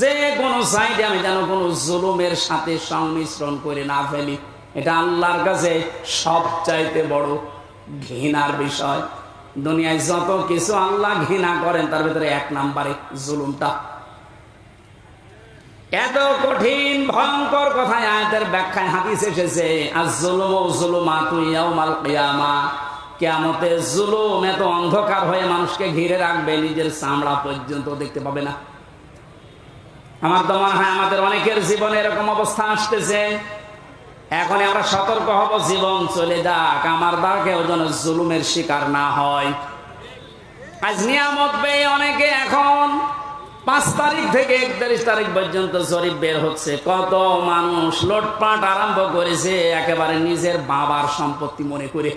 S6: যে কোনো সাইডে আমি যেন কোনো জুলুমের সাথে সংমিশ্রণ করে না ফেলি, এটা আল্লাহর কাছে সবচাইতে বড় ঘৃণার বিষয়। দুনিয়ায় যত কিছু আল্লাহ ঘৃণা করেন তার ভিতরে 1 নম্বরে জুলুমটা। এত কঠিন ভয়ঙ্কর কথায় আয়াতের ব্যাখ্যায় হাদিস এসেছে, আয-যুলমু যুলুমাতু ইয়াউমাল কিয়ামা। কিয়ামতে জুলুম এত অন্ধকার হয়ে মানুষকে ঘিরে রাখবে, নিজের চামড়া পর্যন্ত দেখতে পাবে না। আমার তো মনে হয় আমাদের অনেকের জীবনে এরকম অবস্থা আসতেছে। এখন আমরা সতর্ক হব, জীবন চলে যাক, আমার দ্বারা কেউ যেন জুলুমের শিকার না হয়। আজ নিয়ামত পেয়ে অনেকে এখন 5 তারিখ থেকে 31 তারিখ পর্যন্ত জরিপ বের হচ্ছে, কত মানুষ লুটপাট আরম্ভ করেছে একেবারে নিজের বাবার সম্পত্তি মনে করে।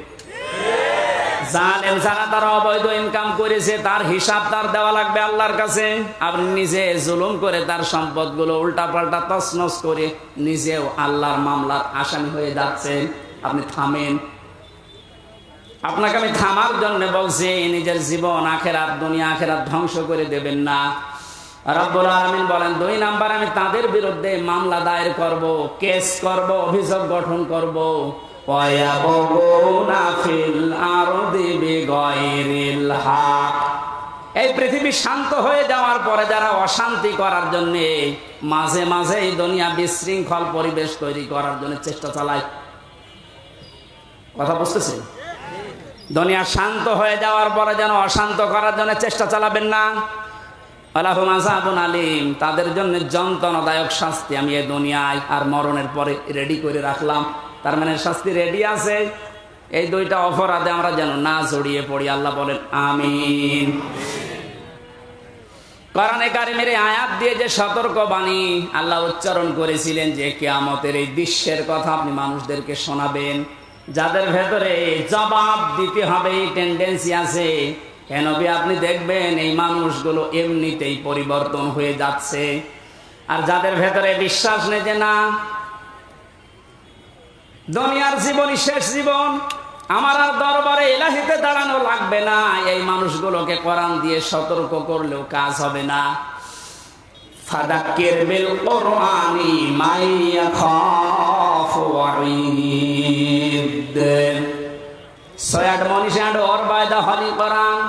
S6: জানেন, যারা তারা অবৈধ ইনকাম করেছে তার হিসাব তার দেওয়া লাগবে আল্লাহর কাছে। আপনি নিজে জুলুম করে তার সম্পদগুলো উল্টা পাল্টা তছনছ করে নিজেও আল্লাহর মামলার আসামি হয়ে যাচ্ছেন। আপনি থামেন। আপনাকে আমি থামার জন্য বলছি, নিজের জীবন আখেরাত, দুনিয়া আখেরাত ধ্বংস করে দেবেন না। রব্বুল আলামিন বলেন, 2 নাম্বার, আমি তাদের বিরুদ্ধে মামলা দায়ের করব, কেস করব, অভিযোগ গঠন করব। এই পৃথিবী শান্ত হয়ে যাওয়ার পরে যারা অশান্তি করার জন্য মাঝে মাঝে এই দুনিয়া বিশৃঙ্খল পরিবেশ তৈরি করার জন্য চেষ্টা চালায়। কথা বুঝতেছেন? দুনিয়া শান্ত হয়ে যাওয়ার পরে যেন অশান্ত করার জন্য চেষ্টা চালাবেন না। আলাহুম আযাবুন আলীম, তাদের জন্য যন্ত্রণাদায়ক শাস্তি আমি এই দুনিয়ায় আর মরণের পরে রেডি করে রাখলাম। তার মানে শাস্তি রেডি আছে। এই 2টা অপরাধে আমরা যেন না জড়িয়ে পড়ি। আল্লাহ বলেন আমিন। কোরআনে কারিমের আয়াত দিয়ে যে সতর্কবাণী আল্লাহ উচ্চারণ করেছিলেন যে কিয়ামতের এই দৃশ্যের কথা আপনি মানুষদেরকে শোনাবেন, যাদের ভেতরে জবাব দিতে হবে এই টেন্ডেন্সি আছে, কেন আপনি দেখবেন এই মানুষগুলো এমনিতেই পরিবর্তন হয়ে যাচ্ছে। আর যাদের ভেতরে বিশ্বাস নেই যে না, দুনিয়ার জীবনই শেষ জীবন, আমার আর দরবারে ইলাহিতে দাঁড়ানো লাগবে না, এই মানুষগুলোকে কোরআন দিয়ে সতর্ক করলেও কাজ হবে না। ফাদাক্কির বিল কুরআনি মান ইয়াখাফু ওয়াঈদ। সয়াড admonish and or by the holy Quran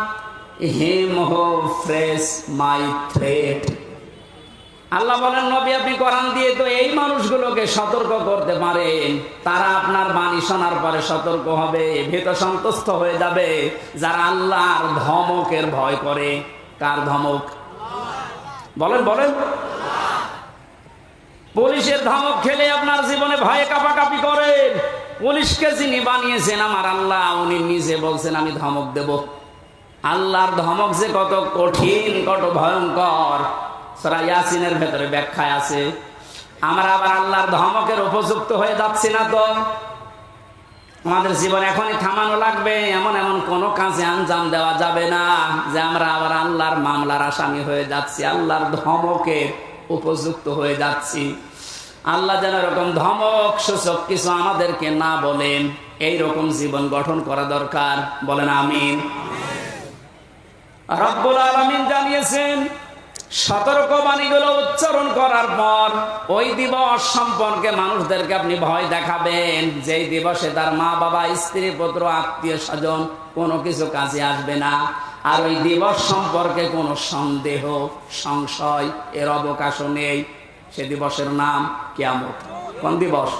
S6: him who fears my threat. আল্লাহ বলেন নবী আপনি কোরআন দিয়ে তো এই মানুষগুলোকে সতর্ক করতে পারেন, তারা আপনার বাণী শোনার পরে সতর্ক হবে, ভীত সন্তুষ্ট হয়ে যাবে, যারা আল্লাহর ধমকের ভয় করে। কার ধমক? বলেন বলেন। পুলিশের ধমক খেলে আপনার জীবনে ভয়ে কাঁপাকাঁপি করেন। পুলিশকে যিনি বানিয়েছেন আমার আল্লাহ, উনি নিজে বলছেন আমি ধমক দেব। আল্লাহর ধমক যে কত কঠিন, কত ভয়ঙ্কর, সূরা ইয়াসিনের ভেতরে ব্যাখ্যায় আছে। আমরা আবার আল্লাহর ধমকের উপযুক্ত হয়ে যাচ্ছি না তো? আমাদের জীবন এখনই থামানো লাগবে। এমন এমন কোনো কাজে আঞ্জাম দেওয়া যাবে না যে আমরা আবার আল্লাহর মামলার আসামি হয়ে যাচ্ছি, আল্লাহর ধমকের উপযুক্ত হয়ে যাচ্ছি। আল্লাহ যেন এরকম ধমক সূচক কিছু আমাদেরকে না বলেন, এইরকম জীবন গঠন করা দরকার। বলেন আমিন। রব্বুল আলামিন জানিয়েছেন সতর্কবাণীগুলো উচ্চারণ করার পর ওই দিবস সম্পর্কে মানুষদেরকে আপনি ভয় দেখাবেন, যেই দিবসে তার মা বাবা, স্ত্রী, পুত্র, আত্মীয় স্বজন কোনো কিছু কাজে আসবে না। আর ওই দিবস সম্পর্কে কোনো সন্দেহ, সংশয় এর অবকাশও নেই। সে দিবসের নাম কিয়ামত। কোন দিবস?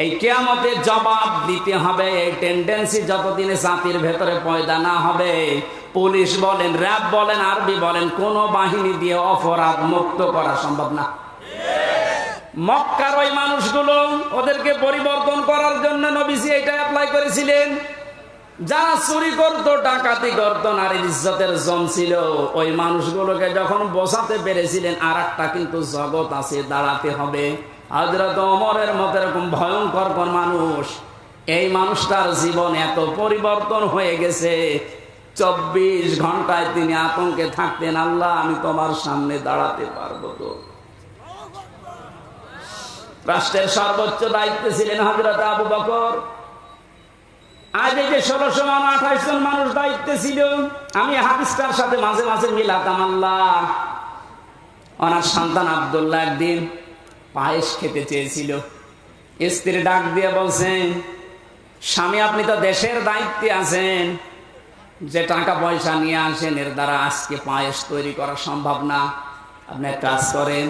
S6: এই কিয়ামতের জবাব দিতে হবে। এই টেন্ডেন্সি যতদিনে জাতির ভেতরে পয়দা না হবে, পুলিশ বলেন, র্যাব বলেন, আরবি বলেন, কোন বাহিনী দিয়ে অপরাধ মুক্ত করা সম্ভব না। মক্কার ওই মানুষগুলো, ওদেরকে পরিবর্তন করার জন্য নবীজি এটা অ্যাপ্লাই করেছিলেন। যারা চুরি করতো, ডাকাতি করতো, নারীর ইজ্জতের জম ছিল, ওই মানুষগুলোকে যখন বোঝাতে পেরেছিলেন আর একটা কিন্তু জগৎ আছে, দাঁড়াতে হবে। হযরত ওমরের মতো এরকম ভয়ঙ্কর কোন মানুষ, এই মানুষটার জীবন এত পরিবর্তন হয়ে গেছে, 24 ঘন্টায় তিনি আতঙ্কে থাকতেন, আল্লাহ আমি তোমার সামনে দাঁড়াতে পারবো তো? রাষ্ট্রের সর্বোচ্চ দায়িত্বে ছিলেন হযরত আবু বকর। আজ এই যে 1628 জন মানুষ দায়িত্বে ছিল, আমি হাদিসটার সাথে মাঝে মাঝে মিলাতাম। আল্লাহ, ওনার সন্তান আব্দুল্লাহ একদিন পায়েস খেতে চেয়েছিল। স্ত্রী ডাক দিয়ে বলছেন, স্বামী আপনি তো দেশের দায়িত্বে আছেন, যে টাকা পয়সা নিয়ে আসেন এর দ্বারা আজকে পায়েস তৈরি করা সম্ভব না। আপনি এক কাজ করেন,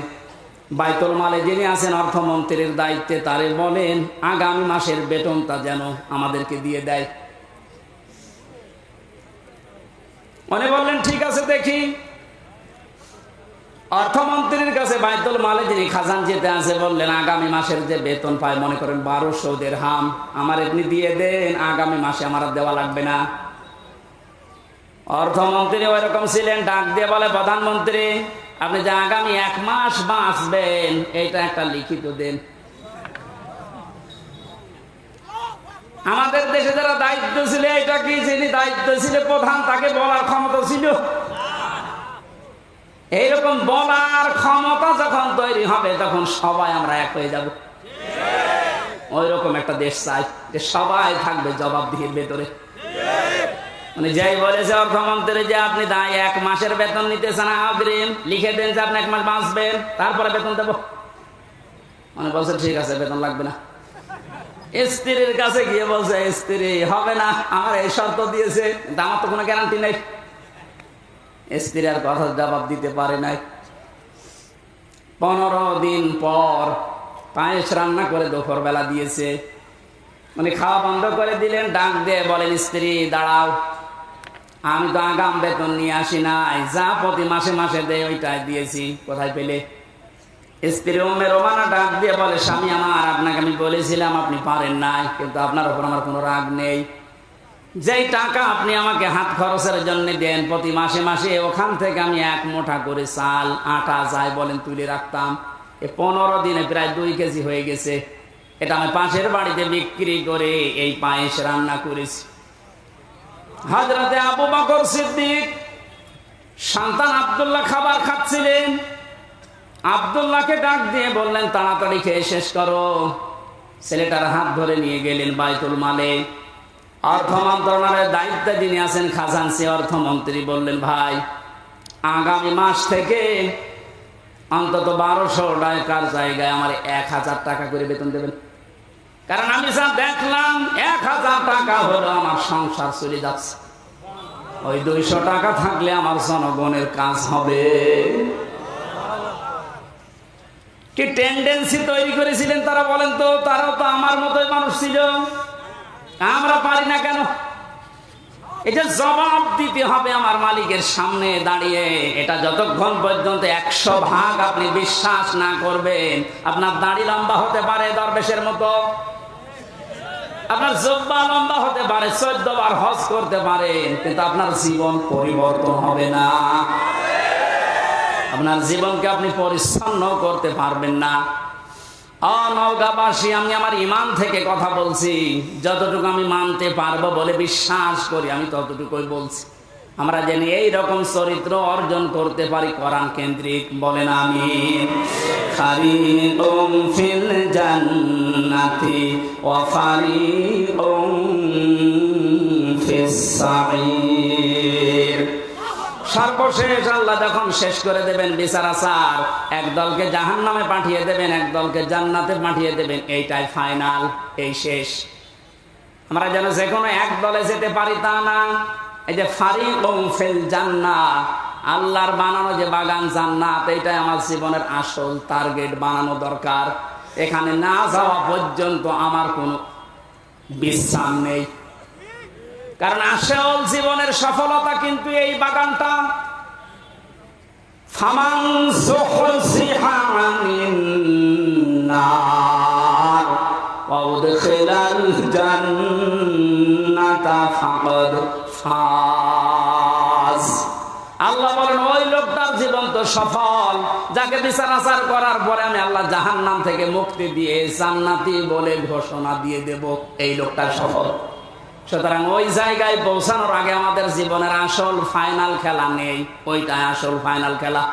S6: বাইতুল মালে যিনি আছেন অর্থমন্ত্রীর দায়িত্বে, তারে বলেন আগামী মাসের বেতনটা যেন আমাদেরকে দিয়ে দেয়। উনি বললেন ঠিক আছে দেখি। অর্থমন্ত্রীর কাছে বাইতুল মালে যিনি খাজানচিতে আছে বললেন আগামী মাসের যে বেতন পায়, মনে করেন 1200 দিরহাম, আমার এমনি দিয়ে দেন, আগামী মাসে আমার দেওয়া লাগবে না। অর্থমন্ত্রী ওইরকম ছিলেন, ডাক দিয়ে বলে প্রধানমন্ত্রী আপনি যে আগামী 1 মাস বাঁচবেন এইটা একটা লিখিত দেন। আমাদের দেশে যারা দায়িত্ব ছিল, এটা কি যিনি দায়িত্ব ছিল প্রধান, তাকে বলার ক্ষমতা ছিল? এইরকম বলার ক্ষমতা যখন তৈরি হবে তখন সবাই আমরা এক হয়ে যাব। ওই রকম একটা দেশ চাই যে সবাই থাকবে জবাবদিহির ভেতরে। মানে যাই বলেছে অর্থমন্ত্রী যে আপনি 1 মাসের বেতন নিতে চান, অগ্রিম লিখে দেন যে আপনি 1 মাস বাঁচবেন, তারপরে বেতন দেবো। মানে বলছে ঠিক আছে বেতন লাগবে না। স্ত্রীর কাছে গিয়ে বলছে স্ত্রী হবে না, আমার এই শর্ত দিয়েছে, কিন্তু আমার তো কোনো গ্যারান্টি নেই। স্ত্রী আর কথা জবাব দিতে পারে নাই। 15 দিন পর পায়েস রান্না করে দুপুর বেলা দিয়েছে, মানে খাওয়া বন্ধ করে দিলেন। ডাক দিয়ে বলেন স্ত্রী দাঁড়াও, আমি তো আগাম বেতন নিয়ে আসি নাই, যা প্রতি মাসে মাসে দেয় ওইটাই দিয়েছি, কোথায় পেলে? স্ত্রী উম্মে রোমানা ডাক দিয়ে বলে স্বামী আমার, আপনাকে আমি বলেছিলাম আপনি পারেন নাই, কিন্তু আপনার উপর আমার কোনো রাগ নেই। যেই টাকা আপনি আমাকে হাত খরচের জন্য দেন প্রতি মাসে মাসে, ওখান থেকে আমি 1 মুঠা করে চাল, আটা যাই বলেন তুলে রাখতাম। 15 দিনে প্রায় 2 কেজি হয়ে গেছে। এটা আমি পাশের বাড়িতে বিক্রি করে এই পায়েস রান্না করেছি। হযরতে আবু বকর সিদ্দিক সন্তান আব্দুল্লাহ খাবার খাচ্ছিলেন। আব্দুল্লাহকে ডাক দিয়ে বললেন তাড়াতাড়ি খেয়ে শেষ করো। ছেলেটার হাত ধরে নিয়ে গেলেন বাইতুল মালে। অর্থ মন্ত্রণালয়ের দায়িত্বে যিনি আছেন খাজানচি অর্থমন্ত্রী বললেন ভাই আগামী মাস থেকে অন্তত 1200 টাকার জায়গায় আমার 1000 টাকা করে বেতন দেবেন। কারণ আমি যা দেখলাম 1000 টাকা হলো আমার সংসার চলে যাচ্ছে, ওই 200 টাকা থাকলে আমার জনগণের কাজ হবে। কি টেন্ডেন্সি তৈরি করেছিলেন তারা বলেন তো? তারাও তো আমার মতোই মানুষ ছিল, আমরা পারি না কেন? এটা জবাব দিতে হবে আমার মালিকের সামনে দাঁড়িয়ে। এটা যতক্ষণ পর্যন্ত 100 ভাগ আপনি বিশ্বাস না করবেন, আপনার দাড়ি লম্বা হতে পারে দরবেশের মতো, আপনার জব্বা লম্বা হতে পারে, 14 বার হজ করতে পারেন, কিন্তু আপনার জীবন পরিবর্তন হবে না। আপনার জীবনকে আপনি পরিচ্ছন্ন করতে পারবেন না। নওগাঁবাসী, আমি আমার ইমান থেকে কথা বলছি, যতটুকু আমি মানতে পারবো বলে বিশ্বাস করি আমি ততটুকুই বলছি। আমরা যেন এইরকম চরিত্র অর্জন করতে পারি কোরআন কেন্দ্রিক, বলেন আমিন। ফারিকুম ফিল জান্নাতি ওয়া ফারিকুম ফিস সাঈর। সর্বশেষ আল্লাহ যখন শেষ করে দেবেন বিচার আচার, একদলকে জাহান্নামে পাঠিয়ে দেবেন, একদলকে জান্নাতে পাঠিয়ে দেবেন, এইটাই ফাইনাল, এই শেষ। আমরা যেন যে কোনো এক দলে যেতে পারি তা না। এই যে ফারিকুম ফিল জান্নাহ, আল্লাহর বানানো যে বাগান জান্নাত, এইটাই আমার জীবনের আসল টার্গেট বানানো দরকার। এখানে না যাওয়া পর্যন্ত আমার কোনো বিশ্রাম নেই, কারণ আসল জীবনের সফলতা কিন্তু এই বাগানটা। ফামান যুহজিহা আনিন নার ওয়া উদখিলাল জান্নাতা ফাকাদ ফাজ। আল্লাহ বলেন ওই লোকটার জীবন তো সফল, যাকে বিচার আচার করার পরে আমি আল্লাহ জাহান্নাম থেকে মুক্তি দিয়ে জান্নাতি বলে ঘোষণা দিয়ে দেব, এই লোকটা সফল। সুতরাং ওই জায়গায় পৌঁছানোর আগে আমাদের জীবনের আসল ফাইনাল খেলা নেই, ওইটাই আসল ফাইনাল খেলা,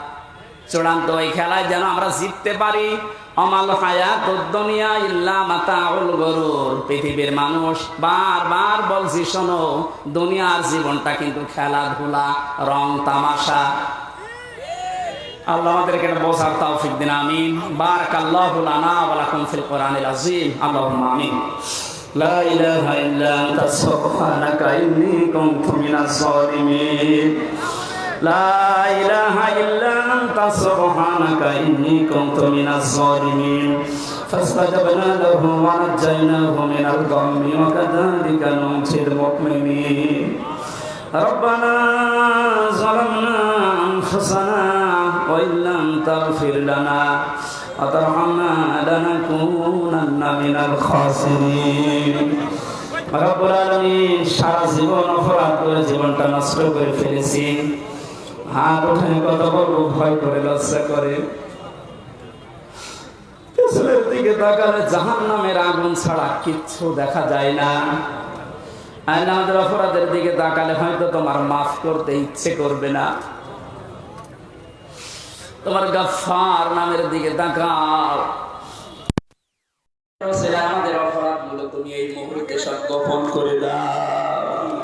S6: চূড়ান্ত ওই খেলায় যেন আমরা জিততে পারি। আমাল হায়াতুদ দুনিয়া ইল্লা মাতাউল গুরুর। পৃথিবীর মানুষ বারবার বলছি, শোনো, দুনিয়ার জীবনটা কিন্তু খেলাধুলা, রং তামাশা। আল্লাহ আমাদেরকে বোঝার তৌফিক দিন, আমিন। বারাকাল্লাহু লানা ওয়া লাকুম ফিল কোরআনিল আযীম। আল্লাহুম্মা আমিন। লা ইলাহা ইল্লা আনতা সুবহানাকা ইন্নী কুনতু মিনাজ জালিমিন। লা ইলাহা ইল্লা আনতা সুবহানাকা ইন্নী কুনতু মিনাজ জালিমিন। ফাসতাজাবনা লাহু ওয়া নাজাইনাহু মিনাল গাম্মি ওয়া কাযালিকা নুনজিল মুমিনিন। রব্বানা যালামনা আনফুসানা ওয়া ইল্লাম তাগফির লানা ওয়া তারহামনা লানাকুনান্না মিনাল খাসিরিন। রব্বুল আলামিন, সারা জীবন অপরাধ করে জীবনটা নষ্ট করে ফেলেছি। হাত উঠে কথা বলবো ভয় করে, লজ্জা করে। পিছনের দিকে তাকালে জাহান্নামের আগুন ছাড়া কিচ্ছু দেখা যায় না। আর আমাদের অপরাধের দিকে তাকালে হয়তো তোমার মাফ করতে ইচ্ছে করবে না। তোমার গাফফার নামের দিকে তাকাও, আমাদের অপরাধগুলো তুমি এই মুহূর্তে সব গোপন করে দাও।